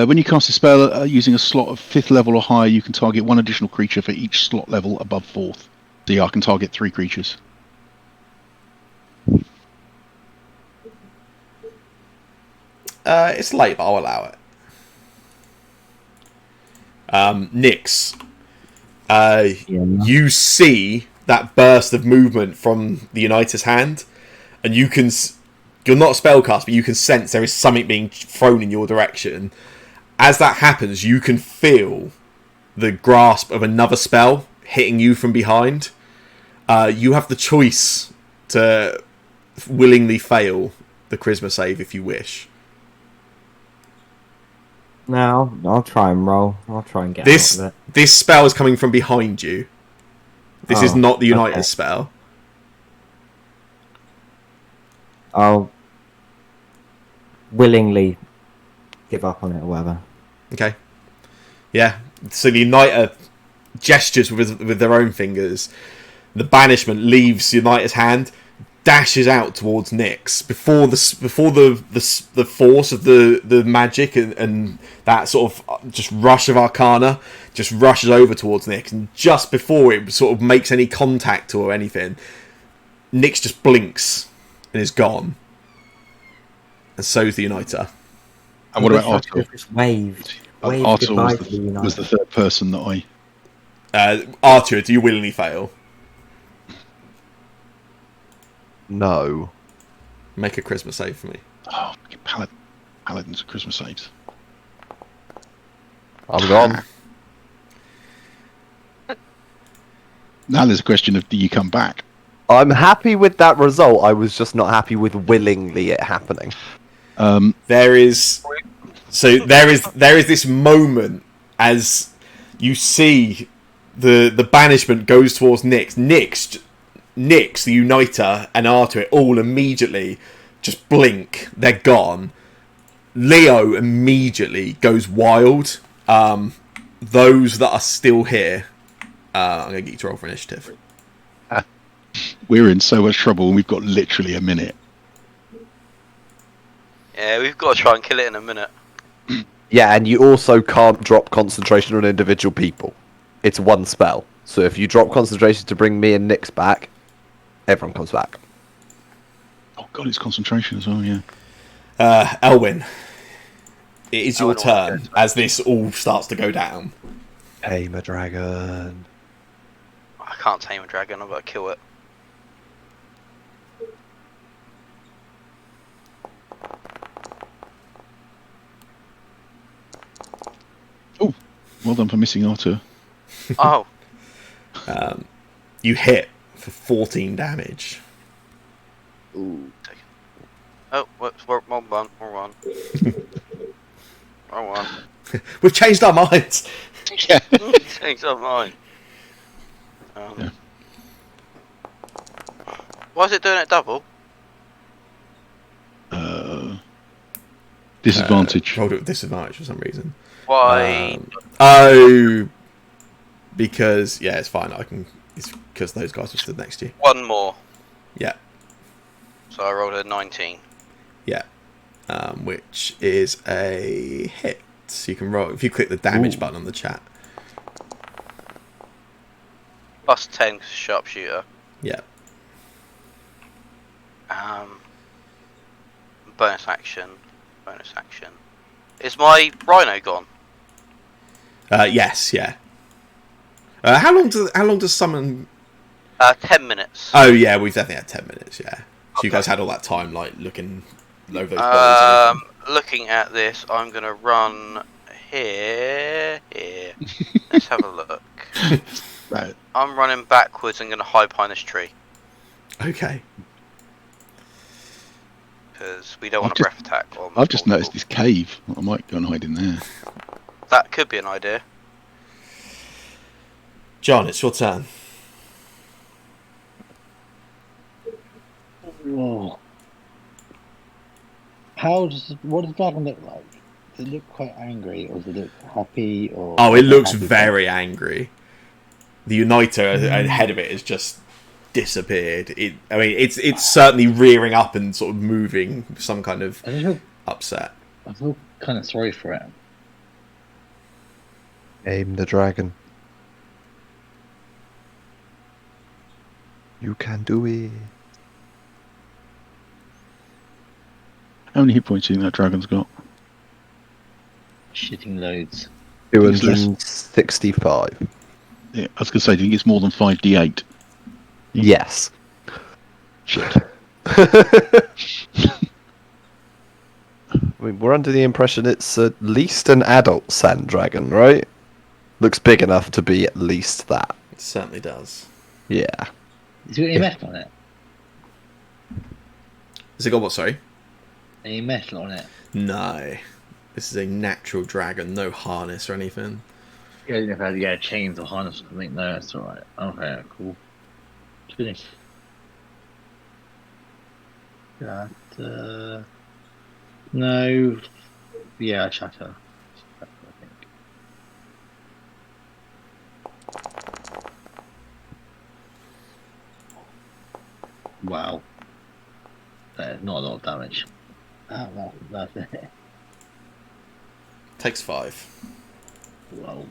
Speaker 2: When you cast a spell using a slot of 5th level or higher, you can target 1 additional creature for each slot level above 4th. So yeah, I can target 3 creatures.
Speaker 1: It's late, but I'll allow it. Nyx, you see that burst of movement from the Uniter's hand, and you can. You're not a spellcaster, but you can sense there is something being thrown in your direction. As that happens, you can feel the grasp of another spell hitting you from behind. You have the choice to willingly fail the charisma save if you wish.
Speaker 4: No, I'll try and roll. I'll try and get
Speaker 1: This
Speaker 4: out of it.
Speaker 1: this spell is coming from behind you. This is not the Uniter's
Speaker 4: okay.
Speaker 1: spell.
Speaker 4: I'll willingly give up on it or whatever.
Speaker 1: Okay. Yeah. So the Uniter gestures with their own fingers. The banishment leaves the Uniter's hand, dashes out towards Nyx before the force of the magic and that sort of just rush of Arcana just rushes over towards Nyx, and just before it sort of makes any contact or anything, Nyx just blinks and is gone, and so's the Uniter.
Speaker 2: And what about Arthur?
Speaker 4: Just waved
Speaker 2: Arthur
Speaker 4: goodbye to the
Speaker 2: was the
Speaker 4: United.
Speaker 2: 3rd person that I...
Speaker 1: Arthur, do you willingly fail?
Speaker 3: No.
Speaker 1: Make a charisma save for me.
Speaker 2: Oh, fucking Paladins of Christmas saves.
Speaker 3: I'm gone.
Speaker 2: Now there's a question of, do you come back?
Speaker 3: I'm happy with that result. I was just not happy with willingly it happening.
Speaker 1: There is this moment as you see the banishment goes towards Nyx. Nyx, the Uniter, and Arthur all immediately just blink. They're gone. Leo immediately goes wild. Those that are still here, I'm going to get you to roll for initiative.
Speaker 2: We're in so much trouble and we've got literally a minute.
Speaker 5: Yeah, we've got to try and kill it in a minute.
Speaker 3: Yeah, and you also can't drop concentration on individual people. It's one spell. So if you drop concentration to bring me and Nyx back, everyone comes back.
Speaker 2: Oh god, it's concentration as well, yeah.
Speaker 1: Elwyn, it is your
Speaker 5: Elwyn
Speaker 1: turn
Speaker 5: wants
Speaker 1: as this all starts to go down.
Speaker 3: Tame a dragon.
Speaker 5: I can't tame a dragon, I've got to kill it.
Speaker 2: Oh, well done for missing Arthur.
Speaker 5: Oh,
Speaker 1: You hit for 14 damage.
Speaker 3: Ooh.
Speaker 5: oh, wrong one. Wrong one.
Speaker 1: We've changed our minds.
Speaker 2: Yeah.
Speaker 5: Things are mine.
Speaker 2: Yeah.
Speaker 5: Why is it doing it double?
Speaker 2: Disadvantage.
Speaker 1: Rolled it with disadvantage for some reason.
Speaker 5: Why?
Speaker 1: Because yeah, it's fine. It's because those guys are stood next to you.
Speaker 5: One more.
Speaker 1: Yeah.
Speaker 5: So I rolled a 19.
Speaker 1: Yeah. Which is a hit. So you can roll if you click the damage button on the chat.
Speaker 5: Plus 10 'cause sharpshooter.
Speaker 1: Yeah.
Speaker 5: Bonus action. Bonus action. Is my rhino gone?
Speaker 1: Yes. Yeah. How long does summon?
Speaker 5: 10 minutes.
Speaker 1: Oh yeah, we've definitely had 10 minutes. Yeah. So you guys had all that time like looking over those bodies. And everything.
Speaker 5: Looking at this, I'm gonna run here. Let's have a look.
Speaker 2: Right.
Speaker 5: I'm running backwards and gonna hide behind this tree
Speaker 1: Okay.
Speaker 5: because we don't want a breath attack.
Speaker 2: I've just noticed this cave. I might go and hide in there.
Speaker 5: That could be an idea.
Speaker 1: John, it's your turn.
Speaker 6: Oh. What does dragon look like? Does it look quite angry, or does it look happy? Or
Speaker 1: Oh, it looks
Speaker 6: happy?
Speaker 1: very angry. The Uniter ahead of it has just disappeared. It's certainly rearing up and sort of moving with some kind of upset.
Speaker 6: I feel kind of sorry for it.
Speaker 3: Aim the dragon. You can do it.
Speaker 2: How many hit points do you think that dragon's got?
Speaker 6: Shitting loads.
Speaker 3: 265.
Speaker 2: Yeah, I was going to say, do you think it's more than 5d8?
Speaker 3: Yes.
Speaker 2: Shit.
Speaker 3: I mean, we're under the impression it's at least an adult sand dragon, right? Looks big enough to be at least that.
Speaker 1: It certainly does.
Speaker 3: Yeah.
Speaker 6: Has it got any metal on it?
Speaker 1: Has it got what, sorry?
Speaker 6: Any metal on it?
Speaker 1: No. This is a natural dragon, no harness or anything.
Speaker 6: Yeah, if I had chains or harness or something. No, that's alright. Okay, cool. Finish. That, no. Yeah, shatter. I think. Wow. That is not a lot of damage. That's it.
Speaker 1: Takes 5.
Speaker 6: Wow.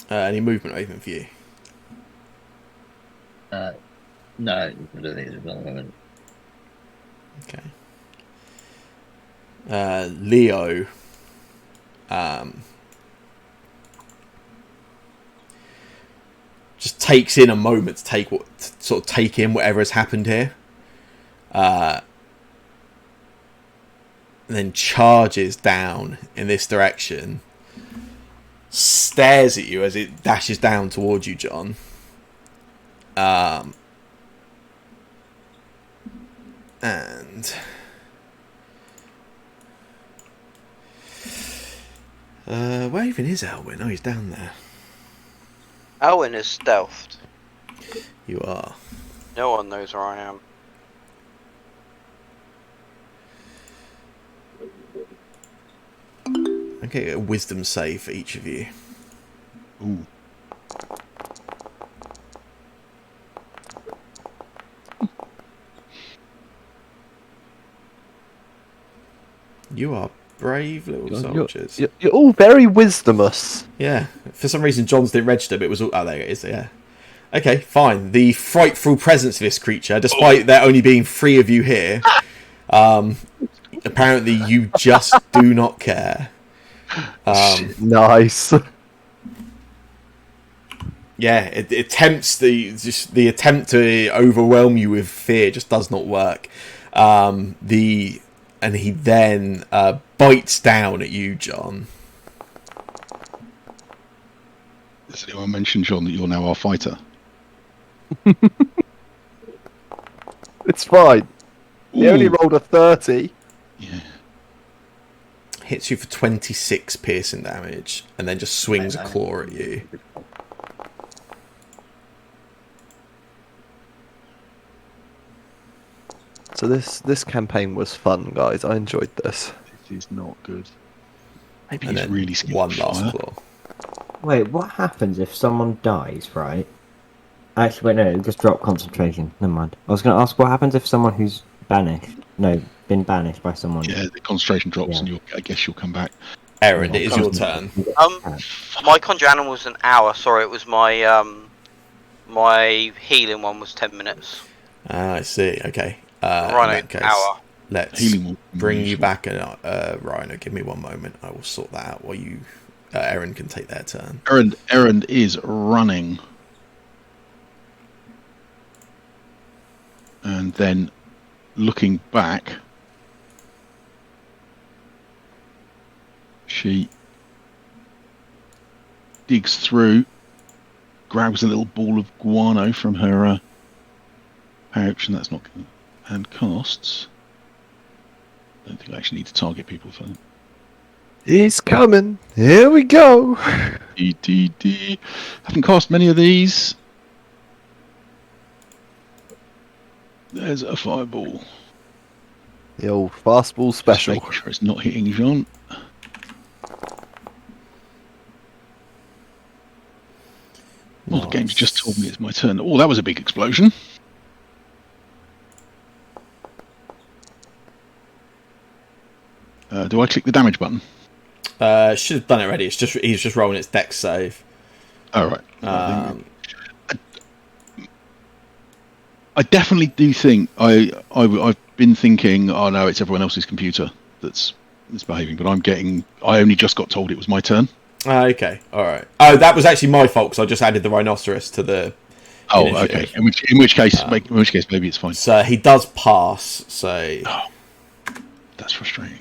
Speaker 1: Any movement or anything for you?
Speaker 6: No, I don't think it's a moment.
Speaker 1: Okay. Leo. Just takes in a moment to take in whatever has happened here. And then charges down in this direction. Stares at you as it dashes down towards you, John. And where even is Elwyn? Oh, he's down there.
Speaker 5: Alwyn is stealthed.
Speaker 1: You are.
Speaker 5: No one knows where I am.
Speaker 1: Okay, a wisdom save for each of you.
Speaker 2: Ooh.
Speaker 1: You are brave little soldiers.
Speaker 3: You're all very wisdomous.
Speaker 1: Yeah. For some reason, John's didn't register, but it was all... Oh, there it is, yeah. Okay, fine. The frightful presence of this creature, despite there only being 3 of you here, apparently you just do not care.
Speaker 3: Nice.
Speaker 1: Yeah, it attempts the attempt to overwhelm you with fear just does not work. And he then bites down at you, John.
Speaker 2: Does anyone mention, John, that you're now our fighter?
Speaker 3: It's fine. He only
Speaker 2: Ooh.
Speaker 3: rolled a 30.
Speaker 2: Yeah.
Speaker 1: Hits you for 26 piercing damage, and then just swings a claw at you.
Speaker 3: So this campaign was fun, guys. I enjoyed this.
Speaker 2: This is not good. Maybe
Speaker 1: And
Speaker 2: he's
Speaker 1: then
Speaker 2: really scared
Speaker 1: one
Speaker 2: of
Speaker 1: last
Speaker 2: fire.
Speaker 1: claw.
Speaker 4: Wait, what happens if someone dies, right? Actually, wait, no, just drop concentration. Never mind. I was going to ask what happens if someone who's banished, no, been banished by someone.
Speaker 2: Yeah, the concentration drops,
Speaker 4: Yeah.
Speaker 2: and I guess you'll come back.
Speaker 1: Aaron, it
Speaker 4: Yeah,
Speaker 1: is your turn.
Speaker 5: My conjure animal was an hour. Sorry, it was my my healing one was 10 minutes.
Speaker 1: Ah, I see. Okay. In
Speaker 5: Rhino,
Speaker 1: that case,
Speaker 5: hour.
Speaker 1: let's
Speaker 2: Healing will be
Speaker 1: bring you
Speaker 2: useful.
Speaker 1: back a Rhino. Give me one moment. I will sort that out while you, Aaron, can take their turn.
Speaker 2: Errand is running. And then looking back, she digs through, grabs a little ball of guano from her pouch, and that's not good. And casts. I don't think I actually need to target people for that.
Speaker 3: He's coming. Here we go.
Speaker 2: DDD. Haven't cast many of these. There's a fireball.
Speaker 3: The old fastball
Speaker 2: Just
Speaker 3: special.
Speaker 2: making sure it's not hitting Jean. Well, the game's just told me it's my turn. Oh, that was a big explosion. Do I click the damage button?
Speaker 1: Should have done it already. He's just rolling its dex save.
Speaker 2: Oh, right. I definitely do think I've been thinking, oh no, it's everyone else's computer that's misbehaving, but I only just got told it was my turn.
Speaker 1: Okay, all right. Oh, that was actually my fault because I just added the rhinoceros to the.
Speaker 2: Oh,
Speaker 1: initiative.
Speaker 2: okay. In which case, maybe it's fine.
Speaker 1: So he does pass. So
Speaker 2: That's frustrating.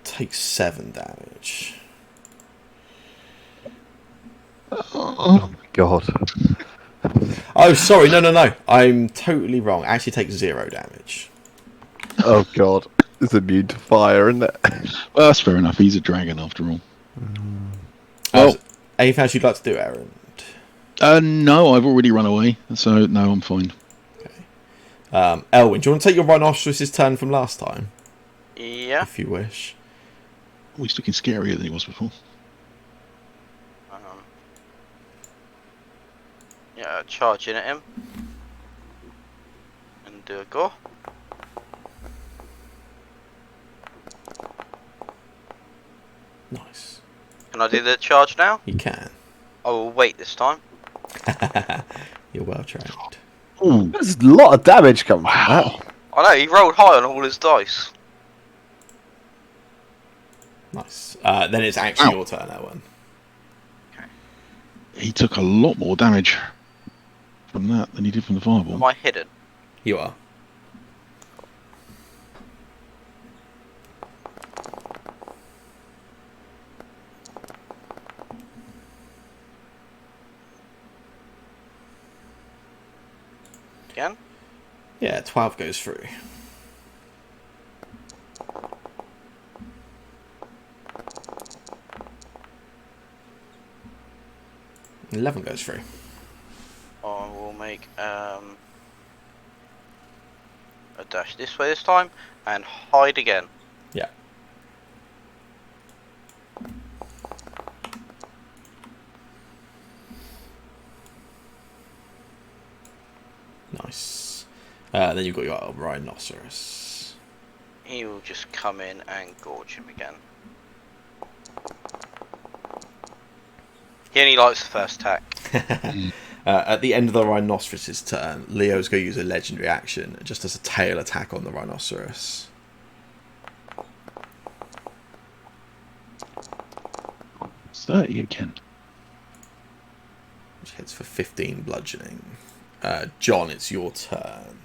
Speaker 1: takes 7 damage.
Speaker 3: Oh my god.
Speaker 1: Oh, sorry. No. I'm totally wrong. Actually, takes 0 damage.
Speaker 3: Oh god. It's immune to fire, isn't it?
Speaker 2: Well, that's fair enough. He's a dragon after all.
Speaker 1: Well, anything else you'd like to do, Aaron?
Speaker 2: No, I've already run away, so no, I'm fine.
Speaker 1: Elwyn, do you want to take your rhinoceros's turn from last time?
Speaker 5: Yeah.
Speaker 1: If you wish.
Speaker 2: Oh, he's looking scarier than he was before.
Speaker 5: Yeah, charge in at him. And do a go.
Speaker 1: Nice.
Speaker 5: Can I do the charge now?
Speaker 1: You can.
Speaker 5: I will wait this time.
Speaker 1: You're well trained.
Speaker 2: Ooh,
Speaker 3: There's a lot of damage coming from that.
Speaker 5: I know, he rolled high on all his dice.
Speaker 1: Nice. Then it's actually
Speaker 2: Ow.
Speaker 1: your turn, Elwyn.
Speaker 2: he took a lot more damage from that than he did from the fireball.
Speaker 5: Am I hidden?
Speaker 1: You are.
Speaker 5: Again?
Speaker 1: Yeah, 12 goes through. And 11 goes through.
Speaker 5: I will make a dash this way this time and hide again.
Speaker 1: Yeah. Nice. Then you've got your rhinoceros.
Speaker 5: He will just come in and gorge him again. He only likes the first attack.
Speaker 1: At the end of the rhinoceros's turn, Leo's going to use a legendary action just as a tail attack on the rhinoceros.
Speaker 2: It's 30 again.
Speaker 1: Which hits for 15 bludgeoning. John, it's your turn.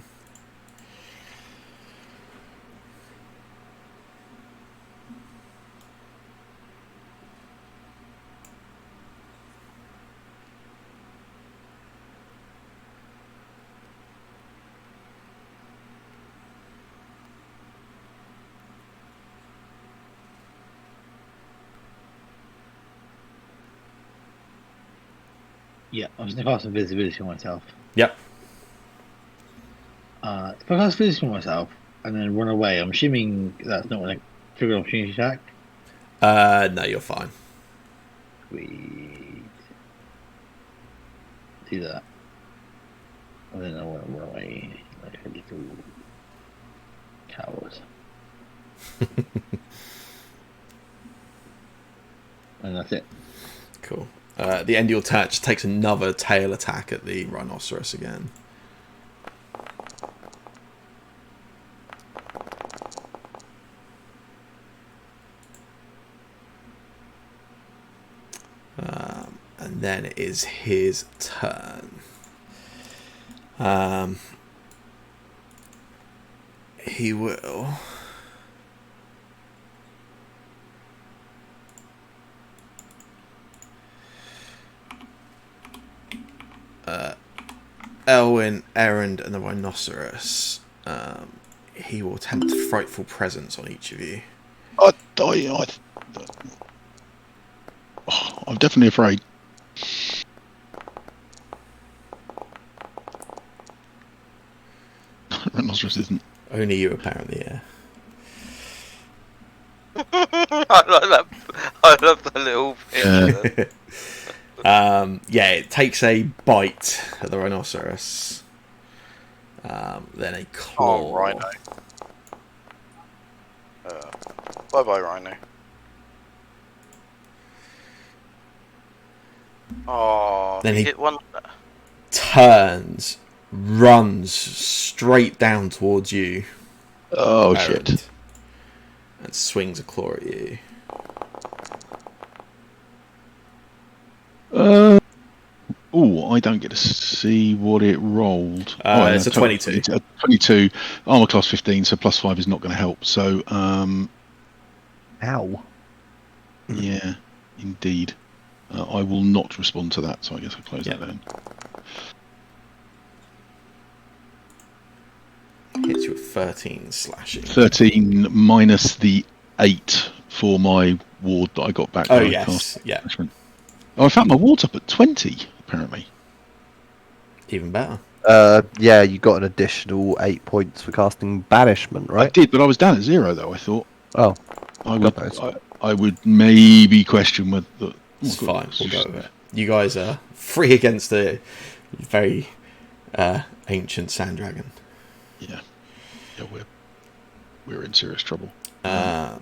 Speaker 6: Yeah, I was going to cast invisibility on myself.
Speaker 1: Yep.
Speaker 6: If I cast invisibility on myself and then run away, I'm assuming that's not going to Trigger opportunity attack.
Speaker 1: No, you're fine.
Speaker 6: Sweet. Do that. And then I want to run away like a little coward. And that's it.
Speaker 1: Cool. The end of your turn just takes another tail attack at the rhinoceros again. And then it is his turn. He will... Elwyn, Errand, and the rhinoceros. He will attempt frightful presence on each of you.
Speaker 2: I'm definitely afraid. Rhinoceros isn't.
Speaker 1: Only you, apparently, yeah.
Speaker 5: I love the little picture.
Speaker 1: Yeah, it takes a bite at the rhinoceros. Then a claw.
Speaker 5: Oh, Rhino. Bye-bye, Rhino. Oh,
Speaker 1: Then he
Speaker 5: hit one.
Speaker 1: turns, runs straight down towards you.
Speaker 2: Oh,
Speaker 1: Errand,
Speaker 2: shit.
Speaker 1: and swings a claw at you.
Speaker 2: I don't get to see what it rolled.
Speaker 1: It's a 22.
Speaker 2: It's a 22. Armor class 15, so +5 is not going to help. So,
Speaker 3: Ow.
Speaker 2: yeah, indeed. I will not respond to that, so I guess I'll close that down.
Speaker 1: Hits you with 13 slashing.
Speaker 2: 13 minus the 8 for my ward that I got back.
Speaker 1: Oh,
Speaker 2: when I
Speaker 1: yes.
Speaker 2: cast
Speaker 1: Yeah.
Speaker 2: attachment. Oh, I found my ward's up at 20, apparently.
Speaker 1: Even better.
Speaker 3: Yeah, you got an additional 8 points for casting Banishment,
Speaker 2: I
Speaker 3: right?
Speaker 2: did, but I was down at 0, though, I thought.
Speaker 3: Oh,
Speaker 2: I would maybe question whether...
Speaker 1: It's fine, we'll go with it. You guys are free against a very ancient sand dragon.
Speaker 2: Yeah, we're in serious trouble.
Speaker 1: It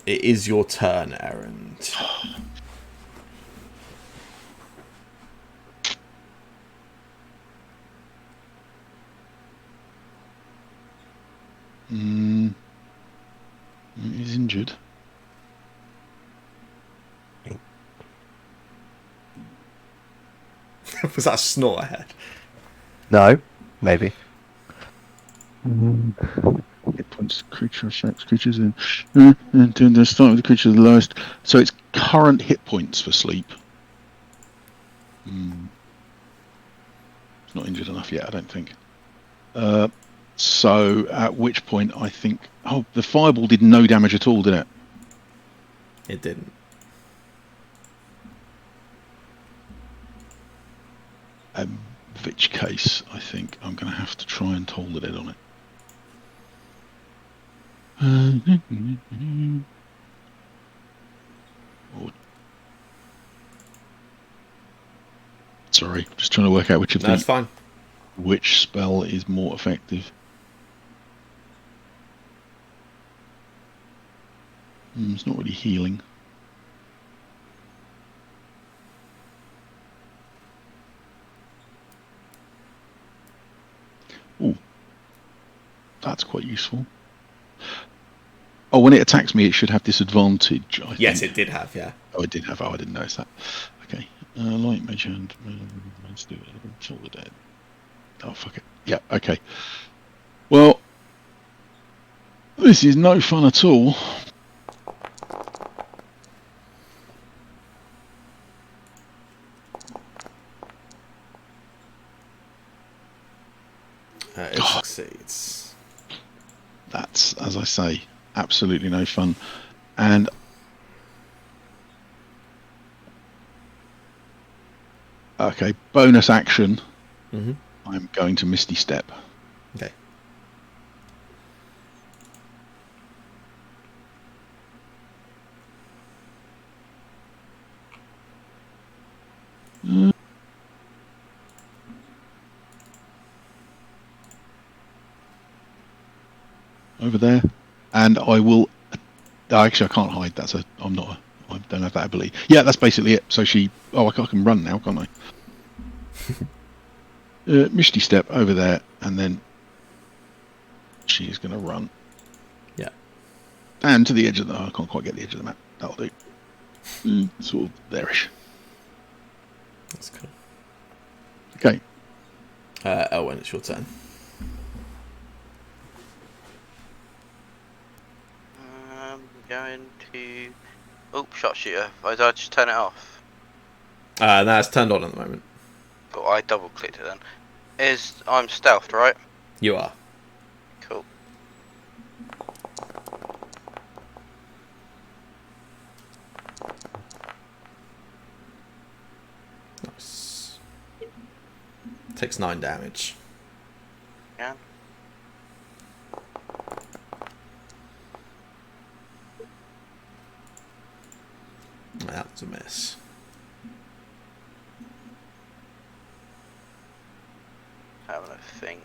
Speaker 1: is your turn, Errand.
Speaker 2: He's injured.
Speaker 1: Was that a snort I had?
Speaker 3: no, maybe.
Speaker 2: Hit points, creature affects creatures in. To the start of the creature the lowest. So it's current hit points for sleep. It's not injured enough yet, I don't think. So at which point I think... Oh, the fireball did no damage at all, did it?
Speaker 1: It didn't.
Speaker 2: In which case, I think I'm going to have to try and toll the dead on it. Sorry, just trying to work out which of
Speaker 1: That's
Speaker 2: these,
Speaker 1: fine.
Speaker 2: which spell is more effective. It's not really healing. Ooh, that's quite useful. Oh, when it attacks me, it should have disadvantage.
Speaker 1: Yes, it did have, yeah.
Speaker 2: Oh, it did have. Oh, I didn't notice that. Okay. Light measure and let's do it. Kill the dead. Oh, fuck it. Yeah, okay. Well, this is no fun at all.
Speaker 1: It succeeds.
Speaker 2: That's, as I say, absolutely no fun. And okay, bonus action. I'm going to Misty Step.
Speaker 1: Okay.
Speaker 2: over there, and I will. Actually, I can't hide. I'm not. I don't have that ability. Yeah, that's basically it. So she. Oh, I can run now, can't I? Misty step over there, and then she is going to run.
Speaker 1: Yeah.
Speaker 2: And to the edge of the. I can't quite get the edge of the map. That'll do. Sort of there-ish.
Speaker 1: That's cool.
Speaker 2: Okay.
Speaker 1: Owen, it's your turn.
Speaker 5: I'm going to. Oh, shot shooter. Did I just turn it off?
Speaker 1: No, it's turned on at the moment.
Speaker 5: But I double clicked it then. I'm stealthed, right?
Speaker 1: You are.
Speaker 5: Cool.
Speaker 1: Nice. Takes 9 damage.
Speaker 5: Yeah.
Speaker 1: That was a miss.
Speaker 5: Having a think.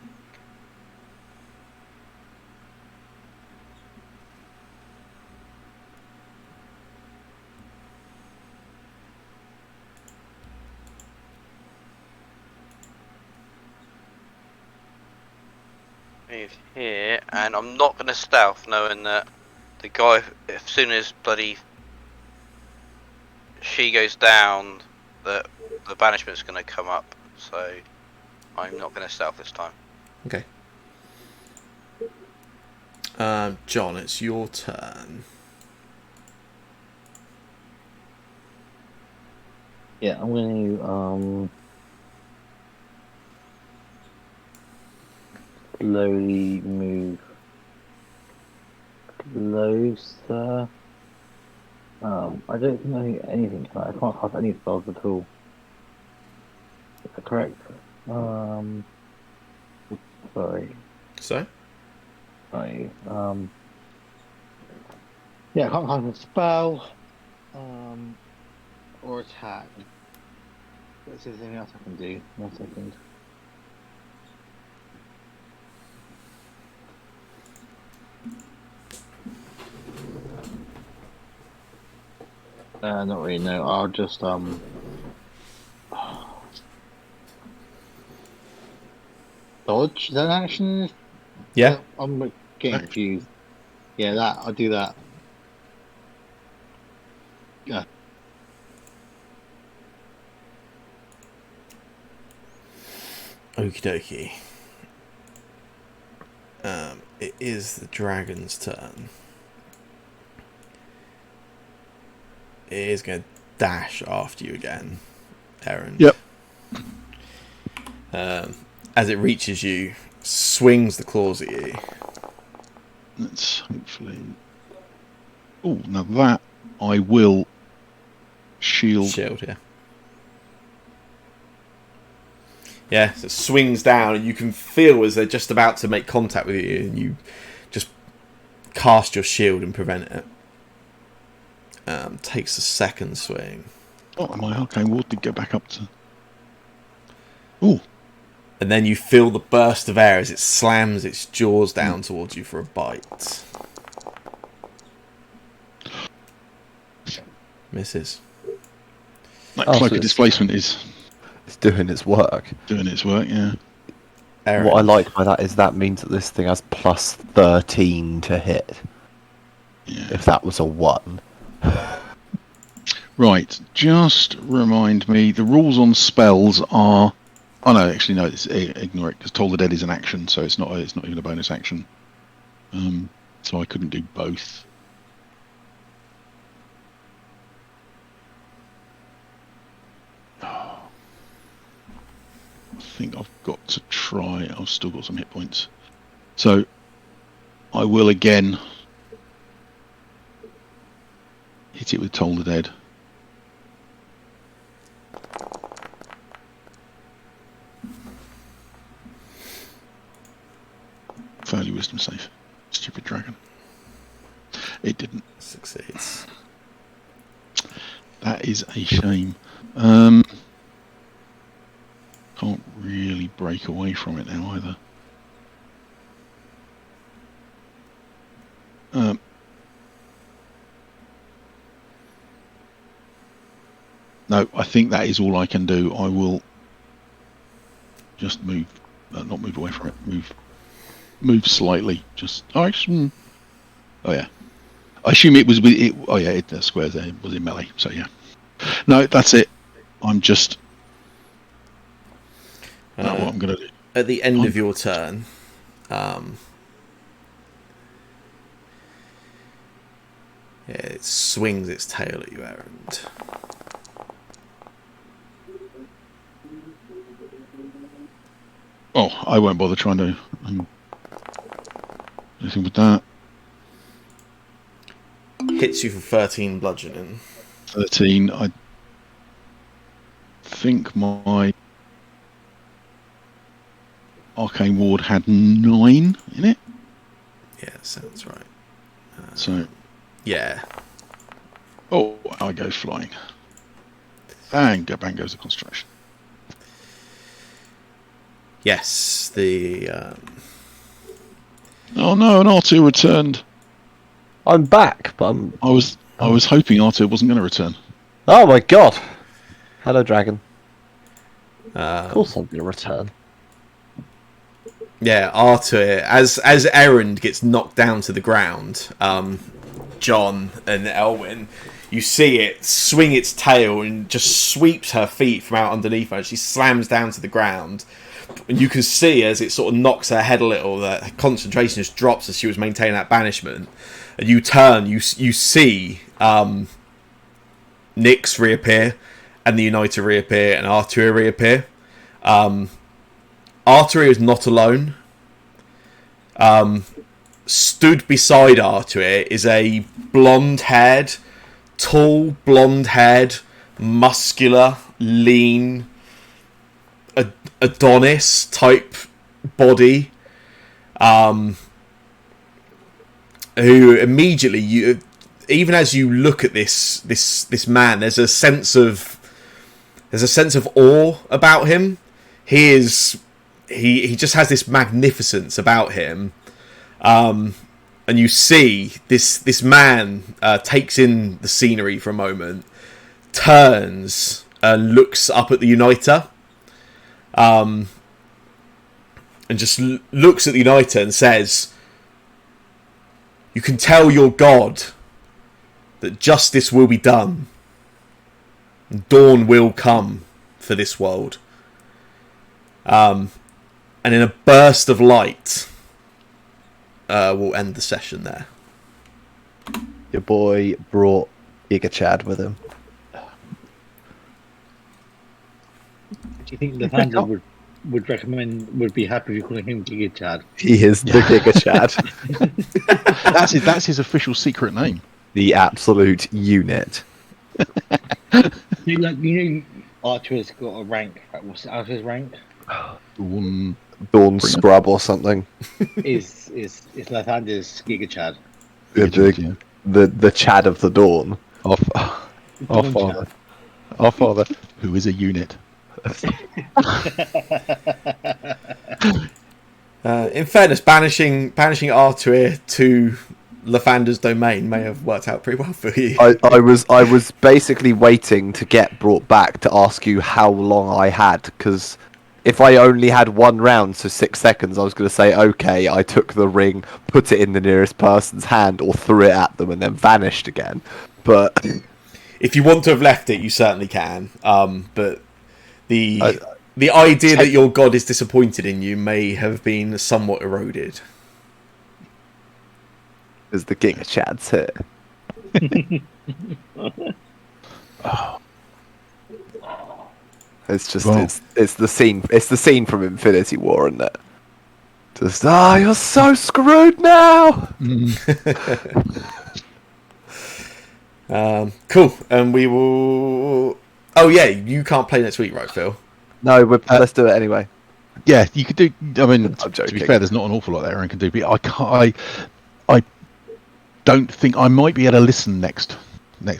Speaker 5: Move here, and I'm not going to stealth, knowing that the guy, as soon as bloody she goes down, the banishment's going to come up. So I'm not going to stealth this time.
Speaker 1: Okay. John, it's your turn.
Speaker 6: Yeah, I'm going to slowly move closer. I don't think I can get anything tonight. I can't cast any spells at all. Is that correct? Sorry.
Speaker 1: So?
Speaker 6: Sorry. Yeah, I can't cast a spell. Or attack. Let's see if there's anything else I can do. 1 second. Not really, no. I'll just, dodge? Is that an action?
Speaker 1: Yeah.
Speaker 6: I'm getting confused. Yeah, I'll do that. Yeah.
Speaker 1: Okie dokie. It is the dragon's turn. It is going to dash after you again, Aaron.
Speaker 2: Yep.
Speaker 1: As it reaches you, swings the claws at you.
Speaker 2: Let's hopefully. Oh, now that I will shield.
Speaker 1: Shield, yeah. Yeah, so it swings down, and you can feel as they're just about to make contact with you, and you just cast your shield and prevent it. Takes a second swing.
Speaker 2: Oh, am I okay? What did go back up to? Oh.
Speaker 1: And then you feel the burst of air as it slams its jaws down towards you for a bite. Misses.
Speaker 2: That
Speaker 3: Oh,
Speaker 2: cloak
Speaker 3: so
Speaker 2: of displacement is
Speaker 3: It's doing its work.
Speaker 2: doing its work, yeah.
Speaker 1: Aaron.
Speaker 3: What I like by that is that means that this thing has plus 13 to hit.
Speaker 2: Yeah.
Speaker 3: If that was a 1.
Speaker 2: Right, just remind me, the rules on spells are... Oh no, actually no, ignore it, because Toll the Dead is an action, so it's not even a bonus action. So I couldn't do both. I think I've got to try... I've still got some hit points. So I will again hit it with Toll the Dead. Fairly wisdom save. Stupid dragon. It didn't.
Speaker 1: Succeeds.
Speaker 2: That is a shame. Can't really break away from it now either. No, I think that is all I can do. I will just move, not move away from it. Move slightly. Just oh yeah. I assume it was with it. Oh yeah, the square there was in melee. So yeah. No, that's it. I'm just. That's what I'm gonna do.
Speaker 1: At the end of your turn, it swings its tail at you, Errand.
Speaker 2: Oh, I won't bother trying to anything with that.
Speaker 1: Hits you for 13 bludgeoning.
Speaker 2: 13. I think my arcane ward had 9 in it.
Speaker 1: Yeah, sounds right.
Speaker 2: So
Speaker 1: yeah.
Speaker 2: Oh, I go flying. Bang goes the concentration.
Speaker 1: Yes, the.
Speaker 2: Oh no, an R2 returned.
Speaker 3: I'm back, but
Speaker 2: I was hoping R2 wasn't going to return.
Speaker 3: Oh my god! Hello, dragon. Of course I'm going to return.
Speaker 1: Yeah, Arthur, as Errand gets knocked down to the ground, John and Elwyn, you see it swing its tail and just sweeps her feet from out underneath her. She slams down to the ground. And you can see as it sort of knocks her head a little that her concentration just drops as she was maintaining that banishment. And you turn, you see Nyx reappear, and the Uniter reappear, and Artur reappear. Artur is not alone. Stood beside Artur is a tall, blonde-haired, muscular, lean, Adonis type body, who immediately even as you look at this man, there's a sense of awe about him. He just has this magnificence about him, and you see this man takes in the scenery for a moment, turns and looks up at the Uniter. And just looks at the Uniter and says, "You can tell your God that justice will be done. Dawn will come for this world." And in a burst of light, we'll end the session there.
Speaker 3: Your boy brought Giga Chad with him.
Speaker 6: Do you think Lathander would be happy if you calling him Giga Chad?
Speaker 3: He is the Giga Chad.
Speaker 2: That's his official secret name.
Speaker 3: The absolute unit.
Speaker 6: You know, Archer's got a rank. What's Archer's rank?
Speaker 3: Dawn Scrub or something.
Speaker 6: Is Lathander's Giga Chad?
Speaker 3: The Chad of the Dawn.
Speaker 2: Our father, who is a unit.
Speaker 1: In fairness, banishing Artur to Lathander's domain may have worked out pretty well for you.
Speaker 3: I was basically waiting to get brought back to ask you how long I had, because if I only had one round, so 6 seconds, I was going to say, okay, I took the ring, put it in the nearest person's hand, or threw it at them and then vanished again. But
Speaker 1: if you want to have left it, you certainly can. But the idea that your god is disappointed in you may have been somewhat eroded.
Speaker 3: As the Giga Chad's here. It's just it's the scene. It's the scene from Infinity War, isn't it? Just you're so screwed now.
Speaker 1: Cool. And we will. Oh yeah, you can't play next week, right, Phil?
Speaker 3: No, let's do it anyway.
Speaker 2: Yeah, you could do. I mean,
Speaker 3: I'm
Speaker 2: to be
Speaker 3: joking.
Speaker 2: fair, there's not an awful lot that Aaron can do. But I can't. I don't think I might be able to listen next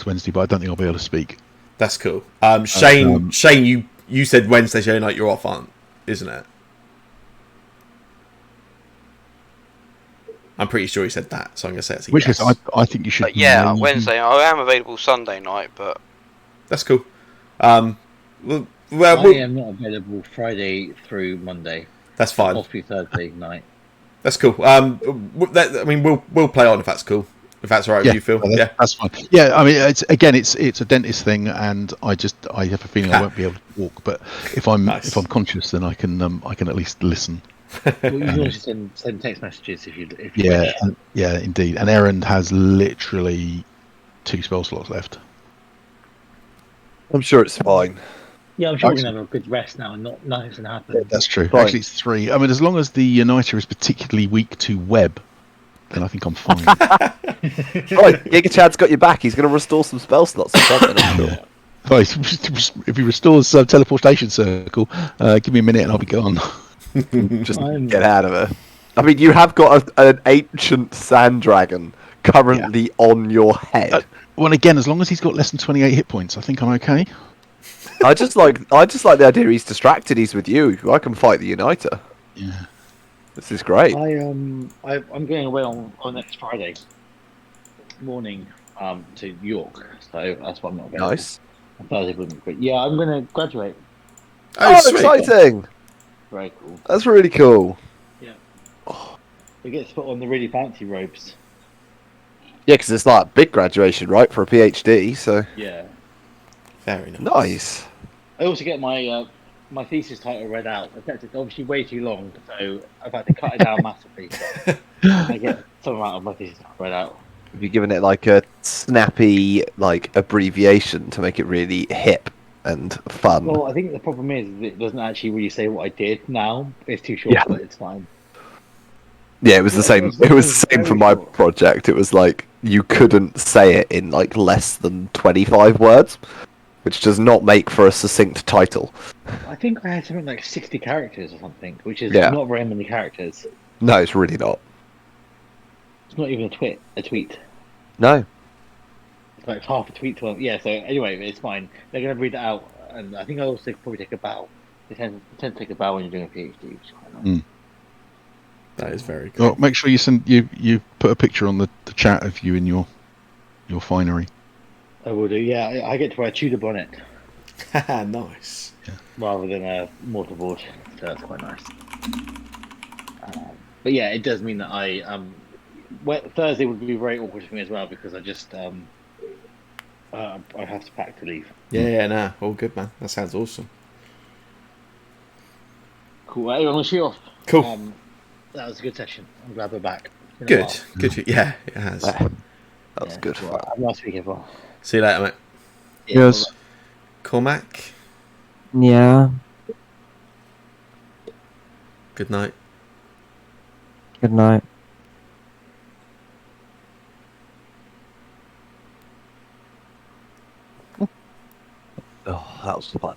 Speaker 2: Wednesday, but I don't think I'll be able to speak.
Speaker 1: That's cool. Shane, you said Wednesday show night you're off, isn't it? I'm pretty sure he said that, so I'm gonna say it's a
Speaker 2: Which
Speaker 1: yes.
Speaker 2: is, I think you should.
Speaker 5: Yeah, Wednesday. I am available Sunday night, but
Speaker 1: That's cool. Well,
Speaker 6: I
Speaker 1: we'll
Speaker 6: am not available Friday through Monday.
Speaker 1: that's
Speaker 6: So
Speaker 1: fine.
Speaker 6: possibly Thursday night.
Speaker 1: That's cool. I mean, we'll play on if that's cool. If that's all right with you, Phil.
Speaker 2: no,
Speaker 1: Yeah.
Speaker 2: that's fine. Yeah, I mean, it's a dentist thing, and I have a feeling I won't be able to walk. But if I'm
Speaker 1: Nice.
Speaker 2: conscious, then I can at least listen.
Speaker 6: Well, you can also send text messages if you
Speaker 2: Yeah,
Speaker 6: wish.
Speaker 2: yeah, indeed. And Aaron has literally 2 spell slots left.
Speaker 3: I'm sure it's fine.
Speaker 6: Yeah, I'm sure we're gonna have a good rest now, and nothing's gonna happen.
Speaker 2: That's true.
Speaker 3: Fine.
Speaker 2: Actually, it's 3. I mean, as long as the Uniter is particularly weak to web, then I think I'm fine.
Speaker 3: Right, Giga Chad's got your back. He's going to restore some spell slots or something, I'm sure.
Speaker 2: Right, if he restores teleportation circle, give me a minute and I'll be gone.
Speaker 3: Just get out of it. I mean, you have got an ancient sand dragon currently on your head.
Speaker 2: Well, again, as long as he's got less than 28 hit points, I think I'm okay.
Speaker 3: I just like the idea he's distracted. He's with you. I can fight the Uniter.
Speaker 2: Yeah.
Speaker 3: This is great.
Speaker 6: I'm going away on next Friday morning to York, so that's why I'm not available.
Speaker 3: Nice.
Speaker 6: On Thursday wouldn't be great. Yeah, I'm going to graduate.
Speaker 3: Oh,
Speaker 1: sweet.
Speaker 3: exciting!
Speaker 6: Very cool.
Speaker 3: That's really cool.
Speaker 6: Yeah. We get to put on the really fancy robes.
Speaker 3: Yeah, because it's like a big graduation, right, for a PhD. So
Speaker 6: Yeah.
Speaker 1: Very nice.
Speaker 3: nice.
Speaker 6: I also get my my thesis title read out. I kept it obviously way too long, so I've had to cut it down massively. But I get some amount of my thesis title read out.
Speaker 3: Have you given it like a snappy like abbreviation to make it really hip and fun?
Speaker 6: Well, I think the problem is it doesn't actually really say what I did now. It's too short,
Speaker 3: Yeah.
Speaker 6: but it's fine.
Speaker 3: Yeah, it was the same. It was the same for my project. It was like you couldn't say it in like less than 25 words, which does not make for a succinct title.
Speaker 6: I think I had something like 60 characters or something, which is
Speaker 3: Yeah.
Speaker 6: not very many characters.
Speaker 3: No, it's really not.
Speaker 6: It's not even a tweet.
Speaker 3: No.
Speaker 6: It's like half a tweet to one. Yeah, so anyway, it's fine. They're going to read it out, and I think I also probably take a bow. They tend to take a bow when you're doing a PhD, which is quite nice.
Speaker 1: That is very cool.
Speaker 2: Well, make sure you put a picture on the chat of you in your finery.
Speaker 6: I will do, yeah. I get to wear a Tudor bonnet
Speaker 1: Nice.
Speaker 6: rather than a mortarboard, so that's quite nice. But yeah, it does mean that Thursday would be very awkward for me as well because I just I have to pack to leave.
Speaker 1: Yeah, nah, all good, man. That sounds awesome.
Speaker 6: Cool. Anyway, I'm gonna shoot off.
Speaker 1: Cool.
Speaker 6: That was a good session. I'm glad we're back. It's been a
Speaker 1: Good.
Speaker 6: while.
Speaker 1: Good. Yeah, it has.
Speaker 3: That was
Speaker 6: Yeah,
Speaker 3: good.
Speaker 6: well, have a nice week, everyone.
Speaker 1: See you later, mate.
Speaker 6: Yeah,
Speaker 2: Yes.
Speaker 6: bye-bye.
Speaker 1: Cormac,
Speaker 4: Yeah.
Speaker 1: good night.
Speaker 4: Good night.
Speaker 3: Oh, that was fun.